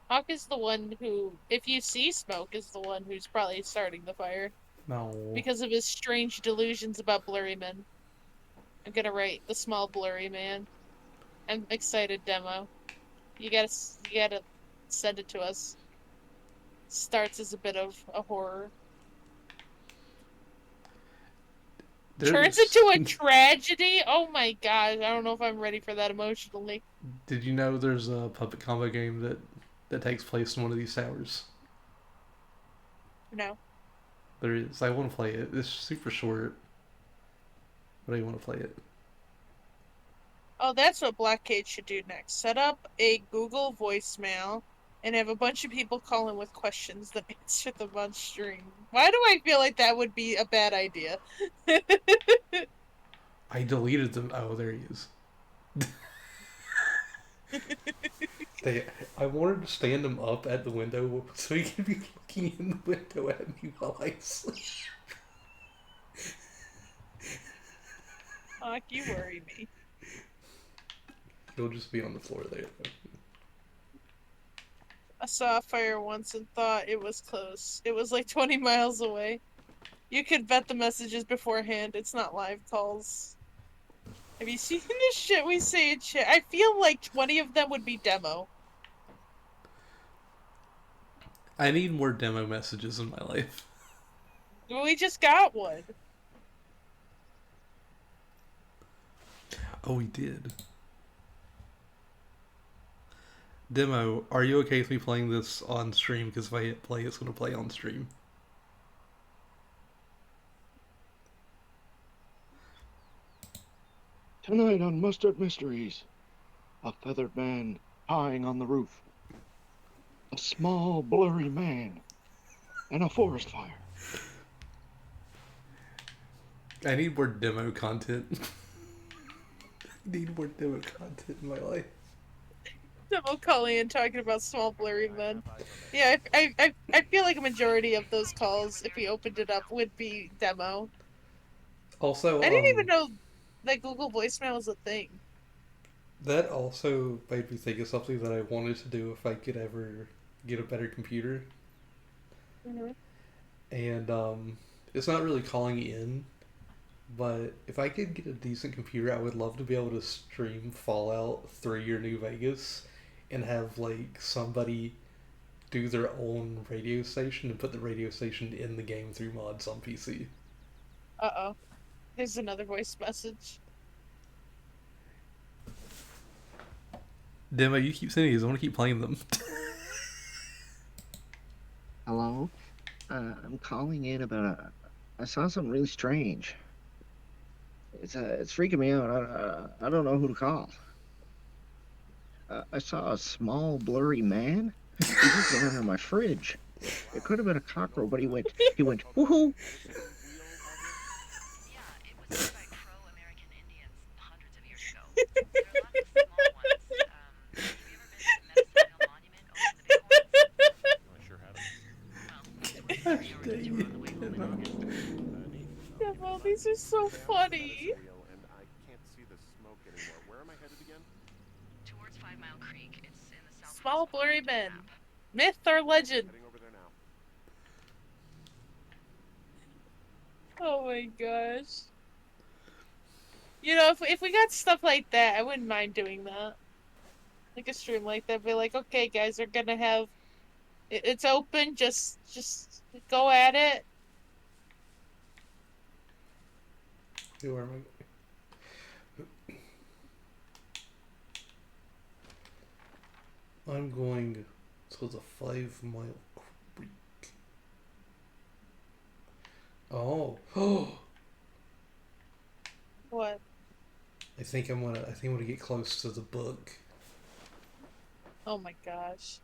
A: Hawk is the one who, if you see smoke, is the one who's probably starting the fire
B: No.
A: because of his strange delusions about blurry men. I'm gonna write the small blurry man. I'm excited, demo. You gotta send it to us. Starts as a bit of a horror. Turns
B: There's.
A: into a tragedy? Oh my gosh, I don't know if I'm ready for that emotionally.
B: Did you know there's a puppet combo game that takes place in one of these towers?
A: No.
B: There is. I want to play it. It's super short, but I want to play it.
A: Oh, that's what Blackcade should do next. Set up a Google voicemail and have a bunch of people call in with questions that answer them on stream. Why do I feel like that would be a bad idea?
B: I deleted them. Oh, there he is. I wanted to stand him up at the window so he could be looking in the window at me while I sleep.
A: Hawk, you worry me.
B: He'll just be on the floor there.
A: I saw a fire once and thought it was close. It was like 20 miles away. You could vet the messages beforehand. It's not live calls. Have you seen the shit we say in chat? I feel like 20 of them would be demo.
B: I need more demo messages in my life.
A: We just got one.
B: Oh, we did. Demo, are you okay with me playing this on stream? Because if I hit play, it's going to play on stream.
F: Tonight on Mustard Mysteries, a feathered man high on the roof, a small blurry man, and a forest fire.
B: I need more demo content. I need more demo content in my life.
A: Demo calling and talking about small blurry men. Yeah, I feel like a majority of those calls, if we opened it up, would be demo.
B: Also,
A: I didn't even know that Google voicemail was a thing.
B: that also made me think of something that I wanted to do if I could ever get a better computer.
A: Mm-hmm.
B: And it's not really calling in, but if I could get a decent computer, I would love to be able to stream Fallout 3 or New Vegas and have like somebody do their own radio station and put the radio station in the game through mods on PC.
A: Uh-oh. Here's another voice message.
B: Demo, you keep sending these. I want to keep playing them.
F: Hello? I'm calling in about I saw something really strange. It's freaking me out. I don't know who to call. I saw a small blurry man. He just went under my fridge. It could have been a cockroach, but he went woohoo.
C: Yeah, it was made by pro-American Indians hundreds of years ago. There are lots of small ones. Have you ever been to the Medicine Wheel Monument over in the Bighorns?
D: No, I sure haven't.
C: Well, it's where you were on the way home in August.
A: Demo, these are so funny.
D: And I can't see the smoke anymore. Where am I headed again?
C: Towards 5 Mile Creek. It's in the southwest
A: Small blurry
C: quadrant
A: men.
C: of the map.
A: Myth or legend?
D: Heading over there now.
A: Oh my gosh. You know, if we got stuff like that, I wouldn't mind doing that. Like a stream like that, be like, okay, guys, we're gonna have it's open. Just go at it.
B: Hey, where am I going? I'm going to the 5 Mile Creek. Oh, oh!
A: What?
B: I think I'm gonna get close to the book.
A: Oh my gosh.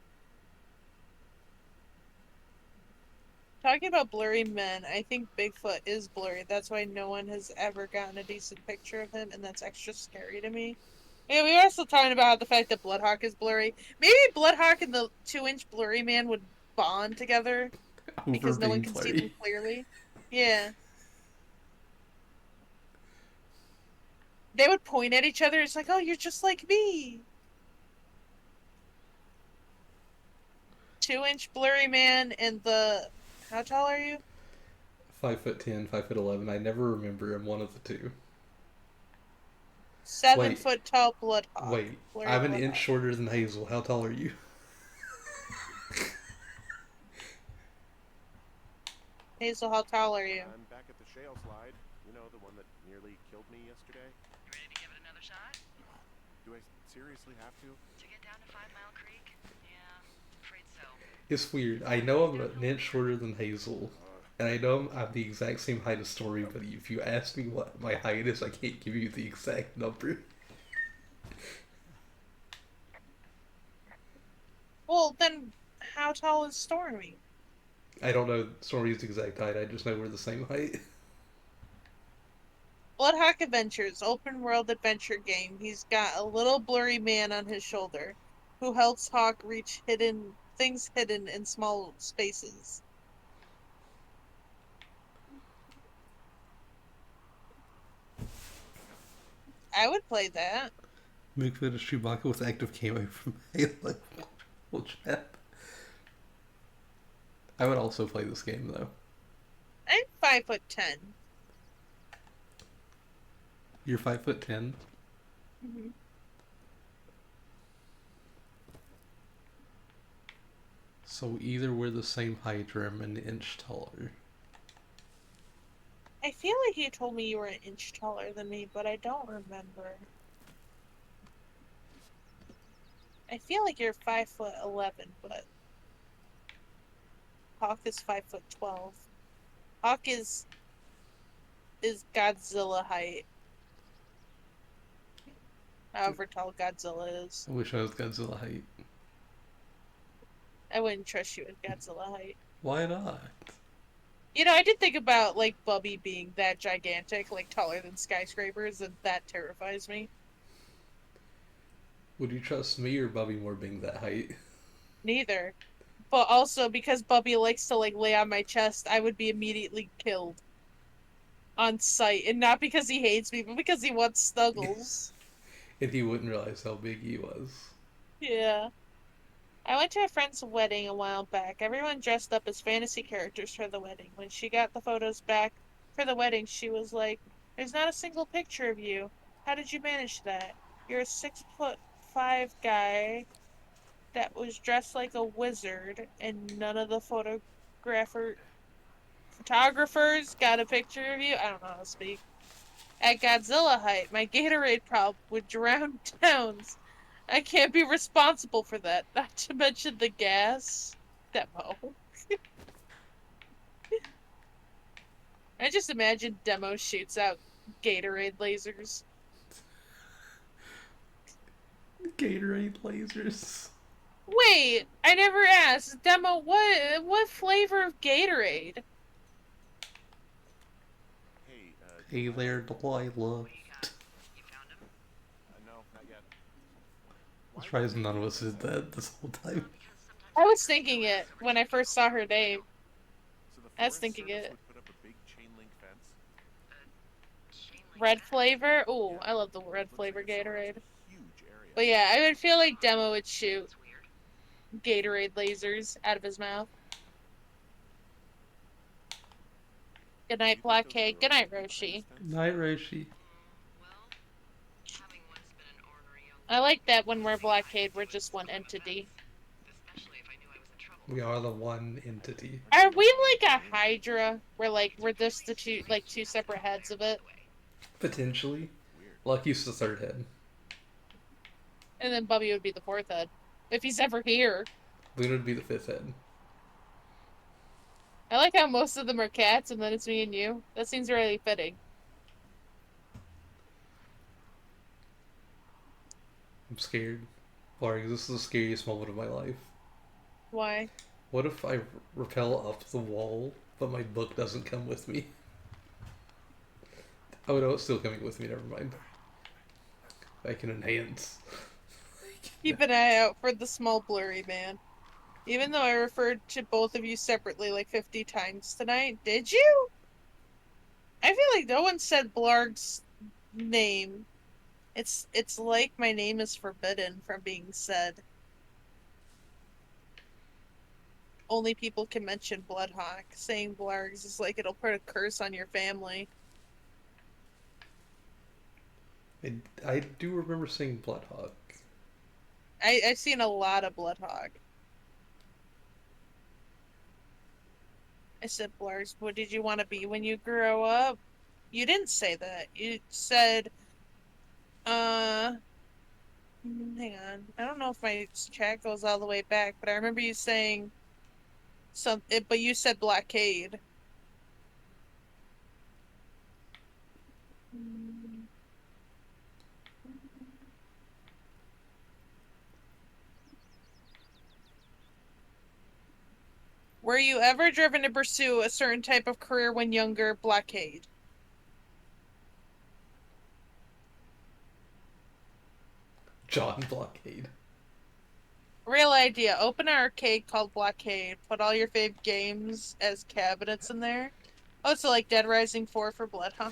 A: Talking about blurry men, I think Bigfoot is blurry. That's why no one has ever gotten a decent picture of him, and that's extra scary to me. Yeah, we were also talking about the fact that BloodHawk is blurry. Maybe BloodHawk and the 2-inch blurry man would bond together
B: Over
A: because no one
B: being
A: can see them
B: blurry.
A: clearly. Yeah. They would point at each other. It's like, oh, you're just like me. 2-inch blurry man and the. How tall are you?
B: 5'10", 5'11". I never remember. I'm one of the two.
A: 7
B: Wait,
A: foot tall BloodHawk.
B: wait.
A: Blurry
B: I'm an inch
A: BloodHawk.
B: shorter than Hazel. How tall are you?
A: Hazel, how tall are you?
D: I'm back at the shale slide. You know, the one that nearly killed me yesterday.
C: You ready to give it another shot?
D: Do I seriously have to?
C: To get down to 5 Mile Creek? Yeah, afraid so.
B: It's weird. I know I'm an inch shorter than Hazel, and I know I'm the exact same height as Story, but if you ask me what my height is, I can't give you the exact number.
A: Well, then, how tall is Stormy?
B: I don't know Story's exact height. I just know we're the same height.
A: BloodHawk Adventures, open world adventure game. He's got a little blurry man on his shoulder who helps Hawk reach things hidden in small spaces. I would play that.
B: Bigfoot is Chewbacca with active camo from Halo. Watchman. I would also play this game though.
A: I'm 5'10".
B: You're 5'10".
A: Mm-hmm.
B: So either we're the same height or I'm an inch taller.
A: I feel like you told me you were an inch taller than me, but I don't remember. I feel like you're 5'11", but Hawk is 5'12". Hawk is Godzilla height. However tall Godzilla is.
B: I wish I was Godzilla height.
A: I wouldn't trust you with Godzilla height.
B: Why not?
A: You know, I did think about, like, Bubby being that gigantic, like, taller than skyscrapers, and that terrifies me.
B: Would you trust me or Bubby Moore being that height?
A: Neither. But also, because Bubby likes to, like, lay on my chest, I would be immediately killed. On sight. And not because he hates me, but because he wants snuggles.
B: And he wouldn't realize how big he was.
A: Yeah. I went to a friend's wedding a while back. Everyone dressed up as fantasy characters for the wedding. When she got the photos back for the wedding, she was like, "There's not a single picture of you. How did you manage that? You're a 6'5" guy that was dressed like a wizard, and none of the photographers got a picture of you." I don't know how to speak. At Godzilla height, my Gatorade prop would drown towns. I can't be responsible for that. Not to mention the gas demo. I just imagine demo shoots out Gatorade lasers.
B: Gatorade lasers.
A: Wait, I never asked. Demo, what flavor of Gatorade?
D: Hey,
B: Hey there, Delilah.
C: What do you got? You found him?
D: no, not yet.
B: I'm surprised none of us did that this whole time.
C: Because sometimes
A: I was thinking it when I first saw her name.
D: So the
A: I was
D: Forest
A: thinking
D: Service
A: it.
D: would put up a big chain link fence.
C: chain link
A: Red
C: fence.
A: flavor? Ooh, I love the red
D: Looks
A: flavor
D: like it's a
A: Gatorade.
D: huge area.
A: But yeah, I would feel like Demo would shoot
C: That's weird.
A: Gatorade lasers out of his mouth. Good night,
D: Do you think those
A: Blockade.
D: are
A: Good night,
D: all the
A: Roshi.
D: fence?
B: Night, Roshi.
C: Well,
A: I like that when we're Blockade, we're just one entity.
C: Especially if I knew I was in trouble.
B: We are the one entity.
A: Are we like a Hydra? We're just the two separate heads of it,
B: Potentially.
D: Weird.
B: Lucky's the third head.
A: and then Bubby would be the fourth head if he's ever here.
B: Luna would be the fifth head.
A: I like how most of them are cats, and then it's me and you. That seems really fitting.
B: I'm scared. Blaarggs, this is the scariest moment of my life.
A: Why?
B: What if I rappel up the wall, but my book doesn't come with me? Oh no, it's still coming with me, never mind. I can enhance.
A: Keep an eye out for the small blurry man. Even though I referred to both of you separately like 50 times tonight, did you? I feel like no one said Blaarggs' name. It's like my name is forbidden from being said. Only people can mention BloodHawk. Saying Blaarggs is like it'll put a curse on your family.
B: I do remember seeing BloodHawk.
A: I've seen a lot of BloodHawk. I said, Blaarggs, what did you want to be when you grow up? You didn't say that. You said, hang on. I don't know if my chat goes all the way back, but I remember you saying something, but you said Blockade. Were you ever driven to pursue a certain type of career when younger? Blockade.
B: John Blockade.
A: Real idea. Open an arcade called Blockade. Put all your fave games as cabinets in there. Oh, so like Dead Rising 4 for Blood, huh?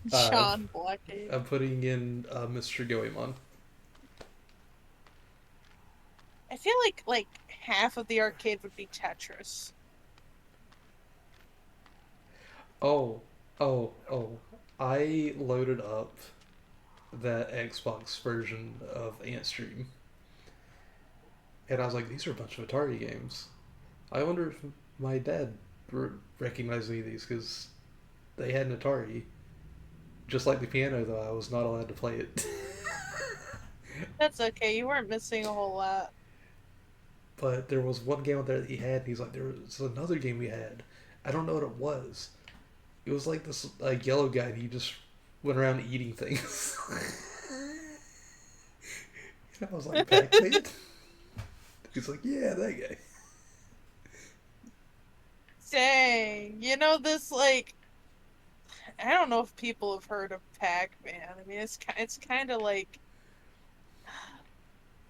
A: John Blockade.
B: I'm putting in Mr. Goemon.
A: I feel like half of the arcade would be Tetris.
B: Oh. I loaded up that Xbox version of Antstream. And I was like, these are a bunch of Atari games. I wonder if my dad recognized any of these because they had an Atari. Just like the piano, though, I was not allowed to play it.
A: That's okay. You weren't missing a whole lot.
B: But there was one game out there that he had, and he's like, there was another game we had. I don't know what it was. It was like this yellow guy, and he just went around eating things. And I was like, Pac-Man? He's like, yeah, that guy.
A: Dang. You know, this, like... I don't know if people have heard of Pac-Man. I mean, it's kind of like...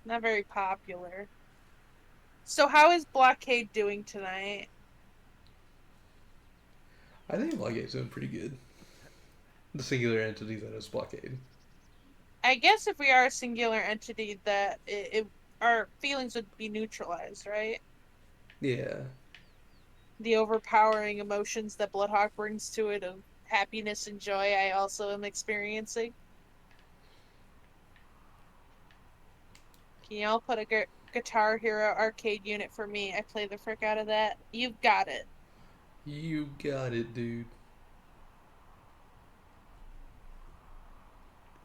A: not very popular. So how is Blockade doing tonight?
B: I think Blawkade's doing pretty good. The singular entity that is Blawkade.
A: I guess if we are a singular entity, that our feelings would be neutralized, right?
B: Yeah.
A: The overpowering emotions that BloodHawk brings to it of happiness and joy, I also am experiencing. Can y'all put a Guitar Hero arcade unit for me? I play the frick out of that. You've got it.
B: You got it, dude.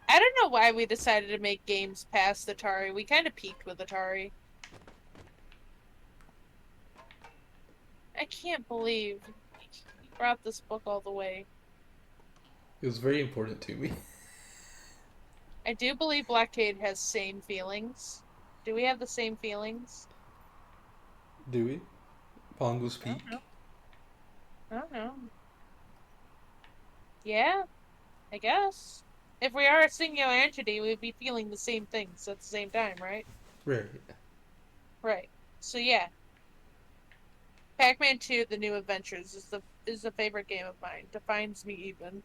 A: I don't know why we decided to make games past Atari. We kind of peaked with Atari. I can't believe you brought this book all the way.
B: It was very important to me.
A: I do believe Blockade has same feelings. Do we have the same feelings?
B: Do we? Pongo's
A: I
B: Peak.
A: don't know. I don't know. Yeah, I guess. If we are a singular entity, we'd be feeling the same things at the same time, right?
B: Right.
A: Right. So yeah. Pac-Man 2: The New Adventures is a favorite game of mine. Defines me even.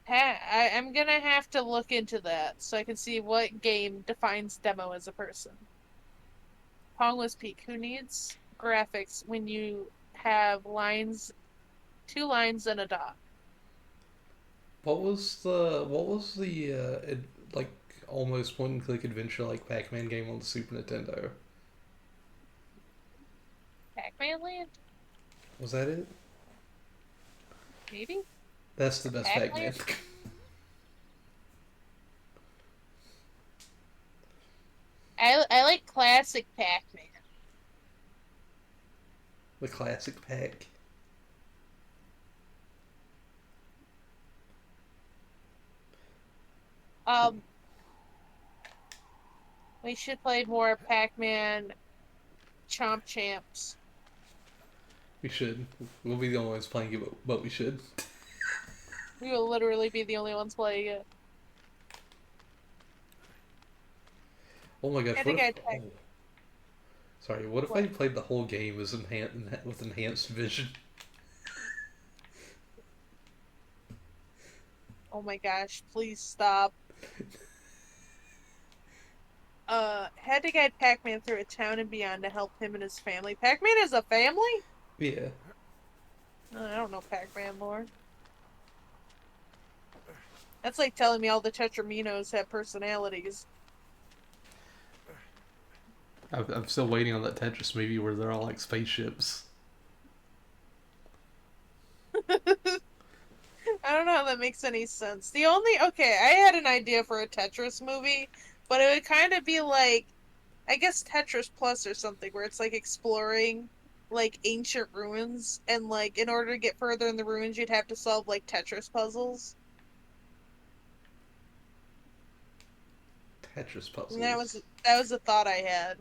A: I'm gonna have to look into that so I can see what game defines Demo as a person. Pongo's Peak. Who needs graphics when you have lines, 2 lines and a dot?
B: what was the like almost one click adventure like Pac-Man game on the Super Nintendo?
A: Pac-Man Land?
B: Was that it?
A: Maybe?
B: That's the best
A: Pac-Man?
B: Pac-Man.
A: I like classic Pac-Man.
B: The classic Pac.
A: Um, we should play more Pac-Man Chomp Champs.
B: We should. We'll be the only ones playing it, but we should.
A: We will literally be the only ones playing it.
B: Oh my gosh!
A: I think I'd
B: Oh, sorry. What if I played the whole game as with enhanced vision?
A: Oh my gosh, please stop. Had to guide Pac-Man through a town and beyond to help him and his family. Pac-Man has a family?
B: Yeah.
A: I don't know Pac-Man lore. That's like telling me all the Tetraminos have personalities.
B: I'm still waiting on that Tetris movie where they're all like spaceships.
A: I don't know how that makes any sense. Okay, I had an idea for a Tetris movie, but it would kind of be like, I guess Tetris Plus or something, where it's like exploring like ancient ruins, and like in order to get further in the ruins, you'd have to solve like Tetris puzzles.
B: Tetris puzzles.
A: And that was a thought I had,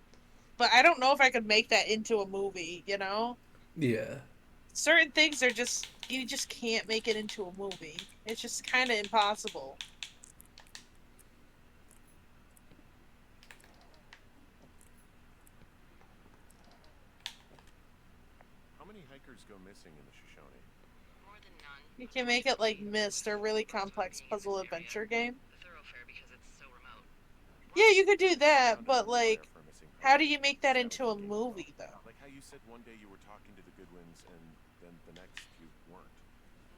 A: but I don't know if I could make that into a movie. You know,
B: Yeah.
A: certain things are just you just can't make it into a movie. It's just kind of impossible.
D: How many hikers go missing in the Shoshone?
C: More than none.
A: You can make it like Myst, a really complex puzzle adventure game.
C: The thoroughfare because it's so remote.
A: Yeah, you could do that,
D: Found
A: but
D: another flyer
A: like,
D: for a missing
A: how
D: hiker.
A: do you make that
D: Just got
A: into
D: it
A: a
D: thinking.
A: movie, though?
D: Like how you said one day you were talking to the Goodwins and then the next you weren't.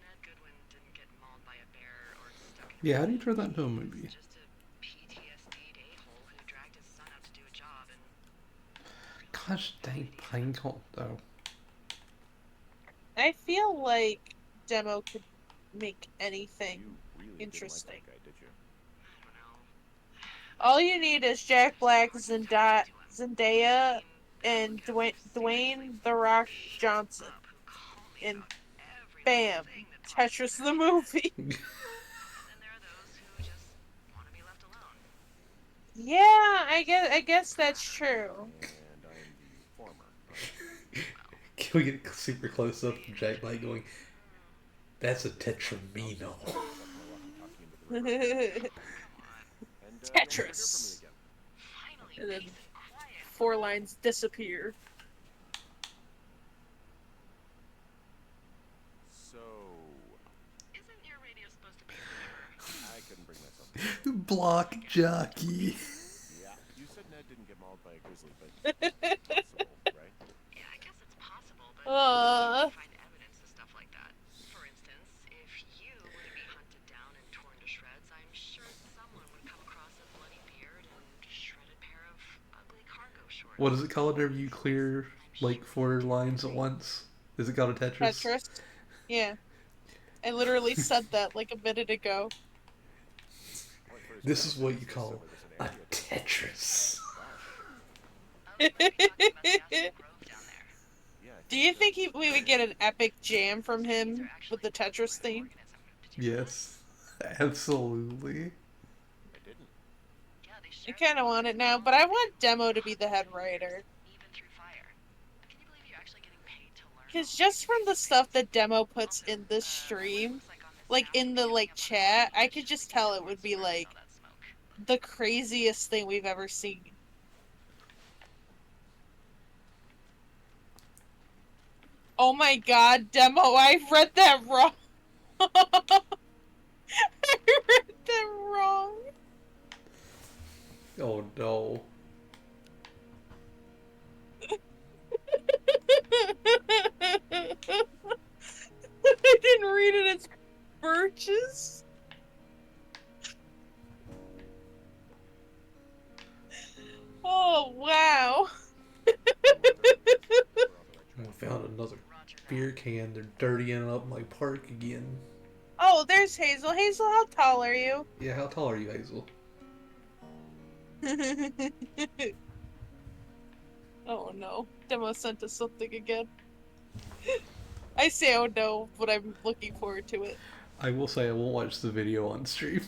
C: Ned Goodwin didn't get mauled by a bear or stuck in
B: Yeah. How do you turn that into a movie?
C: He's just a PTSD'd a-hole who dragged his son out to do a job and
B: Gosh dang pinecone though.
A: I feel like Demo could make anything
D: You really
A: interesting.
D: didn't like that guy, did you?
C: I don't know.
A: All you need is Jack Black, Zendaya,
C: I mean,
A: and
C: because there's
A: Dwayne The Rock
C: seriously
A: Johnson,
C: up who call me
A: and
C: about every
A: bam,
C: little thing that pops
A: Tetris
C: in
A: the
C: their
A: movie.
C: head. Then there are those who just want to be left alone.
A: Yeah, I guess that's true.
D: And I'm the former.
B: Can we get a super close up of Jack Black going? That's a Tetramino.
A: Tetris.
C: Finally,
A: And then
C: peace and quiet.
A: 4 lines disappear.
D: So,
C: Isn't your radio supposed to be for
D: I couldn't bring myself to
B: Block jockey.
D: Yeah, you said Ned didn't get mauled by a grizzly, but it's possible, right?
C: Yeah, I guess it's possible, but you
A: Uh,
C: find evidence of stuff like that. For instance, if you were to be hunted down and torn to shreds, I'm sure someone would come across a bloody beard and shredded pair of ugly cargo shorts.
B: What is it called whenever you clear like 4 lines at once? Is it called a Tetris?
A: Tetris. Yeah. I literally said that like a minute ago.
B: This is what you call a Tetris.
C: Oh, but you're talking about the Aspen Grove down there.
D: Yeah, I
A: Do you
D: so.
A: think we would get an epic jam from him with the Tetris theme?
C: Did you know
B: Yes, absolutely.
D: I didn't.
C: Yeah, they
A: I
C: sure
A: kind of want it now, but I want Demo to be the head writer.
C: even through fire. Can you believe you're actually getting paid to learn?
A: Because just from the stuff that Demo puts in this stream, like in the like chat, I could just tell it would be like the craziest thing we've ever seen. Oh my god, Demo, I read that wrong. I read that wrong.
B: Oh no.
A: I didn't read it as birches.
B: beer can. They're dirtying up my park again.
A: Oh, there's Hazel. Hazel, how tall are you?
B: Yeah, how tall are you, Hazel?
A: Oh no. Demo sent us something again. I say oh no, but I'm looking forward to it.
B: I will say I won't watch the video on stream.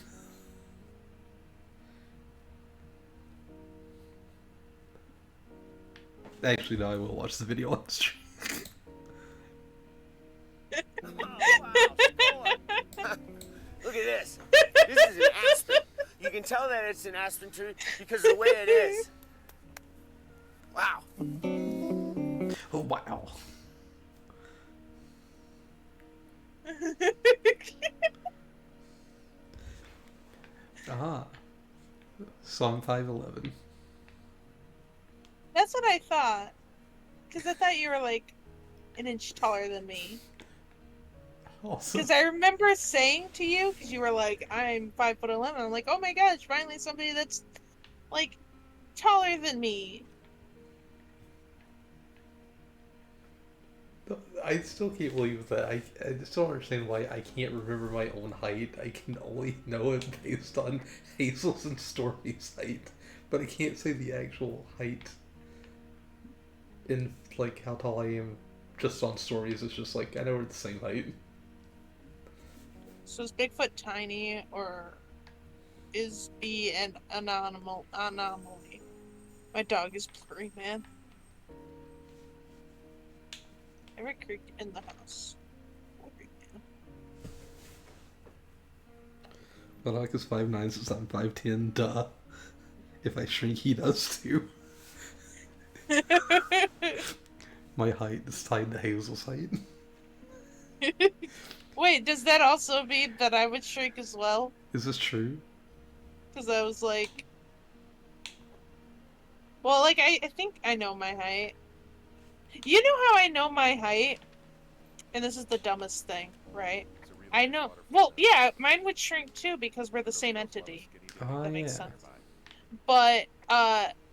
B: Actually, no, I will watch the video on stream.
G: Oh, wow, score. Look at this. This is an aspen. You can tell that it's an aspen tree because of the way it is. Wow.
B: Oh, wow. Ah. Song 511.
A: That's what I thought. Because I thought you were like an inch taller than me.
B: Awesome.
A: Because I remember saying to you, because you were like, I'm 5'11". I'm like, oh my gosh, finally somebody that's like taller than me.
B: I still can't believe that. I still don't understand why I can't remember my own height. I can only know it based on Hazel's and Stormy's height. But I can't say the actual height in, like, how tall I am just on stories. It's just like, I know we're the same height.
A: So is Bigfoot tiny, or is B an anomaly? My dog is blurry, man. Every creek in the house.
B: BloodHawk is 5'9", since I'm 5'10", duh. If I shrink, he does too. My height is tied to Hazel's height.
A: Wait, does that also mean that I would shrink as well?
B: Is this true?
A: Because I was like... Well, like, I think I know my height. You know how I know my height? And this is the dumbest thing, right? I know... Well, yeah, mine would shrink too because we're the same entity.
B: Oh,
A: That makes
B: yeah.
A: sense. But,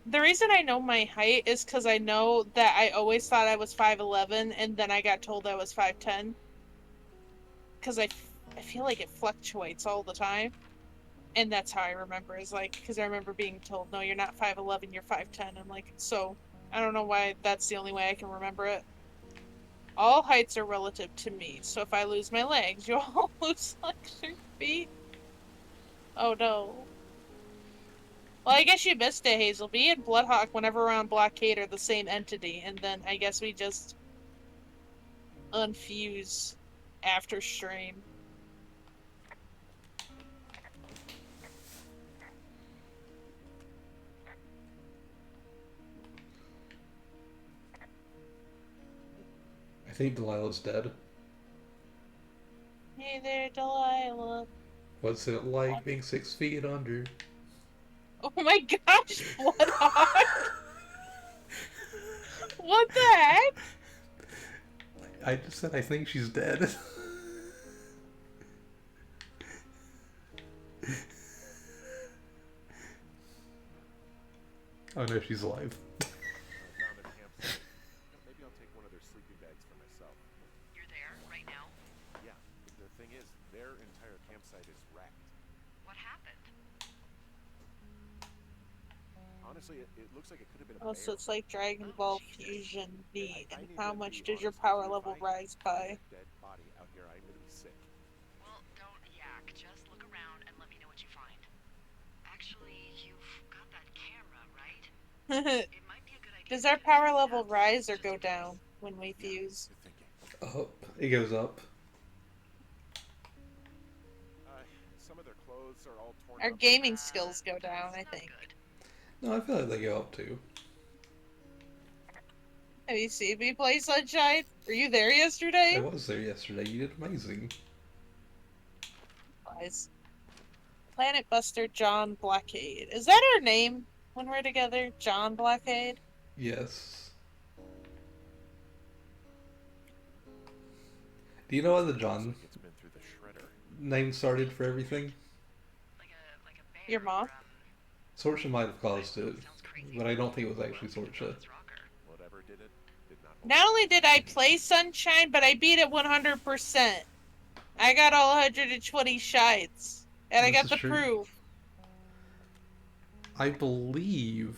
A: the reason I know my height is because I know that I always thought I was 5'11", and then I got told I was 5'10". Because I feel like it fluctuates all the time. And that's how I remember, is like, because I remember being told, no, you're not 5'11", you're 5'10". I'm like, so, I don't know why that's the only way I can remember it. All heights are relative to me, so if I lose my legs, you'll all lose like 3 feet. Oh no. Well, I guess you missed it, Hazel. Me and BloodHawk, whenever we're on Blockade, are the same entity, and then I guess we just unfuse after stream.
B: I think Delilah's dead.
A: Hey there, Delilah.
B: What's it like being 6 feet under?
A: Oh my gosh, BloodHawk! What the heck?
B: I just said I think she's dead. Oh no, she's alive.
D: Found their campsite. Maybe I'll take one of their sleeping bags for myself.
C: You're there right now?
D: Yeah, but the thing is, their entire campsite is wrecked.
C: What happened?
D: Honestly, it looks like it could have been a
A: Oh, so
D: bear.
A: it's like Dragon Ball Fusion
D: I
A: V, and
D: need
A: how
D: to
A: much
D: be
A: does your
D: honest with
A: power
D: you, if
A: level
D: I
A: rise
D: find
A: by?
D: a dead body out here, I'm gonna be sick.
C: Well, don't yak. Just look around and let me know what you find. Actually, you've got that camera, right? It might be a good idea.
A: Does
C: to
A: our
C: get it
A: power
C: checked
A: level
C: out,
A: rise or
C: just
A: go
C: in case.
A: down when we fuse?
D: Good thinking.
B: Up. It goes up.
D: Some of their clothes are all torn
A: Our
D: up.
A: gaming skills go down, I
C: Not
A: think.
C: good.
B: No, I feel like they go up too.
A: Have you seen me play Sunshine? Were you there
B: I
A: yesterday?
B: was there yesterday. You did amazing.
A: Lies. Planet Buster John Blockade. Is that our name when we're together? John Blockade?
B: Yes. Do you know why the John
D: Looks like it's been through the shredder.
B: name started for everything?
C: Like a bear.
A: Your mom?
B: Sorcha might have caused it,
C: Sounds crazy.
B: but I don't think it was actually Sorcha.
C: Rocker.
D: Whatever did it, did not.
A: Not only did I play Sunshine, but I beat it 100%. I got all 120 shites. And I
B: This
A: got
B: is
A: the
B: true.
A: proof.
B: I believe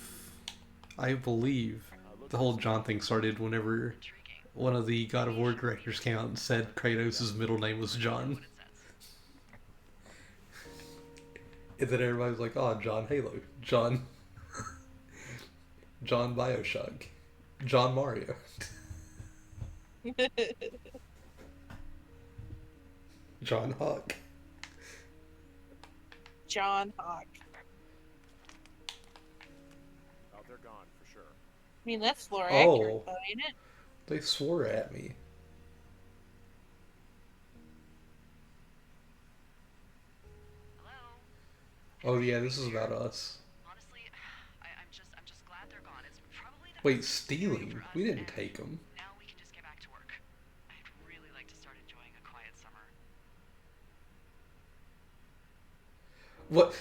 B: the whole John thing started whenever one of the God of War directors came out and said Kratos' middle name was John. And then everybody was like, oh, John Halo, John Bioshock, John Mario. John Hawk.
A: John Hawk.
D: Oh, they're gone for sure.
A: I mean, that's lore
B: Oh.
A: accurate, though, ain't it?
B: They swore at me.
C: Hello?
B: Oh yeah, this is about us.
C: Honestly, I'm just glad they're gone. It's probably the
B: Wait,
C: best
B: stealing?
C: for us,
B: We didn't
C: and
B: take them.
C: now we can just get back to work. I'd really like to start enjoying a quiet summer.
B: What?